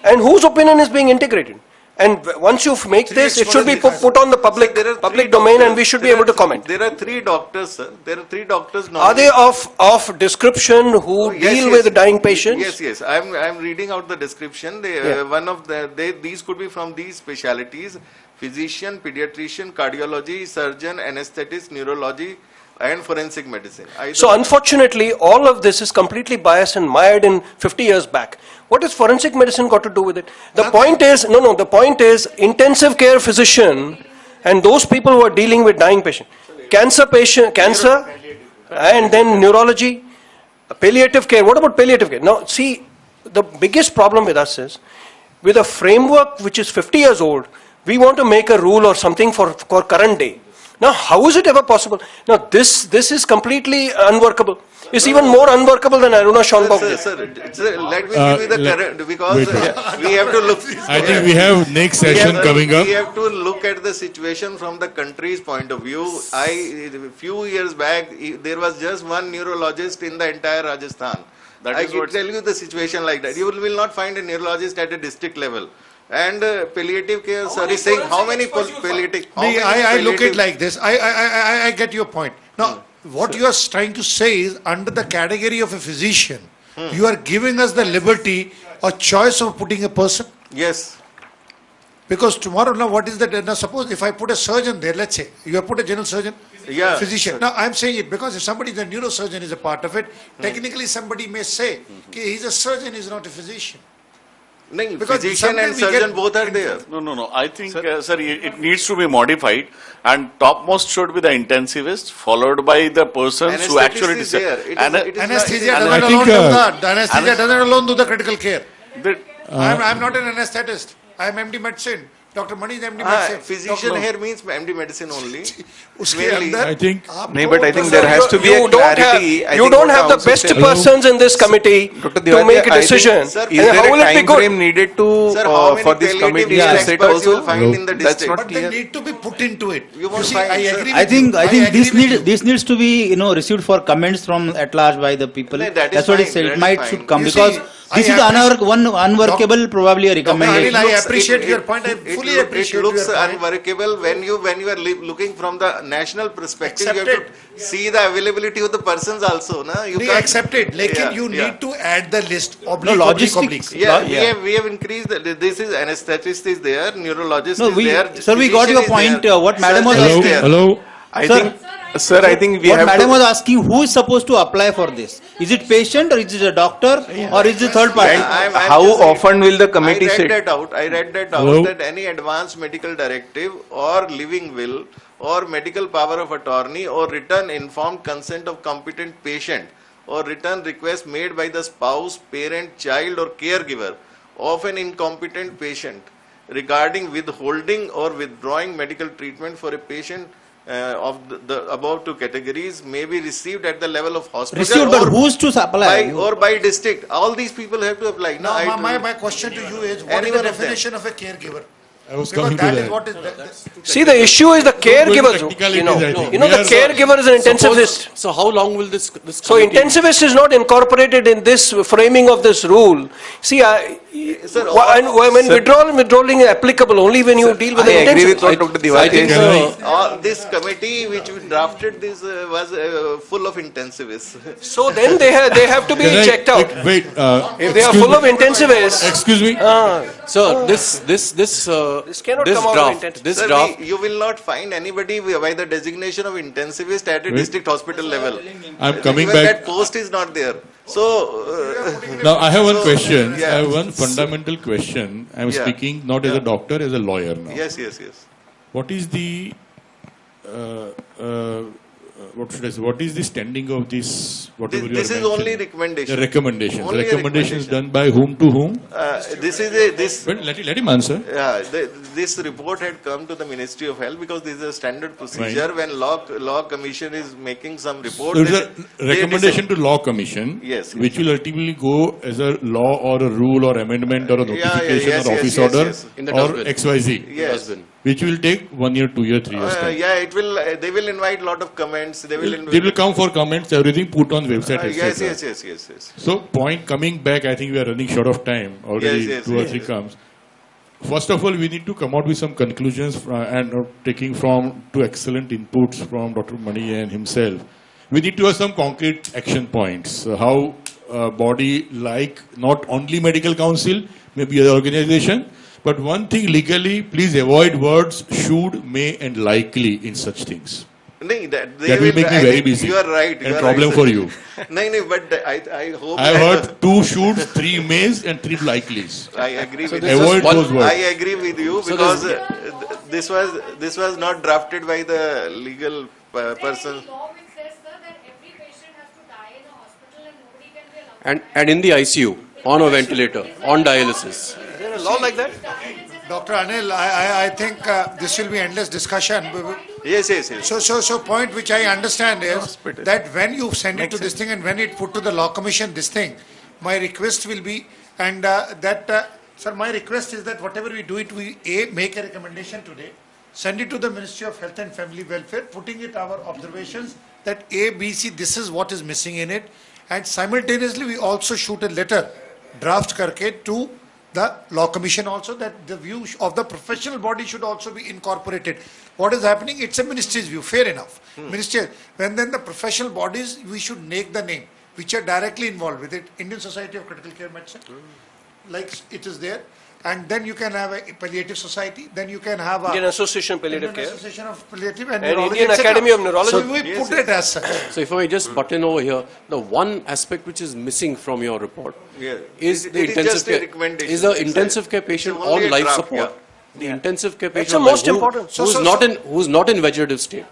And whose opinion is being integrated? And once you make this, it should be put on the public domain and we should be able to comment. There are 3 doctors, sir. There are 3 doctors. Are they of description who deal with dying patients? Yes. I'm reading out the description. These could be from these specialities: physician, pediatrician, cardiology, surgeon, anesthetist, neurology, and forensic medicine. So unfortunately, all of this is completely biased and mired in 50 years back. What has forensic medicine got to do with it? The point is, the point is intensive care physician and those people who are dealing with dying patient, cancer, and then neurology, palliative care. What about palliative care? Now, see, the biggest problem with us is, with a framework which is 50 years old, we want to make a rule or something for current day. Now, how is it ever possible? Now, this is completely unworkable. It's even more unworkable than Aruna Schonbach. Sir, let me give you the current, because we have to look. I think we have next session coming up. We have to look at the situation from the country's point of view. A few years back, there was just one neurologist in the entire Rajasthan. I can tell you the situation like that. You will not find a neurologist at a district level. And palliative care, sir, is saying how many palliative. I look at it like this. I get your point. Now, what you are trying to say is, under the category of a physician, you are giving us the liberty or choice of putting a person. Yes. Because tomorrow, now what is that? Now suppose if I put a surgeon there, let's say, you have put a general surgeon, physician. Now I'm saying it because if somebody is a neurosurgeon is a part of it, technically somebody may say, he's a surgeon, he's not a physician. Because physician and surgeon both are there. No. I think, sir, it needs to be modified, and topmost should be the intensivist, followed by the persons who actually decide. Anesthesia doesn't alone do that. The anesthesia doesn't alone do the critical care. I'm not an anesthetist. I'm MD medicine. Dr. Mani is MD medicine. Physician here means MD medicine only. I think. But I think there has to be a clarity. You don't have the best persons in this committee to make a decision. Is there a time frame needed to for this committee to sit also? That's not But they need to be put into it. You won't see, find, I sir. agree I with you. think agree with you. this needs to be received for comments from at large by the people. No, that is That's what it fine, said. that It is might fine. should come You because see, this is one unworkable, probably a recommendation. I appreciate your point. I fully appreciate your It looks point. unworkable when you are looking from the national perspective. You have Accept to see the availability of the persons also. Na? You We can't- accept it. Lekin you yeah. need to add the list. Logistics. We have increased. This is anesthetist is there, neurologist No, is there. sir, we got your physician is point. there, What madam was surgeon is asking. there. Hello. I Sir, think Sir, I think we what have madam to... was asking, who is supposed to apply for this? Is it patient or is it a doctor or is it third party? And how often will the committee sit? I read that out Hello? that any advance medical directive or living will or medical power of attorney or written informed consent of competent patient or written request made by the spouse, parent, child or caregiver of an incompetent patient regarding withholding or withdrawing medical treatment for a patient of the above two categories may be received at the level of hospital Received, but who's to apply? by district. All these people have to apply. Now, my question to you is, what is the definition of a caregiver? I was Because coming to that that. is what is See, the issue is the caregivers. technicalities, You know, I think. you know We the are- caregiver is an intensivist. So how long will this So committee- intensivist is not incorporated in this framing of this rule. See, when withdrawing is applicable only when you deal with I an agree with intensivist. what Dr. Diwakar think, is. This committee which we drafted this was full of intensivists. So then they have to be Can I- checked out. Wait, If they are full of intensivists. excuse me. Sir, this cannot come out of draft, intensive. this Sir, draft, you will not find anybody by the designation of intensivist at a district hospital level. I'm coming Even back. that post is not there. So Now, I have one question. yeah. I have one fundamental question. I'm Yeah. speaking not as a doctor, as a lawyer now. yes. What is the what should I say? What is the standing of this? Whatever This you are is only mentioning? recommendation. The recommendations. Only a Recommendations done by whom to whom? This is this. Well, let him answer. This report had come to the Ministry of Health because this is a standard procedure when law commission is making some report. So it's a recommendation to law commission, Yes, which will ultimately go as a law or a rule or amendment or a notification yes, or yes, office yes, order yes. In the or dustbin. XYZ, Yes. which will take 1 year, 2 year, 3 years time. It will. They will invite lot of comments. They will. They will come for comments, everything put on website, Yes. etc. So point coming back, I think we are running short of time. Already Yes, two or three comes. First of all, we need to come out with some conclusions and taking from two excellent inputs from Dr. Mani and himself. We need to have some concrete action points. How a body like not only medical council, maybe other organization, but one thing legally, please avoid words should, may and likely in such things. That will make me very busy. You are right. And problem for you. But I hope. I heard 2 shoulds, 3 mays and 3 likelies. I agree with Avoid those words. I agree with you because this was not drafted by the legal person. Law which says, sir, that every patient has to die in a hospital and nobody can be allowed. and in the ICU, on a ventilator, on dialysis. Is there a law like that? Dr. Anil, I think this will be endless discussion. Yes. So point which I understand is that when you send it to this thing and when it put to the law commission, this thing, my request will be, and sir, my request is that whatever we do it, we make a recommendation today, send it to the Ministry of Health and Family Welfare, putting it our observations that A, B, C, this is what is missing in it, and simultaneously we also shoot a letter, draft karke to the law commission also, that the view of the professional body should also be incorporated. What is happening? It's a ministry's view, fair enough. Ministry, when then the professional bodies, we should make the name, which are directly involved with it. Indian Society of Critical Care Medicine, like it is there. And then you can have a palliative society, then you can have a Indian Association of Palliative Indian Care. Association of Palliative and, And Neurology, Indian etc. Academy of Neurology. So we put it as such. So if I may just butt in over here, the one aspect which is missing from your report is the It is intensive just a care. recommendation. Is the It's intensive care it's patient only on a life draft, support? The intensive care patient the on life, most important. who's not in vegetative state,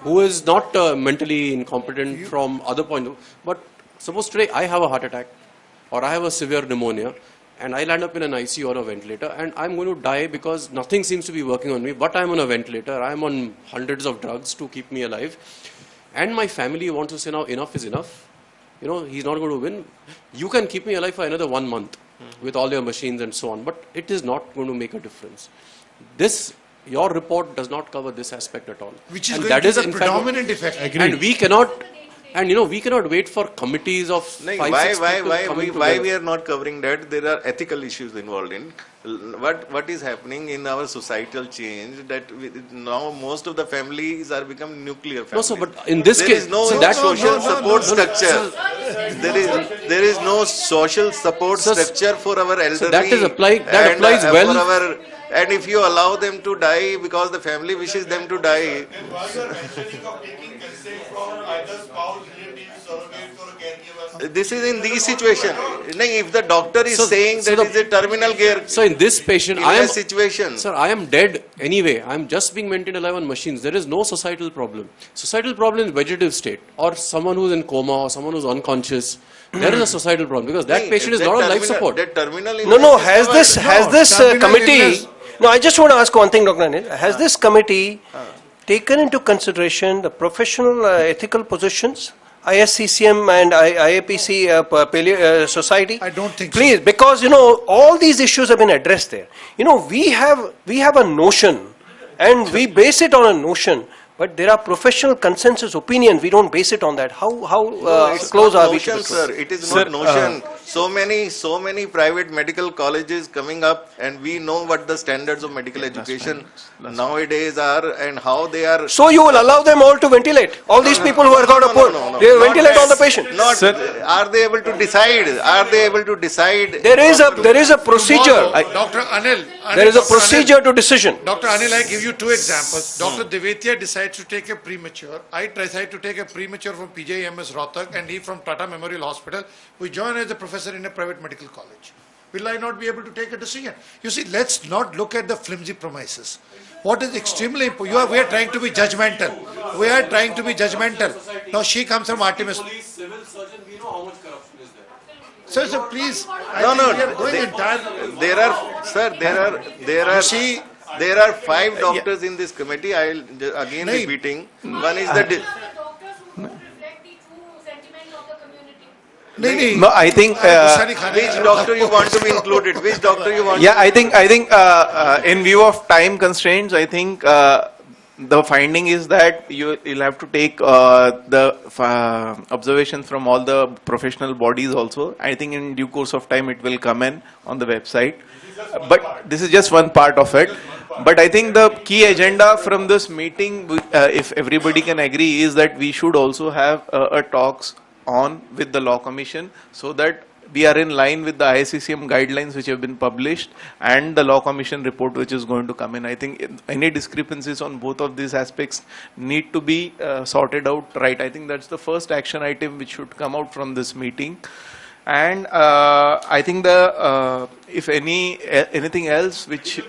who is not mentally incompetent from other point of view. But suppose today I have a heart attack or I have a severe pneumonia and I land up in an ICU or a ventilator and I'm going to die because nothing seems to be working on me, but I'm on a ventilator, I'm on hundreds of drugs to keep me alive, and my family wants to say now enough is enough, he's not going to win. You can keep me alive for another 1 month with all your machines and so on, but it is not going to make a difference. Your report does not cover this aspect at all. Which is and going that to is be the in fact predominant effect. And we cannot, we cannot wait for committees of 5-6 people coming Why together. we are not covering that? There are ethical issues involved in. What is happening in our societal change that now most of the families are become nuclear families. No, sir, but in this there case, is no so that social support structure. There is no social support structure for our elderly. So that applies well. And if you allow them to die because the family wishes them to die. This is in these situations. If the doctor is saying that is a terminal care. So in this patient, I am situation. Sir, I am dead anyway. I am just being maintained alive on machines. There is no societal problem. Societal problem is vegetative state, or someone who is in coma, or someone who is unconscious. There is a societal problem because that patient is not on life support. That terminal No. Has this committee? No, I just want to ask one thing, Dr. Anil. Has this committee taken into consideration the professional ethical positions? ISCCM and IAPC society? I don't think Please, because all these issues have been addressed there. We have a notion, and we base it on a notion. But there are professional consensus opinions. We don't base it on that. How close are we to the truth? Sir, it is not notion. So many private medical colleges coming up, and we know what the standards of medical education nowadays are and how they are. So you will allow them all to ventilate? All these people who are got a poor, they ventilate on the patient? Are they able to decide? Are they able to decide? There is a procedure. Dr. Anil. There is a procedure to decision. Dr. Anil, I give you two examples. Dr. Devetia decides to take a premature. I decide to take a premature from PJMS Rohtak, and he from Tata Memorial Hospital. We join as a professor in a private medical college. Will I not be able to take a decision? You see, let's not look at the flimsy premises. What is extremely important, we are trying to be judgmental. We are trying to be judgmental. Now she comes from Artemis. Police, civil surgeon, we know how much corruption is there. So please, there are 5 doctors in this committee. I will again repeating. One is the. No, I think which doctor you want to be included? Which doctor you want? Yeah, I think in view of time constraints, I think the finding is that you'll have to take the observations from all the professional bodies also. I think in due course of time it will come in on the website. But this is just one part of it. But I think the key agenda from this meeting, if everybody can agree, is that we should also have a talks on with the Law Commission so that we are in line with the ISCCM guidelines which have been published and the Law Commission report which is going to come in. I think any discrepancies on both of these aspects need to be sorted out right. I think that's the first action item which should come out from this meeting. And I think if anything else which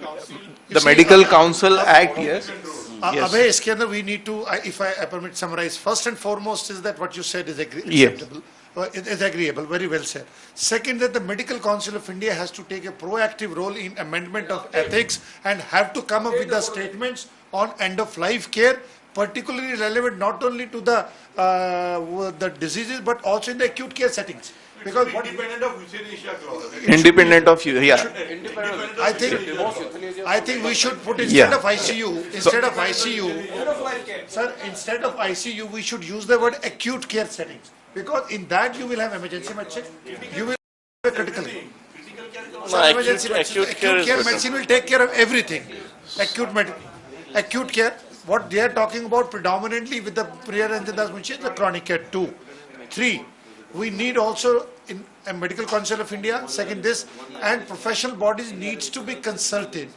the Medical Council Act, yes. Abhay, iske andar we need to, if I permit summarize, first and foremost is that what you said is acceptable. It is agreeable, very well said. Second, that the Medical Council of India has to take a proactive role in amendment of ethics and have to come up with the statements on end-of-life care, particularly relevant not only to the diseases but also in the acute care settings. Because independent of euthanasia clause. Independent of you, yeah. I think we should put instead of ICU, sir, instead of ICU, we should use the word acute care settings. Because in that you will have emergency medicine, you will have critical care. Acute care medicine will take care of everything. Acute care, what they are talking about predominantly with the Priya Ranjan Das Munshi is the chronic care. 2. 3. We need also in a Medical Council of India, second this, and professional bodies needs to be consulted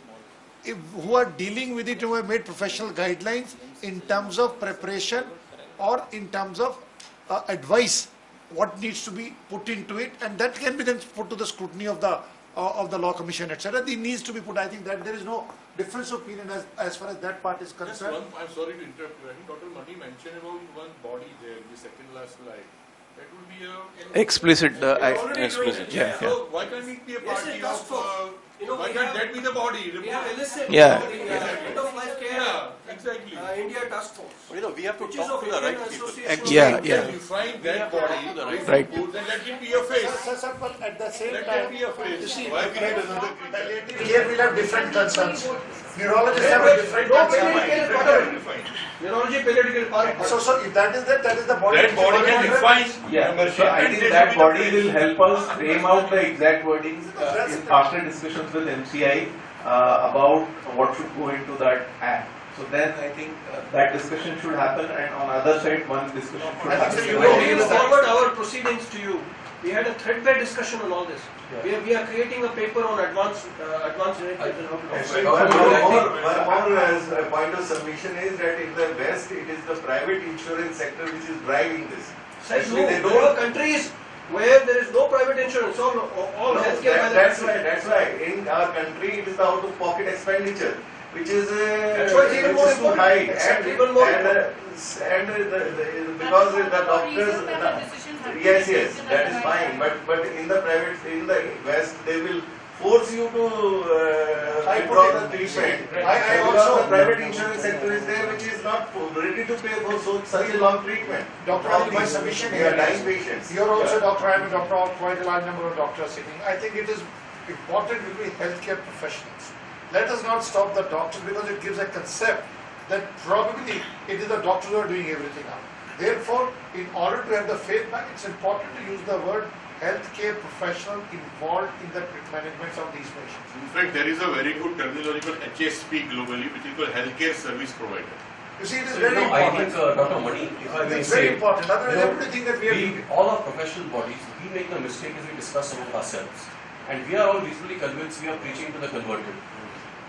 who are dealing with it, who have made professional guidelines in terms of preparation or in terms of advice, what needs to be put into it, and that can be then put to the scrutiny of the Law Commission, etc. It needs to be put. I think that there is no difference of opinion as far as that part is concerned. I'm sorry to interrupt you. I think Dr. Mani mentioned about one body there, the second last slide. That would be a explicit. Explicit. Yeah. So why can't it be a party of? Why can't that be the body? Yeah. End-of-life care. Yeah, exactly. India Task Force. We have to talk to the right people. Yeah. You find that body, right. Then let it be a face. But at the same Let time, that be a face. you see, Why we need another? here we'll have different concerns. Neurologists have a different concern. Neurology, palliative care. So if that is the body. That body can define. Yeah, so I think that body will help us frame out the exact wordings after discussions with MCI about what should go into that act. So then I think that discussion should happen, and on other side one discussion should happen. We will forward our proceedings to you, we had a threadbare discussion on all this. We are creating a paper on advanced directives and how to do One more point of submission is that in the West, it is the private insurance sector which is driving this. Actually, they there are countries where there is no private insurance, all healthcare. That's why. In our country, it is the out-of-pocket expenditure, which is too high. Because the doctors, yes, that is fine. But in the West, they will force you to withdraw the treatment. Because the private insurance sector is there, which is not ready to pay for such a long treatment. Dr. Ali, my submission here, dying patients. You're also Dr. I am a doctor, quite a large number of doctors sitting. I think it is important to be healthcare professionals. Let us not stop the doctors because it gives a concept that probably it is the doctors who are doing everything out. Therefore, in order to have the faith back, it's important to use the word healthcare professional involved in the management of these patients. In fact, there is a very good terminology called HSP globally, which is called healthcare service provider. You see, it is very important. I think, Dr. Mani, if I may it's say, very important. Otherwise, everybody think that all our professional bodies, we make the mistake as we discuss among ourselves. And we are all reasonably convinced we are preaching to the converted.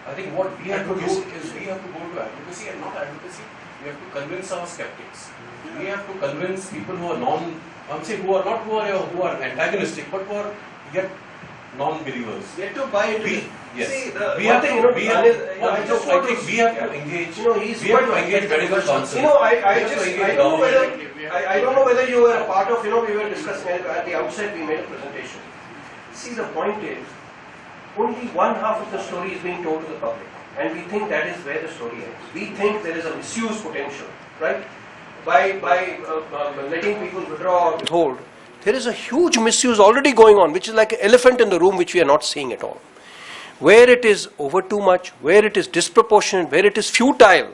I think what we have to do is we have to go to advocacy and not advocacy. We have to convince our skeptics. We have to convince people who are who are antagonistic, but who are yet non-believers. Yet to buy into it. Yes. See, we have to engage. We have to engage medical counsel. I don't know whether you were a part of, we were discussing at the outset, we made a presentation. See, the point is, only one half of the story is being told to the public. And we think that is where the story ends. We think there is a misuse potential, right? By letting people withdraw or withhold. There is a huge misuse already going on, which is like an elephant in the room, which we are not seeing at all. Where it is over too much, where it is disproportionate, where it is futile,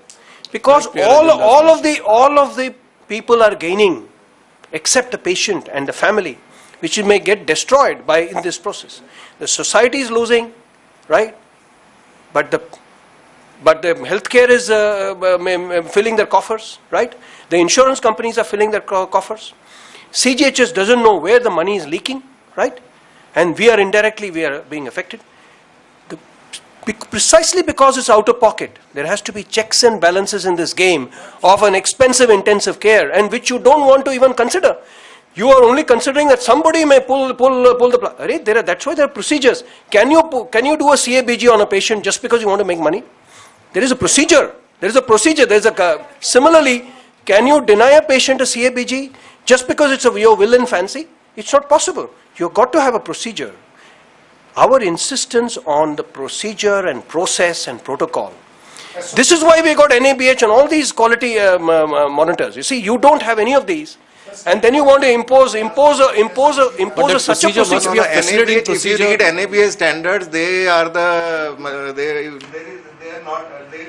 because all of the people are gaining, except the patient and the family, which may get destroyed in this process. The society is losing, right? But the healthcare is filling their coffers, right? The insurance companies are filling their coffers. CGHS doesn't know where the money is leaking, right? And we are being affected. Precisely because it's out of pocket, there has to be checks and balances in this game of an expensive intensive care, and which you don't want to even consider. You are only considering that somebody may pull the plug. That's why there are procedures. Can you do a CABG on a patient just because you want to make money? There is a procedure. Similarly, can you deny a patient a CABG just because it's of your will and fancy? It's not possible. You've got to have a procedure. Our insistence on the procedure and process and protocol. This is why we got NABH and all these quality monitors. You see, you don't have any of these. And then you want to impose such a procedure. If you read NABH standards, they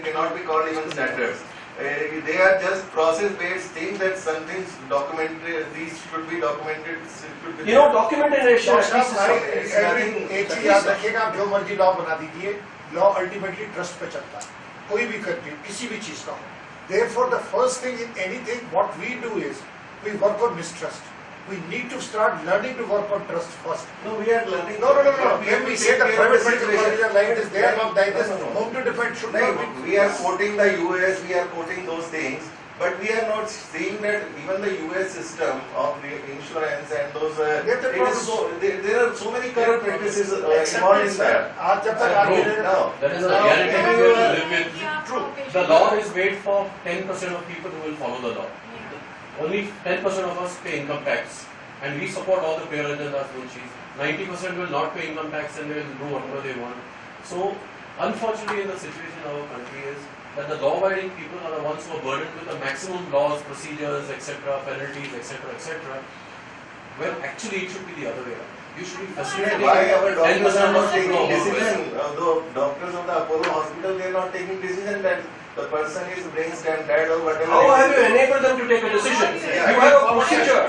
cannot be called even standards. They are just process-based things that some things documented. These should be documented. Documentation. जो मर्जी law बना दीजिए, law ultimately trust पे चलता है, कोई भी करके किसी भी चीज का. Therefore, the first thing in anything, what we do is we work on mistrust. We need to start learning to work on trust first. No, we are learning. No. When we say the private medical colleges are like this, they are not like this. Home to defend should not be. We are quoting the US, we are quoting those things, but we are not seeing that even the US system of insurance and those, there are so many corrupt practices involved in that. That is the reality we have to live with. True. The law is made for 10% of people who will follow the law. Only 10% of us pay income tax, and we support all the pay agendas. 90% will not pay income tax and they will do whatever they want. So, unfortunately, in the situation our country is that the law-abiding people are the ones who are burdened with the maximum laws, procedures, etc., penalties, etc., when actually it should be the other way around. You should be facilitating. Why our doctors are not taking decision? The doctors of the Apollo hospital, they are not taking decision that the person is brain stem dead or whatever. How have you enabled them to take a decision? You have a procedure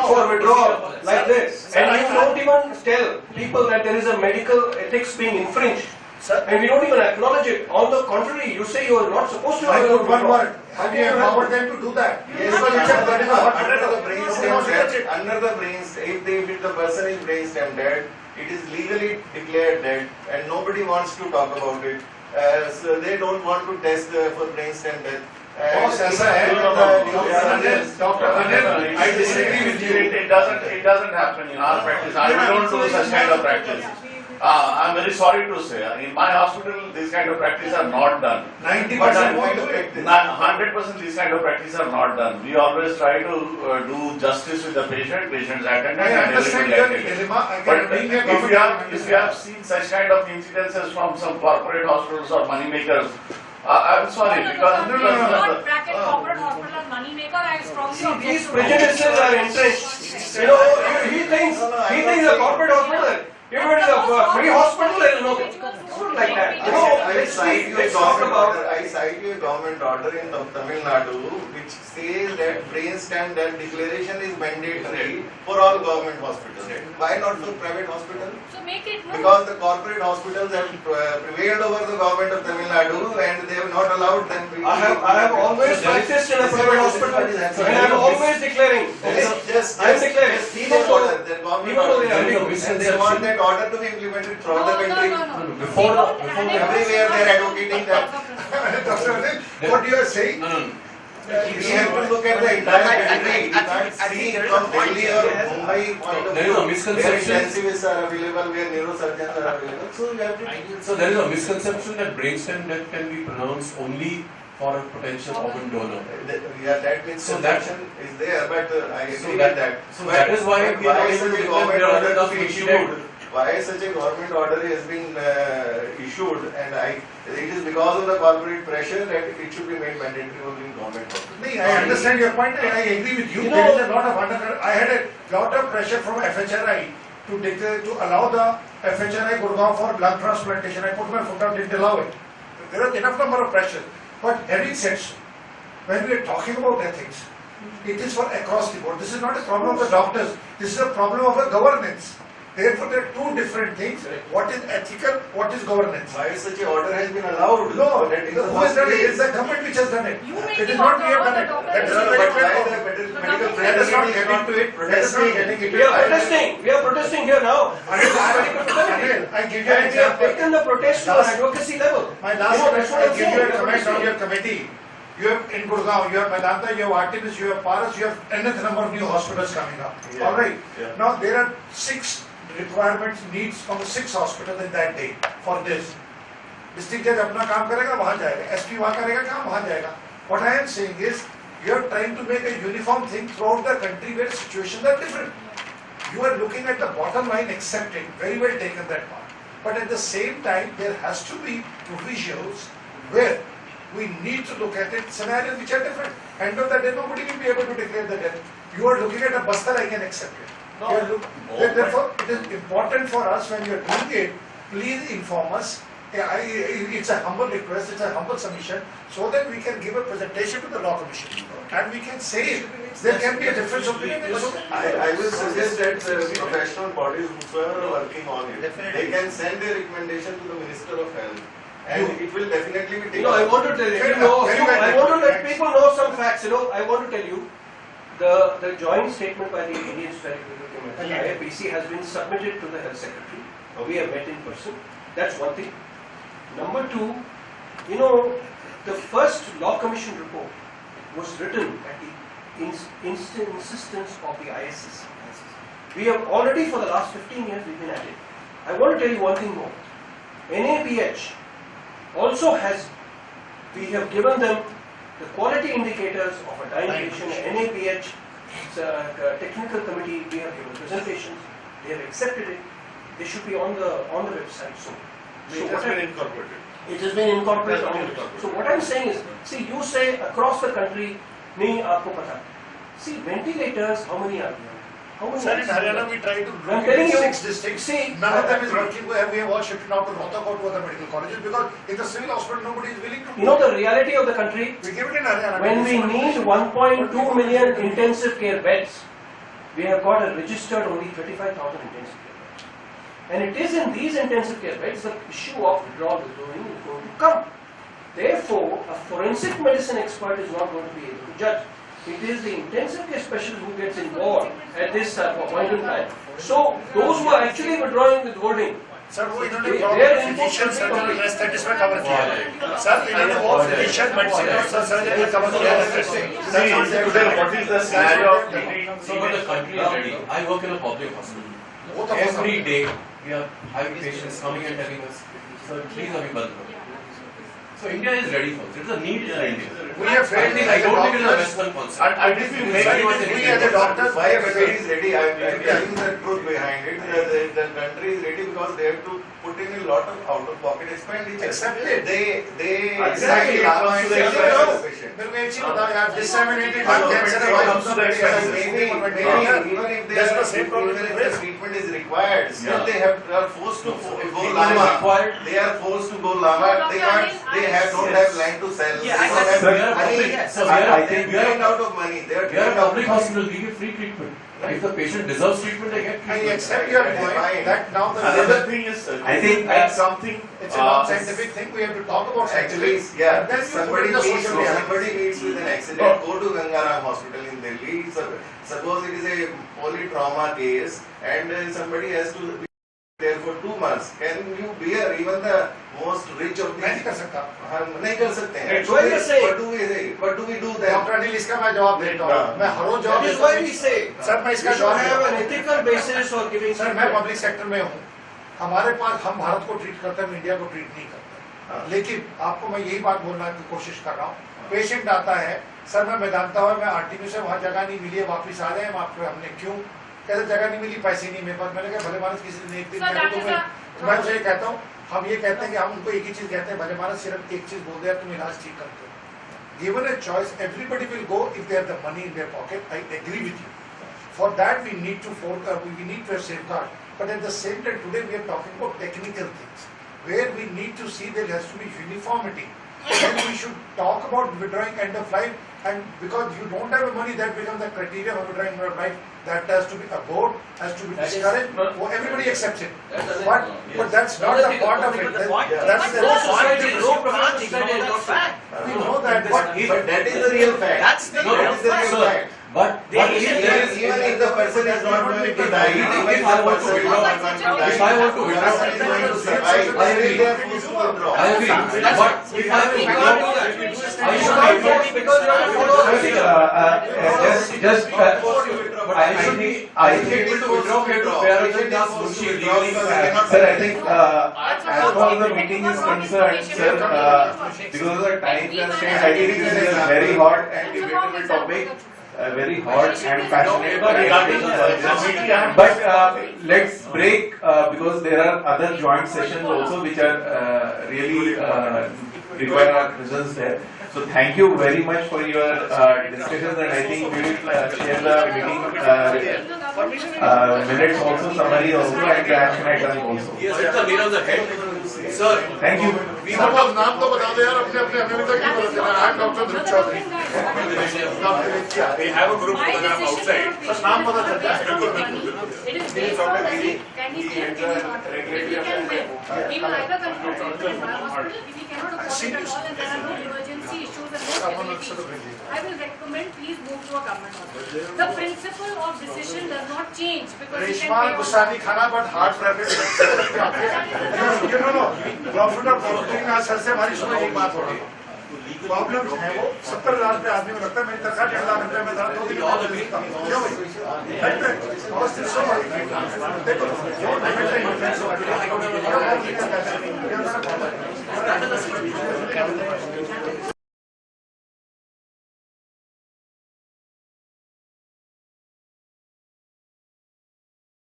for withdrawal like this, and you don't even tell people that there is a medical ethics being infringed. And we don't even acknowledge it. On the contrary, you say you are not supposed to. One word. Have you empowered them to do that? Yes, but that is not under the brain stem death under the if the person is brainstem dead, it is legally declared dead, and nobody wants to talk about it. So they don't want to test for brainstem death. Doctor Anil, I disagree with you. It doesn't happen in our practice. We don't do such kind of practice. I'm very sorry to say, in my hospital, these kind of practice are not done. 90% won't do it. 100% these kind of practice are not done. We always try to do justice with the patient, patient's attendant, and everybody attendant. But if you have seen such kind of incidences from some corporate hospitals or money makers, I'm sorry, because Not bracket corporate hospital and money maker. I strongly See, object these to prejudices are entrenched. You know, he thinks a corporate hospital. If it is a free hospital, there is no. It's not like that. You know, let's talk about. I cite you a government order in Tamil Nadu which says that brainstem death declaration is mandatory for all government hospitals. Why not for private hospitals? So make it no. Because the corporate hospitals have prevailed over the government of Tamil Nadu and they have not allowed them to. I have always practiced in a private hospital and I am always declaring. I am declaring. Even though the government and they want that order to be implemented throughout the country. Everywhere they are advocating that. What you are saying? We have to look at the entire country. You can't see from Delhi or Mumbai point of There is a view misconception. where intensivists are available, where neurosurgeons are available. So you have to. So there is a misconception that brainstem death can be pronounced only for a potential organ donor. Yeah, that misconception is there, but I agree with that. So that is why we are able to declare the order of issued. Why such a government order has been issued, and it is because of the corporate pressure that it should be made mandatory only in government hospitals. I understand your point, and I agree with you. There is a lot of I had a lot of pressure from FHRI to allow the FHRI Gurgaon for lung transplantation. I put my foot out, didn't allow it. There was enough number of pressure. But having said so, when we are talking about ethics, it is for across the board. This is not a problem of the doctors. This is a problem of the governance. Therefore, there are two different things. What is ethical, what is governance? Why such an order has been allowed? No, who has done it? It is the government which has done it. It is not we have done it. That is not Let us not get into it. We are protesting here now. I give you an And we have example. taken the protest to an advocacy level. My last question, I what I'm give you a saying. comment on your committee. You have in Gurgaon, you have Medanta, you have Artemis, you have Paras, you have enough number of new hospitals coming up. Yeah. All right. Yeah. Now there are 6 requirements, needs from 6 hospitals in that day for this. District judge अपना काम करेगा वहाँ जाएगा, SP वहाँ करेगा काम वहाँ जाएगा. What I am saying is, you are trying to make a uniform thing throughout the country where situations are different. You are looking at the bottom line, accepting, very well taken that part. But at the same time, there has to be provisions where we need to look at it, scenarios which are different. End of the day, nobody will be able to declare the death. You are looking at a Bastar, I can accept it. Therefore, it is important for us when you are doing it, please inform us. It's a humble request, it's a humble submission, so that we can give a presentation to the Law Commission. And we can say there can be a difference of opinion. I will suggest that professional bodies who are working on it, they can send a recommendation to the Minister of Health. And it will definitely be taken. I want to tell you, I want to let people know some facts. I want to tell you, the joint statement by the Indian Society of Medical IFBC has been submitted to the Health Secretary. We have met in person. That's one thing. Number 2, the first Law Commission report was written at the insistence of the ISS. We have already, for the last 15 years, we've been at it. I want to tell you one thing more. NABH also has, we have given them the quality indicators of a dying patient. NABH, it's a technical committee, we have given presentations, they have accepted it. They should be on the website soon. It has been incorporated. It has been incorporated. So what I'm saying is, see, you say across the country, nahi aapko pata. See, ventilators, how many are there? Sir, in Haryana we try to I'm look telling at you, 6 districts. None of them is working. We have all shifted now to Rohtak or to other medical colleges because in the civil hospital nobody is willing to. You know the reality of the country? We give it in Haryana. When we need 1.2 million intensive care beds, we have got a registered only 35,000 intensive care beds. And it is in these intensive care beds the issue of withdrawal is going to come. Therefore, a forensic medicine expert is not going to be able to judge. It is the intensive care specialist who gets involved at at this point in time. So those who are actually withdrawing withholding, sir वो इन्होंने physician surgery aesthetics में cover किया है sir इन्होंने वो physician medicine और surgery में cover किया है So but the country is ready. I work in a public hospital. Every day we are having patients coming and telling us, sir, please have band karo. So India is ready for it. It's a need in India. We have failed. I don't think it is a Western concept. And if you make it, we as a doctors, why everybody is ready? I am telling the truth behind it. The country is ready because they have to put in a lot of out-of-pocket expenditure. Accepted. They Exactly. मेरे को एक चीज बताओ यार, disseminated lung cancer है, maybe even if the treatment is required, still they are forced to go lama. They are forced to go lama. They don't have land to sell. They don't have money. I think we are out of money. We are a public hospital. We give free treatment. If the patient deserves treatment, they get treatment. I accept your point that now the Another thing is, I think that's something. It's a non-scientific thing. We have to talk about actually, scientific. yeah. Somebody meets with an accident. Go to Gangaram Hospital in Delhi. Suppose it is a polytrauma case, and somebody has to be there for 2 months. Can you bear even the most rich of these? नहीं कर सकता. हम नहीं कर सकते हैं. What do we do then? Doctor Anil इसका मैं जवाब देता हूँ. मैं हर रोज जवाब देता हूँ. सर मैं इसका जवाब have an ethical basis for giving. Sir मैं पब्लिक सेक्टर में हूँ. हमारे पास हम भारत को ट्रीट करते हैं, इंडिया को ट्रीट नहीं करते. लेकिन आपको मैं यही बात बोलने की कोशिश कर रहा हूँ. पेशेंट आता है, सर मैं जानता हूँ मैं आरटीयू से वहाँ जगह नहीं मिली है, वापिस आ जाए. हमने क्यों? कहते जगह नहीं मिली, पैसे नहीं मेरे पास. मैंने कहा भले मानस किसी ने एक दिन मैं उसे कहता हूँ, हम ये कहते हैं कि हम उनको एक ही चीज कहते हैं, भले मानस सिर्फ एक चीज बोल दे तुम इलाज ठीक करते हो. Given a choice, everybody will go if they have the money in their pocket. I agree with you. For that we need to have safeguard. But at the same time, today we are talking about technical things, where we need to see there has to be uniformity. Then we should talk about withdrawing end of life, and because you don't have the money, that becomes the criteria for withdrawing end of life. That has to be abhorred, has to be discouraged. Everybody accepts it. But that's not the point of it. That's the point. We know that, but that is the real fact. That's the real fact. But even if the person is not going to die, if I want to withdraw, I agree. But if I withdraw, I should because you have to follow. I should be able to withdraw. Sir, I think as far as the meeting is concerned, sir, because of the time constraint, I think this is a very hot and debatable topic. Very hot and passionate. But let's break because there are other joint sessions also which are really require our presence there. So thank you very much for your discussions, and I think we will share the meeting minutes also, summary also, and the action items also. Yes, it's the nail on the head. Sir, thank you. नाम तो बता दो यार अपने अपने अभी तक नहीं पता चला. I'm Dr. Dhruv Chaudhary. We have a group program outside. बस नाम पता चलता है. It is based on the need. Can he still give his contract? If he can win, he will either continue to in my hospital. If he cannot afford it at all and there are no emergency issues and no stability, I will recommend please move to a government hospital. The principle of decision does not change because he can Reshma pay गुस्सा नहीं खाना, but heart problem. No. Profit और profiting आज sir से हमारी सुबह एक बात हो रही है. प्रॉब्लम है वो 70,000 रुपये आदमी में लगता है. मेरी तनख्वाह 1.5 लाख रुपये में था. 2 दिन क्यों भाई? देखो